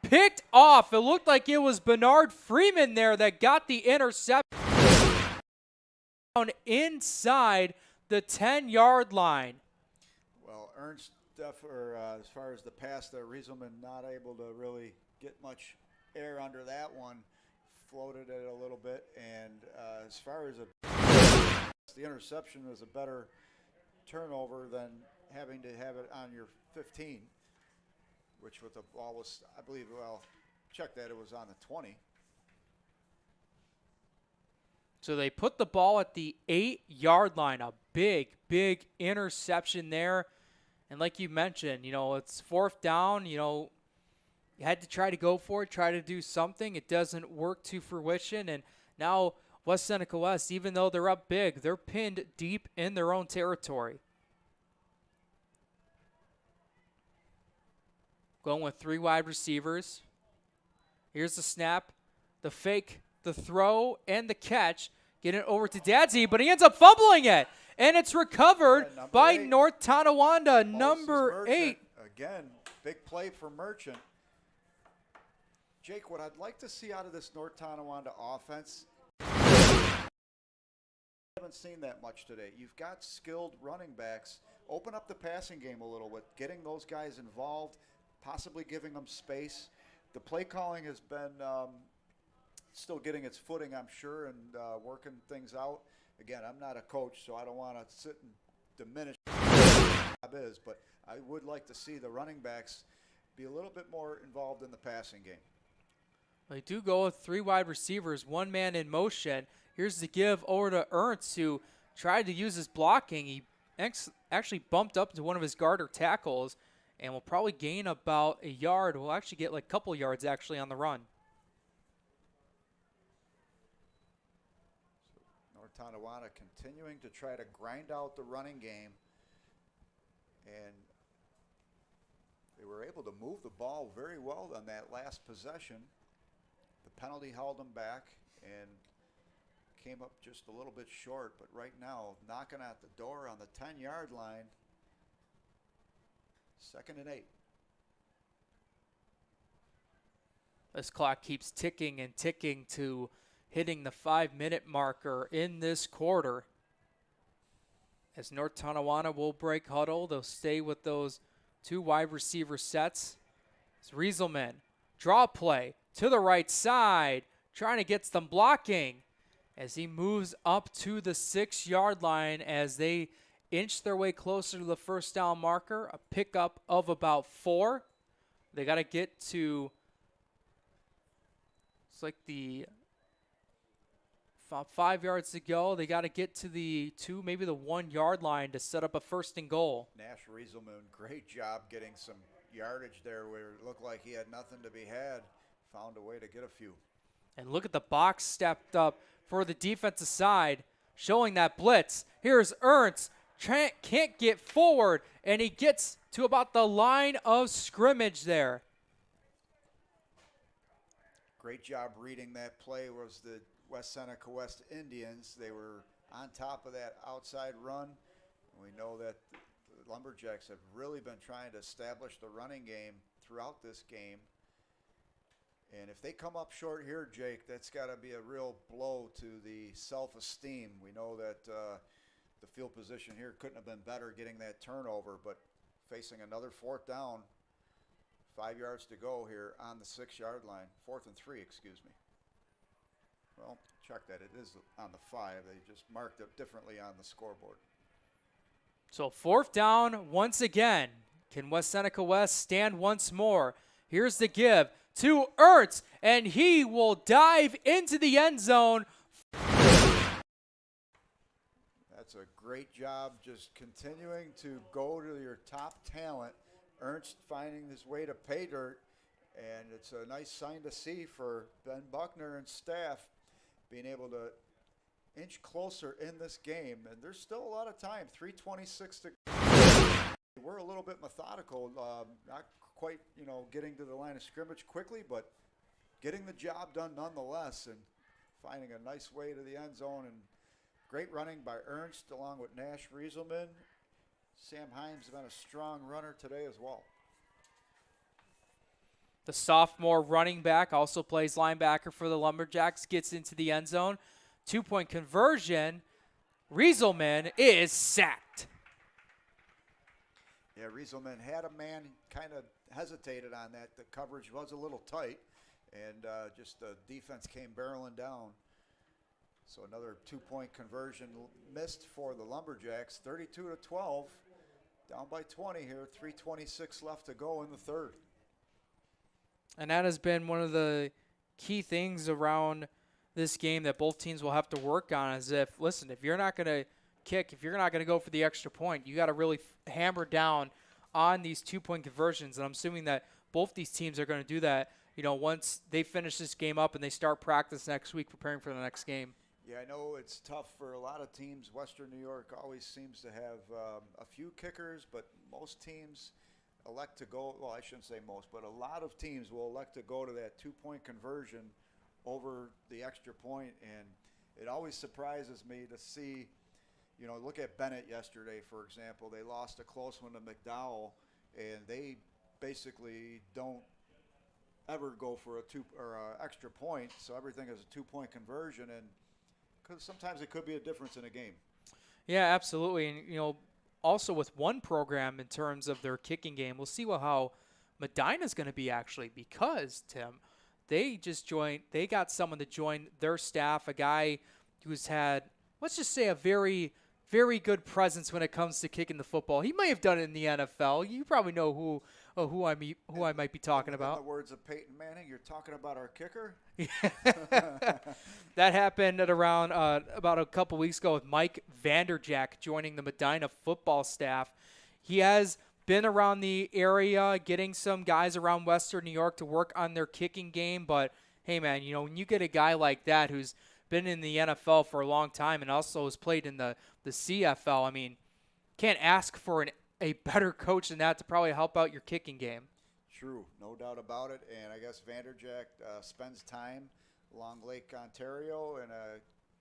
Speaker 2: Picked off. It looked like it was Bernard Freeman there that got the interception inside the 10-yard line.
Speaker 3: Well, Ernst, as far as the pass there, Rieselman not able to really get much air under that one. Floated it a little bit, and as far as the interception was a better turnover than having to have it on your 15, which with the ball was, I believe, check that, it was on the 20.
Speaker 2: So they put the ball at the 8-yard line. A big, big interception there. And like you mentioned, it's 4th down. You had to try to go for it, try to do something. It doesn't work to fruition. And now West Seneca West, even though they're up big, they're pinned deep in their own territory. Going with 3 wide receivers. Here's the snap, the fake, the throw, and the catch. Get it over to Dadsy, but he ends up fumbling it. And it's recovered by 8. North Tonawanda, number 8.
Speaker 3: Again, big play for Merchant. Jake, what I'd like to see out of this North Tonawanda offense, haven't seen that much today. You've got skilled running backs. Open up the passing game a little bit, getting those guys involved, possibly giving them space. The play calling has been still getting its footing, I'm sure, and working things out. Again, I'm not a coach, so I don't want to sit and diminish what the job is, but I would like to see the running backs be a little bit more involved in the passing game.
Speaker 2: They do go with 3 wide receivers, 1 man in motion. Here's the give over to Ernst, who tried to use his blocking. He actually bumped up into one of his guard or tackles and will probably gain about a yard. Will actually get like a couple yards actually on the run.
Speaker 3: North Tonawanda continuing to try to grind out the running game, and they were able to move the ball very well on that last possession. The penalty held them back and came up just a little bit short, but right now knocking at the door on the 10-yard line. 2nd and 8.
Speaker 2: This clock keeps ticking and ticking to hitting the 5-minute marker in this quarter. As North Tonawanda will break huddle, they'll stay with those 2 wide receiver sets. It's Rieselman, draw play to the right side, trying to get some blocking as he moves up to the 6-yard line as they inch their way closer to the first down marker. A pickup of about 4. They got to get to, it's like the 5 yards to go. They got to get to the 2, maybe the 1-yard line to set up a 1st and goal.
Speaker 3: Nash Rieselman, great job getting some yardage there where it looked like he had nothing to be had. Found a way to get a few.
Speaker 2: And look at the box stepped up for the defensive side, showing that blitz. Here's Ernst. Can't get forward, and he gets to about the line of scrimmage there.
Speaker 3: Great job reading that play was the West Seneca West Indians. They were on top of that outside run. We know that the Lumberjacks have really been trying to establish the running game throughout this game. And if they come up short here, Jake, that's got to be a real blow to the self-esteem. We know that the field position here couldn't have been better getting that turnover, but facing another 4th down, 5 yards to go here on the 6-yard line. 4th and 3, excuse me. Well, check that. It is on the 5. They just marked it differently on the scoreboard.
Speaker 2: So 4th down once again. Can West Seneca West stand once more? Here's the give to Ernst, and he will dive into the end zone.
Speaker 3: That's a great job just continuing to go to your top talent. Ernst finding his way to pay dirt, and it's a nice sign to see for Ben Buckner and staff being able to inch closer in this game. And there's still a lot of time, 3:26 to go. We're a little bit methodical, not quite, getting to the line of scrimmage quickly, but getting the job done nonetheless and finding a nice way to the end zone. And great running by Ernst along with Nash Rieselman. Sam Himes has been a strong runner today as well.
Speaker 2: The sophomore running back also plays linebacker for the Lumberjacks, gets into the end zone. 2-point conversion. Rieselman is sacked.
Speaker 3: Yeah, Rieselman had a man, kind of hesitated on that. The coverage was a little tight, and just the defense came barreling down. So another 2-point conversion missed for the Lumberjacks, 32-12, down by 20 here, 3:26 left to go in the 3rd.
Speaker 2: And that has been one of the key things around this game that both teams will have to work on is if you're not going to kick, if you're not going to go for the extra point, you got to really hammer down on these 2-point conversions. And I'm assuming that both these teams are going to do that, once they finish this game up and they start practice next week preparing for the next game.
Speaker 3: Yeah, I know it's tough for a lot of teams. Western New York always seems to have a few kickers, but most teams elect to go, well, I shouldn't say most, but a lot of teams will elect to go to that 2-point conversion over the extra point. And it always surprises me to see, look at Bennett yesterday, for example. They lost a close one to McDowell, and they basically don't ever go for a extra point, so everything is a 2-point conversion. And because sometimes it could be a difference in a game.
Speaker 2: Yeah, absolutely. And, also with one program in terms of their kicking game, we'll see how Medina's going to be actually, because, Tim, they got someone to join their staff, a guy who's had, let's just say, a very, very good presence when it comes to kicking the football. He may have done it in the NFL. You probably know who I might be talking about.
Speaker 3: In the words of Peyton Manning, you're talking about our kicker?
Speaker 2: That happened at around about a couple weeks ago with Mike Vanderjack joining the Medina football staff. He has been around the area getting some guys around Western New York to work on their kicking game. But, hey, man, when you get a guy like that who's been in the NFL for a long time and also has played in the CFL, I mean, can't ask for a better coach than that to probably help out your kicking game.
Speaker 3: True, no doubt about it. And I guess Vanderjack spends time along Lake Ontario in a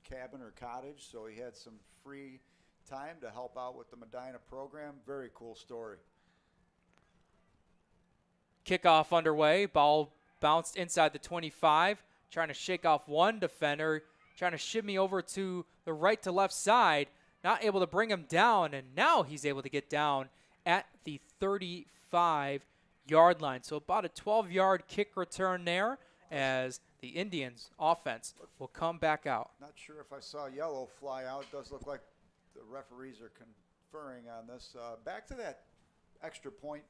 Speaker 3: cabin or cottage, so he had some free time to help out with the Medina program. Very cool story.
Speaker 2: Kickoff underway. Ball bounced inside the 25, trying to shake off one defender, trying to shimmy over to the right to left side, not able to bring him down, and now he's able to get down at the 35-yard line. So about a 12-yard kick return there as the Indians' offense will come back out.
Speaker 3: Not sure if I saw yellow fly out. It does look like the referees are conferring on this. Back to that extra point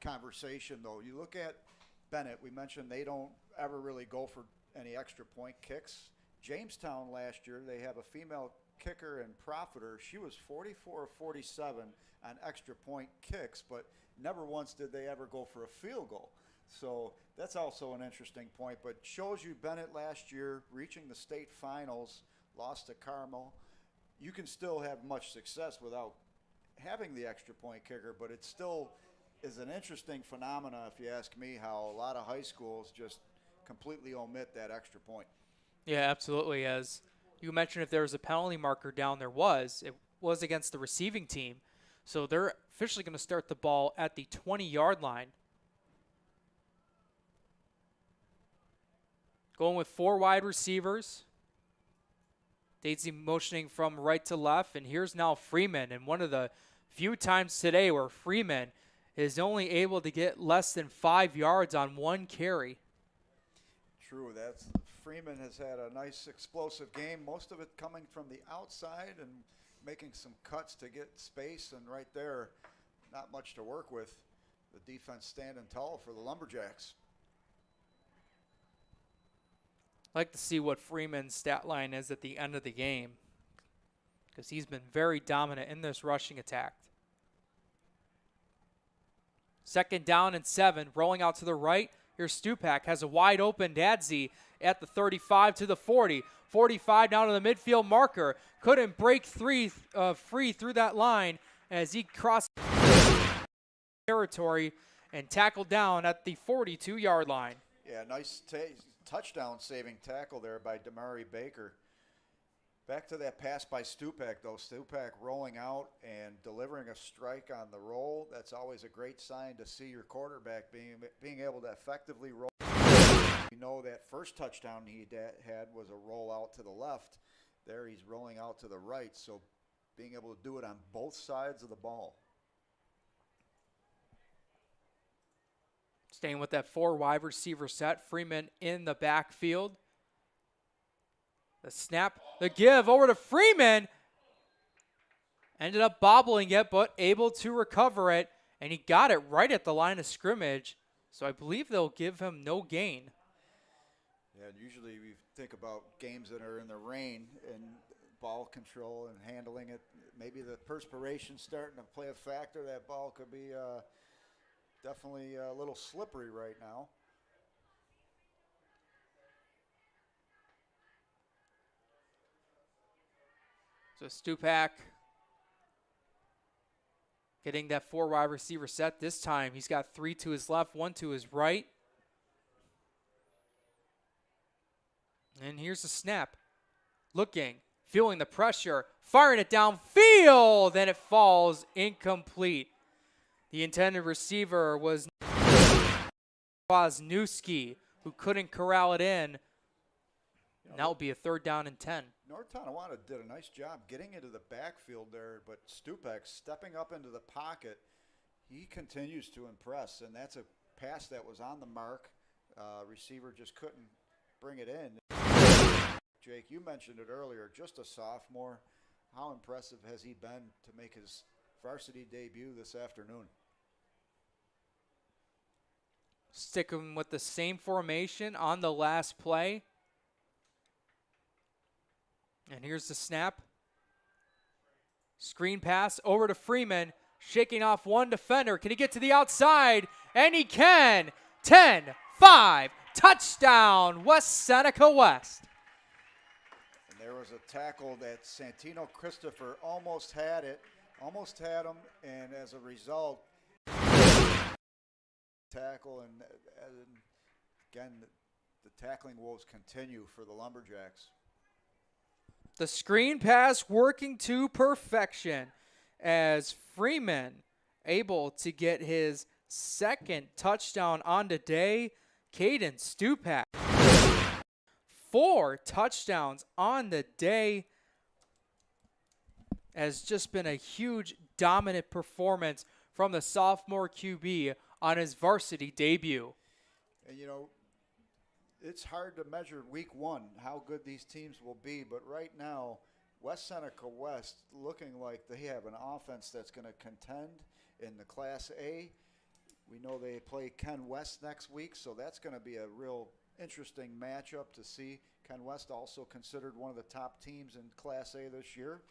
Speaker 3: conversation, though. You look at Bennett. We mentioned they don't ever really go for any extra point kicks. Jamestown last year, they have a female kicker and Profiter. She was 44 of 47 on extra point kicks, but never once did they ever go for a field goal. So that's also an interesting point, but shows you Bennett last year reaching the state finals, lost to Carmel. You can still have much success without having the extra point kicker, but it still is an interesting phenomena, if you ask me, how a lot of high schools just completely omit that extra point.
Speaker 2: Yeah, absolutely. As you mentioned, if there was a penalty marker down, it was against the receiving team. So they're officially going to start the ball at the 20-yard line. Going with 4 wide receivers. Daisy motioning from right to left, and here's now Freeman. And one of the few times today where Freeman is only able to get less than 5 yards on one carry.
Speaker 3: True, Freeman has had a nice explosive game, most of it coming from the outside and making some cuts to get space, and right there, not much to work with. The defense standing tall for the Lumberjacks.
Speaker 2: I'd like to see what Freeman's stat line is at the end of the game, because he's been very dominant in this rushing attack. 2nd down and 7, rolling out to the right. Here's Stupak, has a wide open Dadzi at the 35 to the 40. 45 down to the midfield marker. Couldn't break free through that line as he crossed territory and tackled down at the 42-yard line.
Speaker 3: Yeah, nice touchdown-saving tackle there by Damari Baker. Back to that pass by Stupak, though. Stupak rolling out and delivering a strike on the roll. That's always a great sign to see your quarterback being able to effectively roll. We know that first touchdown he had was a roll out to the left. There he's rolling out to the right, so being able to do it on both sides of the ball.
Speaker 2: Staying with that 4 wide receiver set, Freeman in the backfield. The snap, the give over to Freeman. Ended up bobbling it, but able to recover it. And he got it right at the line of scrimmage. So I believe they'll give him no gain.
Speaker 3: Yeah, usually we think about games that are in the rain and ball control and handling it. Maybe the perspiration starting to play a factor. That ball could be definitely a little slippery right now.
Speaker 2: So Stupak getting that 4 wide receiver set. This time he's got 3 to his left, 1 to his right. And here's the snap. Looking, feeling the pressure, firing it downfield, and it falls incomplete. The intended receiver was Wozniewski, who couldn't corral it in. And that will be a 3rd down and 10.
Speaker 3: North Tonawanda did a nice job getting into the backfield there, but Stupak stepping up into the pocket, he continues to impress, and that's a pass that was on the mark. Receiver just couldn't bring it in. Jake, you mentioned it earlier, just a sophomore. How impressive has he been to make his varsity debut this afternoon?
Speaker 2: Sticking with the same formation on the last play. And here's the snap. Screen pass over to Freeman, shaking off one defender. Can he get to the outside? And he can. 10-5, touchdown, West Seneca West.
Speaker 3: And there was a tackle that Santino Christopher almost had him, and as a result, tackle, and again, the tackling woes continue for the Lumberjacks.
Speaker 2: The screen pass working to perfection as Freeman able to get his second touchdown on the day. Caden Stupak, 4 touchdowns on the day. Has just been a huge dominant performance from the sophomore QB on his varsity debut.
Speaker 3: And you know, it's hard to measure week one how good these teams will be, but right now, West Seneca West looking like they have an offense that's going to contend in the Class A. We know they play Ken West next week, so that's going to be a real interesting matchup to see. Ken West also considered one of the top teams in Class A this year.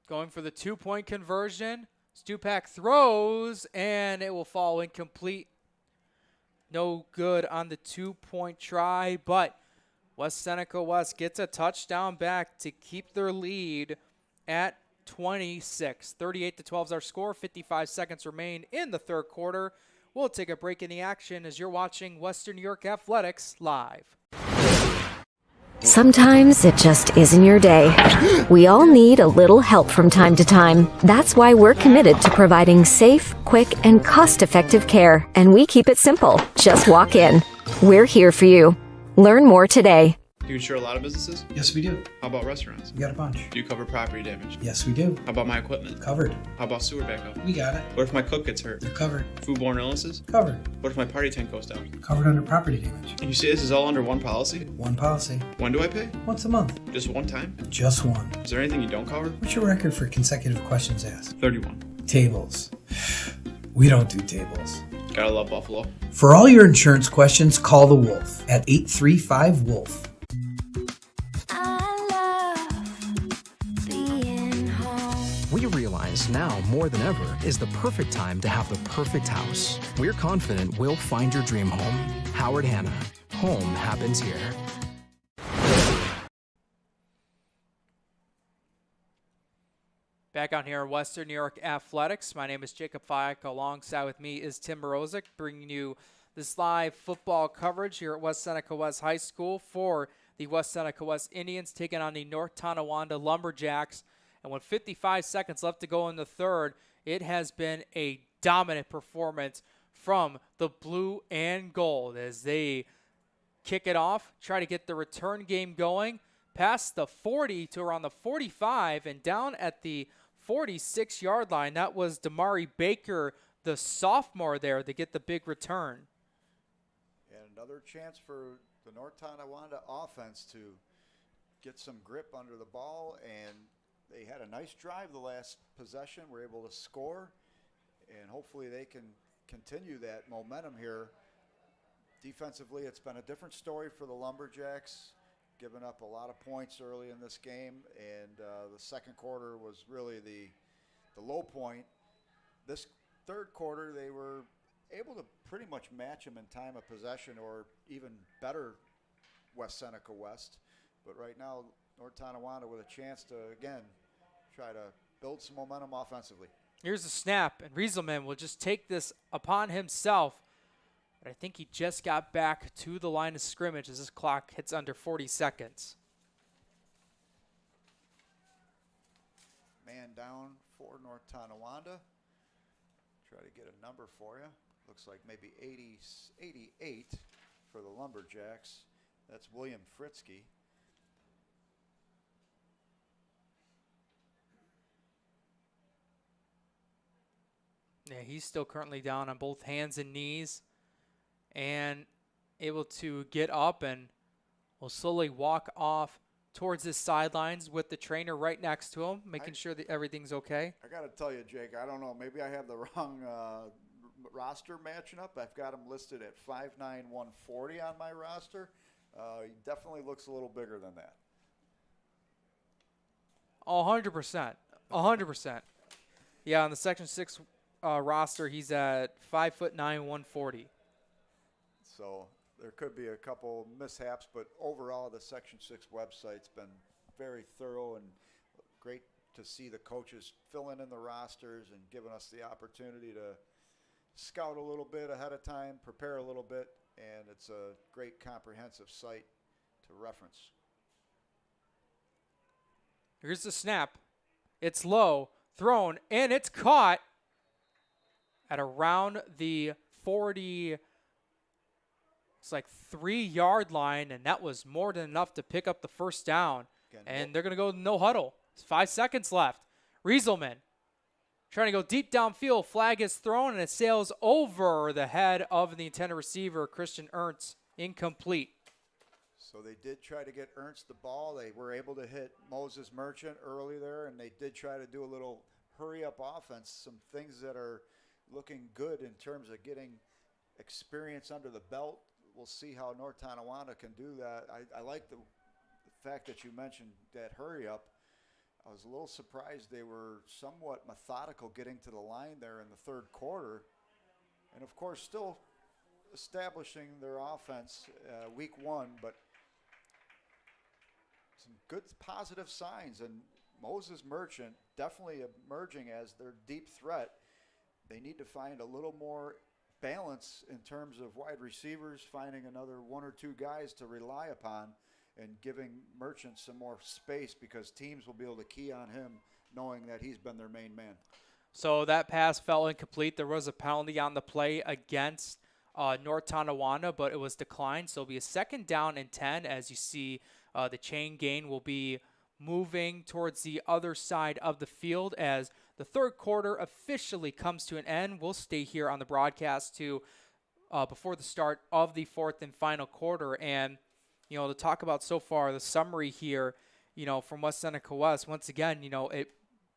Speaker 2: Going for the 2-point conversion. Stupak throws, and it will fall incomplete. No good on the 2-point try, but West Seneca West gets a touchdown back to keep their lead at 26. 38-12 is our score. 55 seconds remain in the third quarter. We'll take a break in the action as you're watching Western New York Athletics live.
Speaker 5: Sometimes it just isn't your day. We all need a little help from time to time. That's why we're committed to providing safe, quick, and cost-effective care. And we keep it simple. Just walk in. We're here for you. Learn more today.
Speaker 6: Do you insure a lot of businesses?
Speaker 7: Yes, we do.
Speaker 6: How about restaurants?
Speaker 7: We got a bunch.
Speaker 6: Do you cover property damage?
Speaker 7: Yes, we do.
Speaker 6: How about my equipment?
Speaker 7: Covered.
Speaker 6: How about sewer backup?
Speaker 7: We got it.
Speaker 6: What if my cook gets hurt?
Speaker 7: They're covered.
Speaker 6: Foodborne illnesses?
Speaker 7: Covered.
Speaker 6: What if my party tent goes down?
Speaker 7: Covered under property damage.
Speaker 6: And you say this is all under one policy?
Speaker 7: One policy.
Speaker 6: When do I pay?
Speaker 7: Once a month.
Speaker 6: Just one time?
Speaker 7: Just one.
Speaker 6: Is there anything you don't cover?
Speaker 7: What's your record for consecutive questions asked?
Speaker 6: 31.
Speaker 7: Tables. We don't do tables.
Speaker 6: Gotta love Buffalo.
Speaker 7: For all your insurance questions, call the Wolf at 835-WOLF.
Speaker 4: We realize now more than ever is the perfect time to have the perfect house. We're confident we'll find your dream home. Howard Hanna. Home happens here.
Speaker 2: Back on here in Western New York Athletics. My name is Jacob Fyack. Alongside with me is Tim Morozic, bringing you this live football coverage here at West Seneca West High School for the West Seneca West Indians taking on the North Tonawanda Lumberjacks. And with 55 seconds left to go in the third, it has been a dominant performance from the blue and gold as they kick it off, try to get the return game going, past the 40 to around the 45, and down at the 46-yard line. That was Damari Baker, the sophomore there, to get the big return.
Speaker 3: And another chance for the North Tonawanda offense to get some grip under the ball, and they had a nice drive the last possession, were able to score, and hopefully they can continue that momentum here. Defensively, it's been a different story for the Lumberjacks, giving up a lot of points early in this game, and the second quarter was really the low point. This third quarter, they were able to pretty much match them in time of possession, or even better West Seneca West. But right now, North Tonawanda with a chance to, again, try to build some momentum offensively.
Speaker 2: Here's the snap, and Rieselman will just take this upon himself. But I think he just got back to the line of scrimmage as this clock hits under 40 seconds.
Speaker 3: Man down for North Tonawanda. Try to get a number for you. Looks like maybe 88 for the Lumberjacks. That's William Fritzky.
Speaker 2: Yeah, he's still currently down on both hands and knees and able to get up and will slowly walk off towards the sidelines with the trainer right next to him, making sure that everything's okay.
Speaker 3: I got to tell you, Jake, I don't know. Maybe I have the wrong roster matching up. I've got him listed at 5'9", 140 on my roster. He definitely looks a little bigger than that.
Speaker 2: 100%. 100%. Yeah, on the Section 6 roster, he's at 5'9", 140.
Speaker 3: So there could be a couple mishaps, but overall the Section 6 website's been very thorough and great to see the coaches filling in the rosters and giving us the opportunity to scout a little bit ahead of time, prepare a little bit, and it's a great comprehensive site to reference.
Speaker 2: Here's the snap. It's low, thrown, and it's caught at around the 40, it's like 3-yard line, and that was more than enough to pick up the first down.
Speaker 3: Again,
Speaker 2: and they're going to go no huddle. There's 5 seconds left. Rieselman trying to go deep downfield. Flag is thrown, and it sails over the head of the intended receiver, Christian Ernst. Incomplete.
Speaker 3: So they did try to get Ernst the ball. They were able to hit Moses Merchant early there, and they did try to do a little hurry-up offense, some things that are looking good in terms of getting experience under the belt. We'll see how North Tonawanda can do that. I like the fact that you mentioned that hurry-up. I was a little surprised they were somewhat methodical getting to the line there in the third quarter. And, of course, still establishing their offense week one, but some good positive signs. And Moses Merchant definitely emerging as their deep threat. They need to find a little more balance in terms of wide receivers, finding another 1 or 2 guys to rely upon and giving Merchant some more space because teams will be able to key on him knowing that he's been their main man.
Speaker 2: So that pass fell incomplete. There was a penalty on the play against North Tonawanda, but it was declined. So it'll be a 2nd down and 10 as you see the chain gain will be moving towards the other side of the field as the third quarter officially comes to an end. We'll stay here on the broadcast to before the start of the 4th and final quarter. And, you know, to talk about so far the summary here, you know, from West Seneca West, once again, you know, it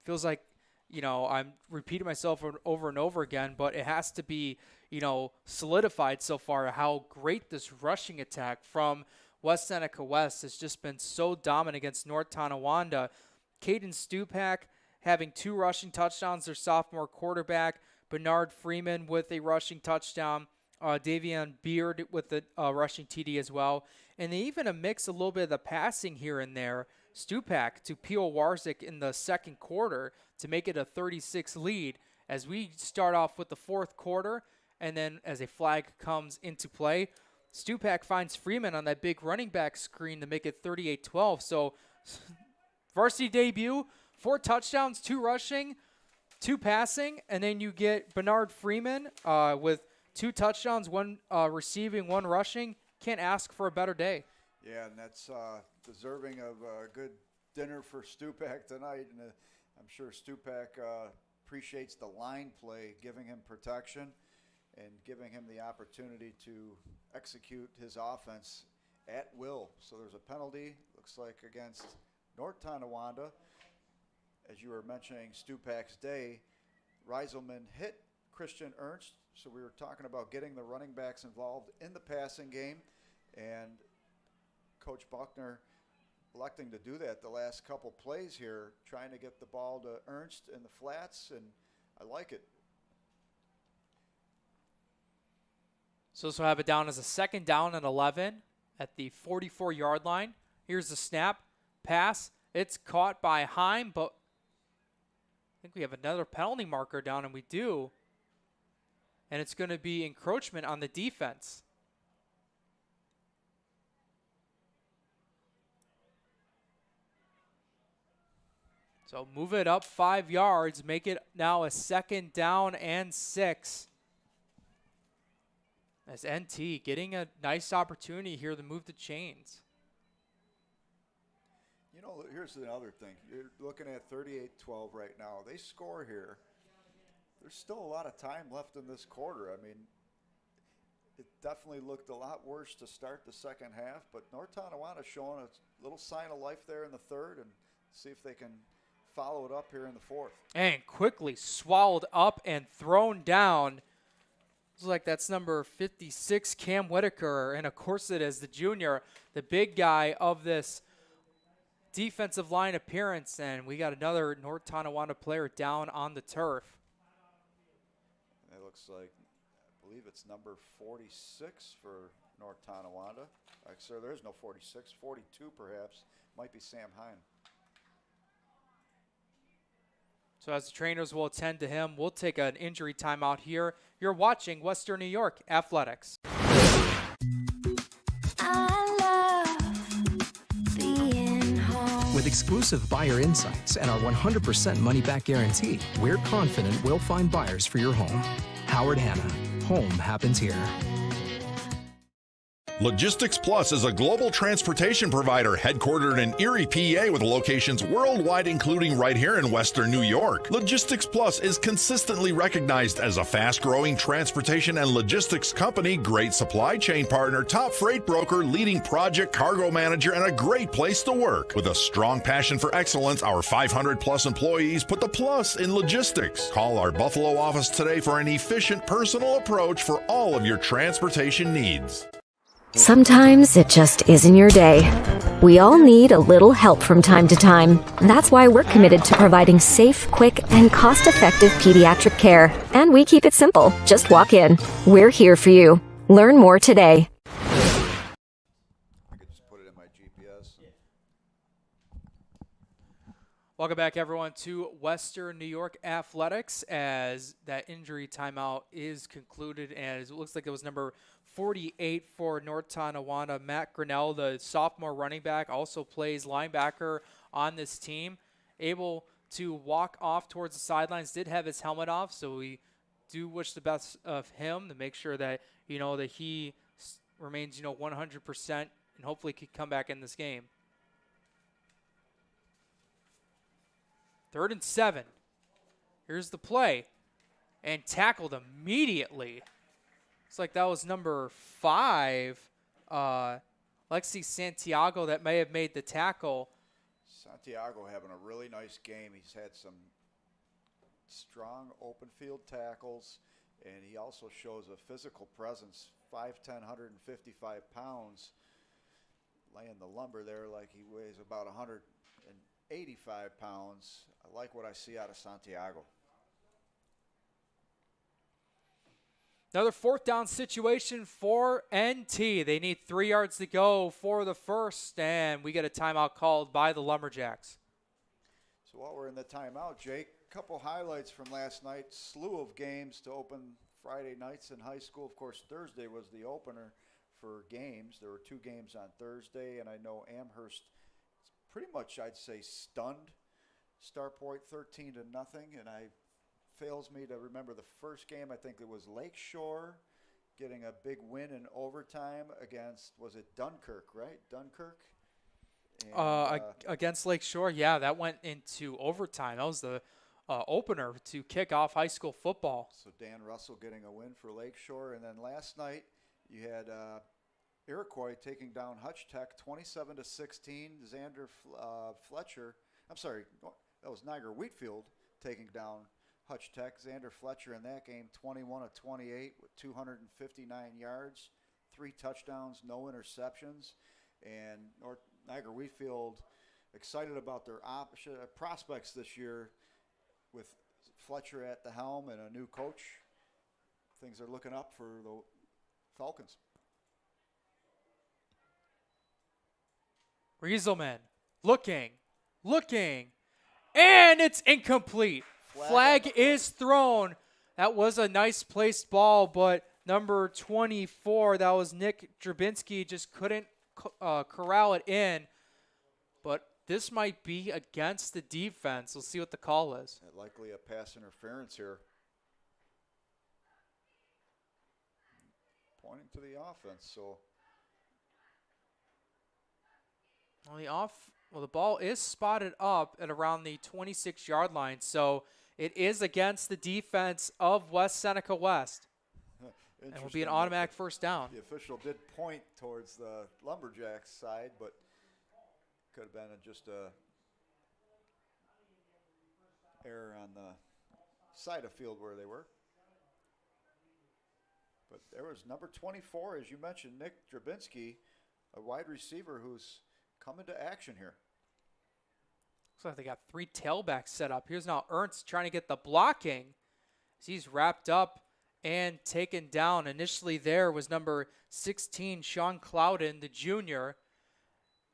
Speaker 2: feels like, you know, I'm repeating myself over and over again, but it has to be, you know, solidified so far how great this rushing attack from West Seneca West has just been so dominant against North Tonawanda. Caden Stupak having 2 rushing touchdowns, their sophomore quarterback. Bernard Freeman with a rushing touchdown. Davion Beard with a rushing TD as well. And they even mix a little bit of the passing here and there. Stupak to Pio Warzik in the second quarter to make it a 36 lead as we start off with the 4th quarter. And then as a flag comes into play, Stupak finds Freeman on that big running back screen to make it 38-12. So varsity debut, 4 touchdowns, 2 rushing, 2 passing. And then you get Bernard Freeman with 2 touchdowns, 1 receiving, 1 rushing. Can't ask for a better day.
Speaker 3: Yeah, and that's deserving of a good dinner for Stupak tonight. And I'm sure Stupak appreciates the line play, giving him protection and giving him the opportunity to execute his offense at will. So there's a penalty, looks like against North Tonawanda. As you were mentioning, Stupak's day, Rieselman hit Christian Ernst. So we were talking about getting the running backs involved in the passing game, and Coach Buckner electing to do that the last couple plays here, trying to get the ball to Ernst in the flats, and I like it.
Speaker 2: So this will have it down as a 2nd down and 11 at the 44-yard line. Here's the snap, pass. It's caught by Heim, but I think we have another penalty marker down, and we do. And it's going to be encroachment on the defense. So move it up 5 yards, make it now a 2nd down and 6. As NT getting a nice opportunity here to move the chains.
Speaker 3: You know, here's the other thing. You're looking at 38-12 right now. They score here. There's still a lot of time left in this quarter. I mean, it definitely looked a lot worse to start the second half, but North Tonawanda showing a little sign of life there in the third, and see if they can follow it up here in the fourth.
Speaker 2: And quickly swallowed up and thrown down. Looks like that's number 56, Cam Whitaker, and of course it is the junior, the big guy of this defensive line appearance, and we got another North Tonawanda player down on the turf.
Speaker 3: It looks like, I believe it's number 46 for North Tonawanda. Sir, there is no 46, 42 perhaps. Might be Sam Hine.
Speaker 2: So as the trainers will attend to him, we'll take an injury timeout here. You're watching Western New York Athletics.
Speaker 4: With exclusive buyer insights and our 100% money-back guarantee, we're confident we'll find buyers for your home. Howard Hanna. Home happens here.
Speaker 8: Logistics Plus is a global transportation provider headquartered in Erie, PA with locations worldwide, including right here in Western New York. Logistics Plus is consistently recognized as a fast-growing transportation and logistics company, great supply chain partner, top freight broker, leading project cargo manager, and a great place to work. With a strong passion for excellence, our 500-plus employees put the plus in logistics. Call our Buffalo office today for an efficient, personal approach for all of your transportation needs.
Speaker 5: Sometimes it just isn't your day. We all need a little help from time to time. That's why we're committed to providing safe, quick, and cost-effective pediatric care. And we keep it simple. Just walk in. We're here for you. Learn more today.
Speaker 3: I could just put it in my GPS.
Speaker 2: Welcome back, everyone, to Western New York Athletics as that injury timeout is concluded, and it looks like it was number 48 for North Tonawanda. Matt Grinnell, the sophomore running back, also plays linebacker on this team, able to walk off towards the sidelines, did have his helmet off, so we do wish the best of him to make sure that, that he remains, 100% and hopefully could come back in this game. 3rd and 7. Here's the play. And tackled immediately. Looks like that was number 5, Lexi Santiago, that may have made the tackle.
Speaker 3: Santiago having a really nice game. He's had some strong open field tackles, and he also shows a physical presence, 5'10", 155 pounds, laying the lumber there like he weighs about 185 pounds. I like what I see out of Santiago.
Speaker 2: Another 4th down situation for NT. They need 3 yards to go for the first, and we get a timeout called by the Lumberjacks.
Speaker 3: So while we're in the timeout, Jake, a couple highlights from last night. Slew of games to open Friday nights in high school. Of course, Thursday was the opener for games. There were 2 games on Thursday, and I know Amherst pretty much, I'd say, stunned Starpoint 13-0, and fails me to remember the first game. I think it was Lakeshore getting a big win in overtime against, was it Dunkirk, right? Dunkirk? And,
Speaker 2: against Lakeshore, yeah, that went into overtime. That was the opener to kick off high school football.
Speaker 3: So Dan Russell getting a win for Lakeshore. And then last night you had Iroquois taking down Hutch Tech 27-16. Xander Fletcher, I'm sorry, that was Niagara Wheatfield taking down Hutch Tech. Xander Fletcher in that game, 21 of 28 with 259 yards, 3 touchdowns, no interceptions. And Niagara Wheatfield excited about their prospects this year with Fletcher at the helm and a new coach. Things are looking up for the Falcons.
Speaker 2: Rieselman looking, and it's incomplete. Flag is thrown. That was a nice placed ball, but number 24, that was Nick Drabinski, just couldn't corral it in. But this might be against the defense. We'll see what the call is.
Speaker 3: Likely a pass interference here. pointing to the offense. So
Speaker 2: the ball is spotted up at around the 26-yard line, so it is against the defense of West Seneca West. And will be an automatic first down.
Speaker 3: The official did point towards the Lumberjacks side, but could have been just a error on the side of field where they were. But there was number 24, as you mentioned, Nick Drabinski, a wide receiver who's come into action here.
Speaker 2: Looks like they got 3 tailbacks set up. Here's now Ernst trying to get the blocking as he's wrapped up and taken down. Initially there was number 16, Sean Clouden, the junior,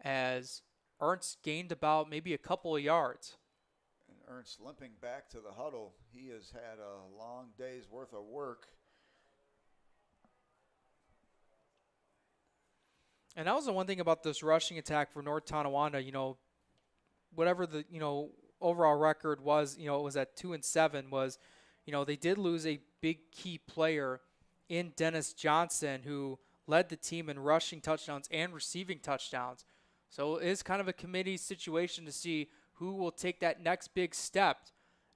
Speaker 2: as Ernst gained about maybe a couple of yards.
Speaker 3: And Ernst limping back to the huddle. He has had a long day's worth of work.
Speaker 2: And that was the one thing about this rushing attack for North Tonawanda. Whatever the overall record was, it was at 2-7. Was, they did lose a big key player in Dennis Johnson, who led the team in rushing touchdowns and receiving touchdowns. So it is kind of a committee situation to see who will take that next big step.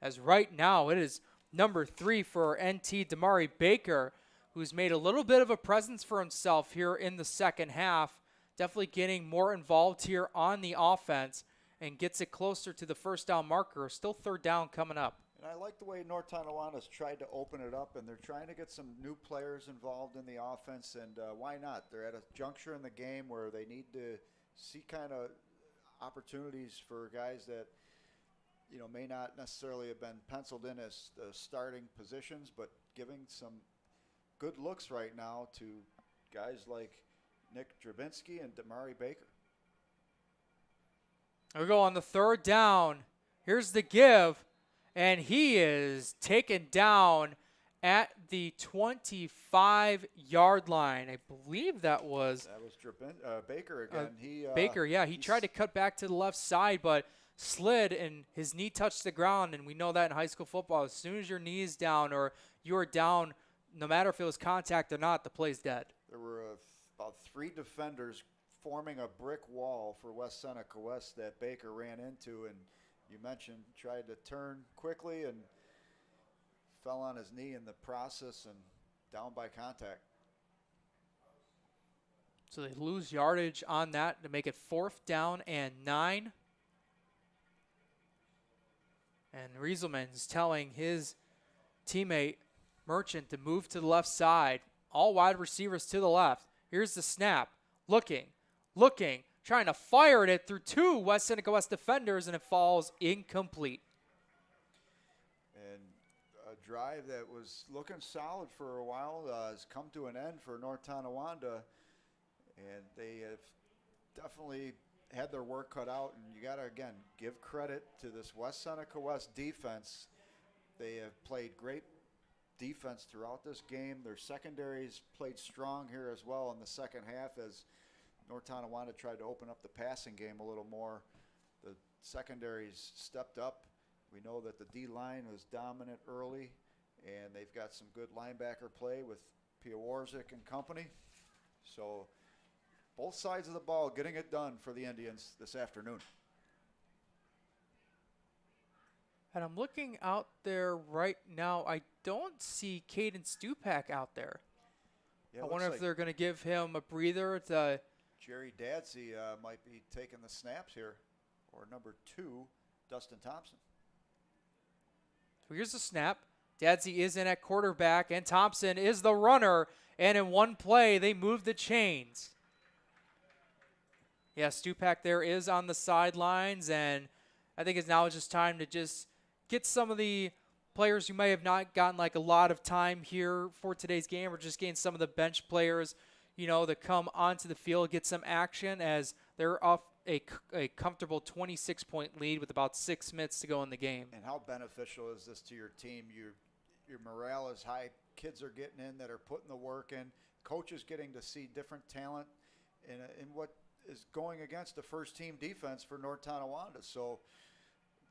Speaker 2: As right now it is number 3 for NT, Damari Baker, who's made a little bit of a presence for himself here in the second half. Definitely getting more involved here on the offense and gets it closer to the first down marker. Still third down coming up.
Speaker 3: And I like the way North Tonawanda's tried to open it up, and they're trying to get some new players involved in the offense, and why not? They're at a juncture in the game where they need to see kind of opportunities for guys that, may not necessarily have been penciled in as the starting positions, but giving some good looks right now to guys like Nick Drabinski and Damari Baker.
Speaker 2: We go on the third down. Here's the give, and he is taken down at the 25-yard line. I believe that was
Speaker 3: Baker again.
Speaker 2: Baker, yeah. He tried to cut back to the left side, but slid, and his knee touched the ground, and we know that in high school football, as soon as your knee is down or you're down, no matter if it was contact or not, the play's dead.
Speaker 3: There were about 3 defenders forming a brick wall for West Seneca West that Baker ran into, and you mentioned tried to turn quickly and fell on his knee in the process and down by contact.
Speaker 2: So they lose yardage on that to make it 4th down and 9. And Rieselman's telling his teammate Merchant to move to the left side. All wide receivers to the left. Here's the snap. Looking, trying to fire it through 2 West Seneca West defenders, and it falls incomplete.
Speaker 3: And a drive that was looking solid for a while has come to an end for North Tonawanda, and they have definitely had their work cut out. And you got to, again, give credit to this West Seneca West defense. They have played great defense throughout this game. Their secondaries played strong here as well in the second half as North Tonawanda tried to open up the passing game a little more. The secondaries stepped up. We know that the D-line was dominant early, and they've got some good linebacker play with Piowarczyk and company. So both sides of the ball getting it done for the Indians this afternoon.
Speaker 2: And I'm looking out there right now. I don't see Caden Stupak out there.
Speaker 3: Yeah,
Speaker 2: I wonder if they're going to give him a breather.
Speaker 3: Jerry Dadsey might be taking the snaps here, or number 2, Dustin Thompson.
Speaker 2: So here's the snap. Dadsey is in at quarterback, and Thompson is the runner. And in one play, they move the chains. Yeah, Stupak there is on the sidelines, and I think it's now just time to just get some of the players who may have not gotten like a lot of time here for today's game, or just getting some of the bench players, to come onto the field, get some action as they're off a comfortable 26-point lead with about 6 minutes to go in the game.
Speaker 3: And how beneficial is this to your team? Your morale is high. Kids are getting in that are putting the work in. Coaches getting to see different talent in what is going against the first-team defense for North Tonawanda. So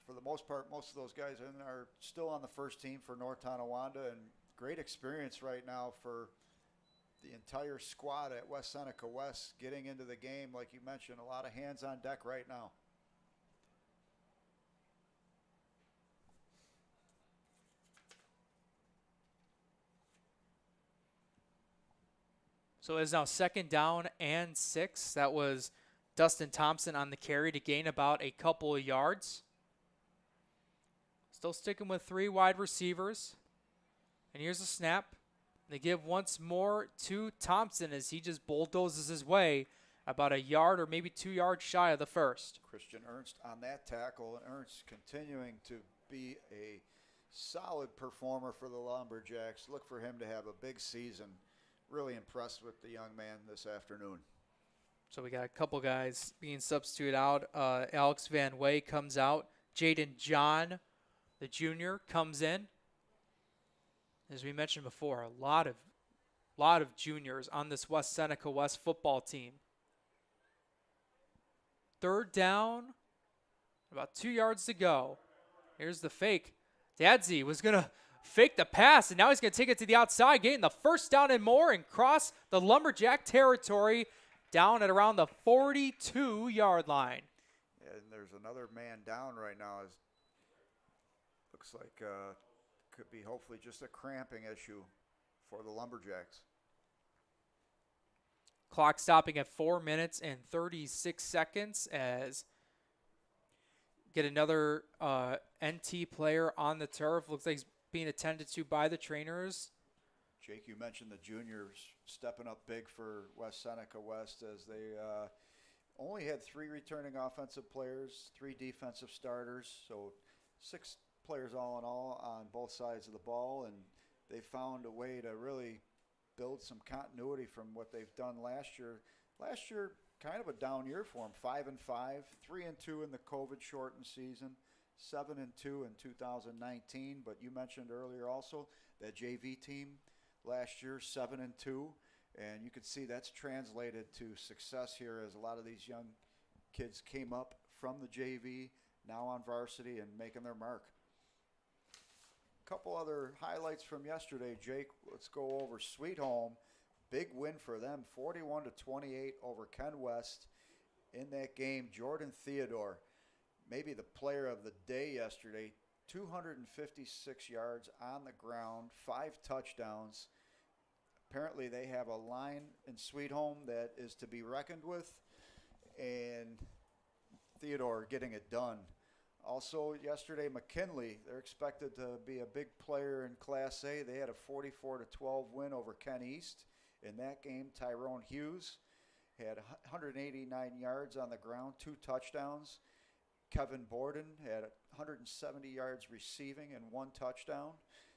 Speaker 3: for the most part, most of those guys are still on the first team for North Tonawanda, and great experience right now for the entire squad at West Seneca West getting into the game. Like you mentioned, a lot of hands on deck right now.
Speaker 2: So it is now 2nd down and 6. That was Dustin Thompson on the carry to gain about a couple of yards. Still sticking with 3 wide receivers. And here's a snap. They give once more to Thompson as he just bulldozes his way about a yard or maybe 2 yards shy of the first.
Speaker 3: Christian Ernst on that tackle, and Ernst continuing to be a solid performer for the Lumberjacks. Look for him to have a big season. Really impressed with the young man this afternoon.
Speaker 2: So we got a couple guys being substituted out. Alex Van Way comes out. Jaden John, the junior, comes in. As we mentioned before, a lot of juniors on this West Seneca West football team. 3rd down, about 2 yards to go. Here's the fake. Dadzi was going to fake the pass, and now he's going to take it to the outside, getting the 1st down and more, and cross the Lumberjack territory down at around the 42-yard line.
Speaker 3: And there's another man down right now. Looks like could be hopefully just a cramping issue for the Lumberjacks.
Speaker 2: Clock stopping at 4 minutes and 36 seconds as get another NT player on the turf. Looks like he's being attended to by the trainers.
Speaker 3: Jake, you mentioned the juniors stepping up big for West Seneca West as they only had 3 returning offensive players, 3 defensive starters, so 6 players all in all on both sides of the ball, and they found a way to really build some continuity from what they've done last year. Last year, kind of a down year for them, 5-5, 3-2 in the COVID-shortened season, 7-2 in 2019. But you mentioned earlier also that JV team last year, 7-2, and you could see that's translated to success here as a lot of these young kids came up from the JV, now on varsity and making their mark. Couple other highlights from yesterday, Jake. Let's go over Sweet Home. Big win for them, 41-28 over Ken West. In that game, Jordan Theodore, maybe the player of the day yesterday, 256 yards on the ground, 5 touchdowns. Apparently they have a line in Sweet Home that is to be reckoned with, and Theodore getting it done. Also yesterday, McKinley, they're expected to be a big player in Class A. They had a 44-12 win over Ken East. In that game, Tyrone Hughes had 189 yards on the ground, 2 touchdowns. Kevin Borden had 170 yards receiving and 1 touchdown.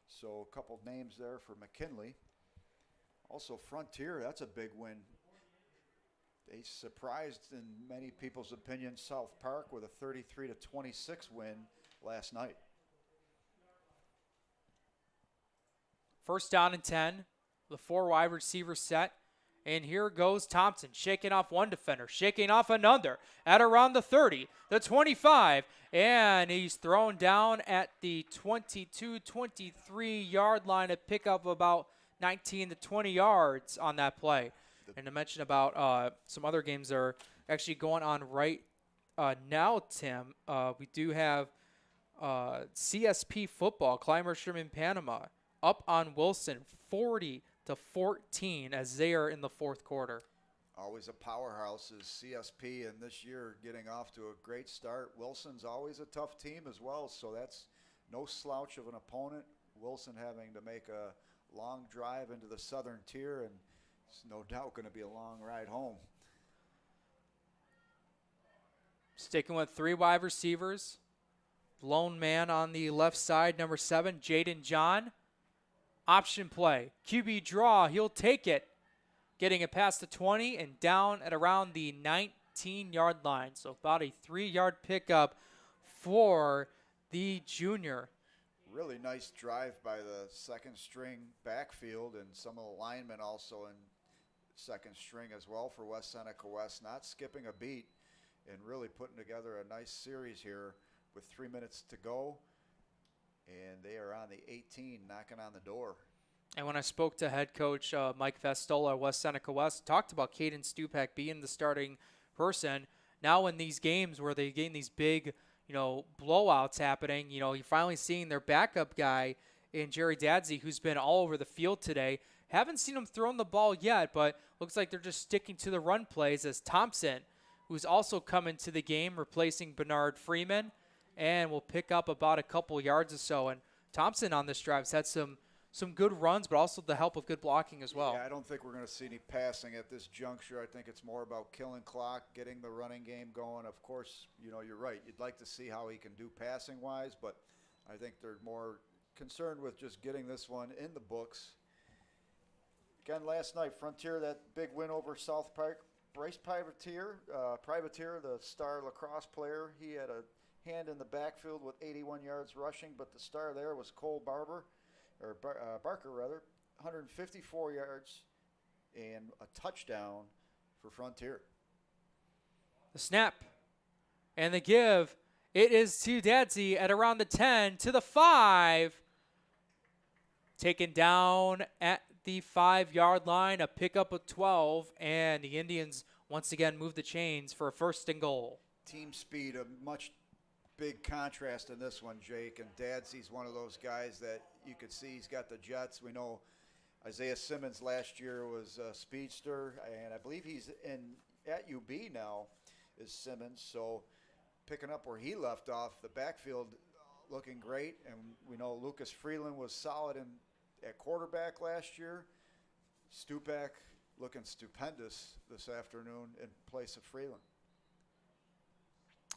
Speaker 3: So a couple names there for McKinley. Also Frontier, that's a big win. They surprised, in many people's opinion, South Park with a 33-26 win last night.
Speaker 2: 1st down and 10. The 4 wide receiver set. And here goes Thompson, shaking off one defender, shaking off another at around the 30, the 25, and he's thrown down at the 22-23-yard line to pick up about 19 to 20 yards on that play. And to mention about some other games that are actually going on right now, Tim, we do have CSP football, Climber Sherman Panama, up on Wilson, 40-14 as they are in the 4th quarter.
Speaker 3: Always a powerhouse is CSP, and this year getting off to a great start. Wilson's always a tough team as well, so that's no slouch of an opponent. Wilson having to make a long drive into the southern tier, and it's no doubt going to be a long ride home.
Speaker 2: Sticking with 3 wide receivers. Lone man on the left side, number 7, Jaden John. Option play, QB draw, he'll take it. Getting it past the 20 and down at around the 19-yard line. So about a 3-yard pickup for the junior.
Speaker 3: Really nice drive by the second string backfield, and some of the linemen also in second string as well for West Seneca West. Not skipping a beat and really putting together a nice series here with 3 minutes to go. And they are on the 18, knocking on the door.
Speaker 2: And when I spoke to head coach Mike Vestola, West Seneca West, talked about Caden Stupak being the starting person. Now in these games where they gain these big, blowouts happening, you're finally seeing their backup guy in Jerry Dadsey, who's been all over the field today. Haven't seen him throwing the ball yet, but looks like they're just sticking to the run plays as Thompson, who's also come into the game, replacing Bernard Freeman, and will pick up about a couple yards or so. And Thompson on this drive has had some good runs, but also the help of good blocking as well.
Speaker 3: Yeah, I don't think we're going to see any passing at this juncture. I think it's more about killing clock, getting the running game going. Of course, you're right. You'd like to see how he can do passing-wise, but I think they're more concerned with just getting this one in the books. Again, last night, Frontier, that big win over South Park. Bryce Privateer, the star lacrosse player, he had a hand in the backfield with 81 yards rushing, but the star there was Cole Barker, 154 yards and a touchdown for Frontier.
Speaker 2: The snap and the give. It is to Dadsey at around the 10 to the 5. Taken down at the 5-yard line, a pickup of 12, and the Indians once again move the chains for a 1st and goal.
Speaker 3: Team speed, a much big contrast in this one, Jake. And Dadsey's one of those guys that you could see he's got the jets. We know Isaiah Simmons last year was a speedster, and I believe he's at UB now is Simmons. So picking up where he left off, the backfield looking great. And we know Lucas Freeland was solid at quarterback last year. Stupak looking stupendous this afternoon in place of Freeland.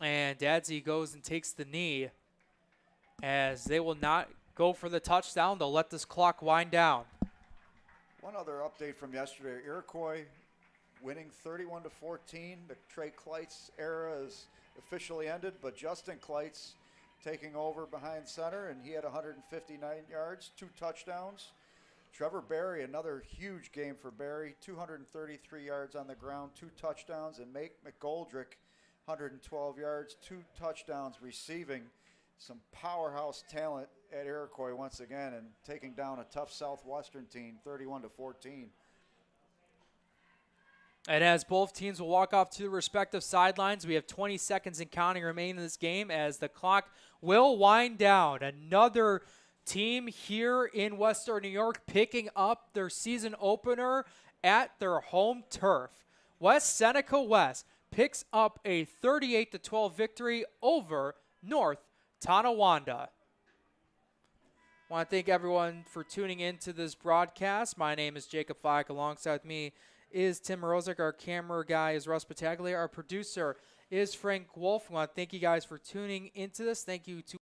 Speaker 2: And Dadsey goes and takes the knee as they will not go for the touchdown. They'll let this clock wind down.
Speaker 3: One other update from yesterday, Iroquois winning 31-14. The Trey Kleitz era is officially ended, but Justin Kleitz taking over behind center, and he had 159 yards, 2 touchdowns. Trevor Berry, another huge game for Berry, 233 yards on the ground, 2 touchdowns, and Make McGoldrick, 112 yards, 2 touchdowns receiving. Some powerhouse talent at Iroquois once again, and taking down a tough Southwestern team, 31-14.
Speaker 2: And as both teams will walk off to the respective sidelines, we have 20 seconds and counting remaining in this game as the clock will wind down. Another team here in Western New York picking up their season opener at their home turf. West Seneca West picks up a 38-12 victory over North Tonawanda. I want to thank everyone for tuning in to this broadcast. My name is Jacob Fike. Alongside with me is Tim Morozic. Our camera guy is Russ Battaglia. Our producer is Frank Wolf. I want to thank you guys for tuning into this. Thank you to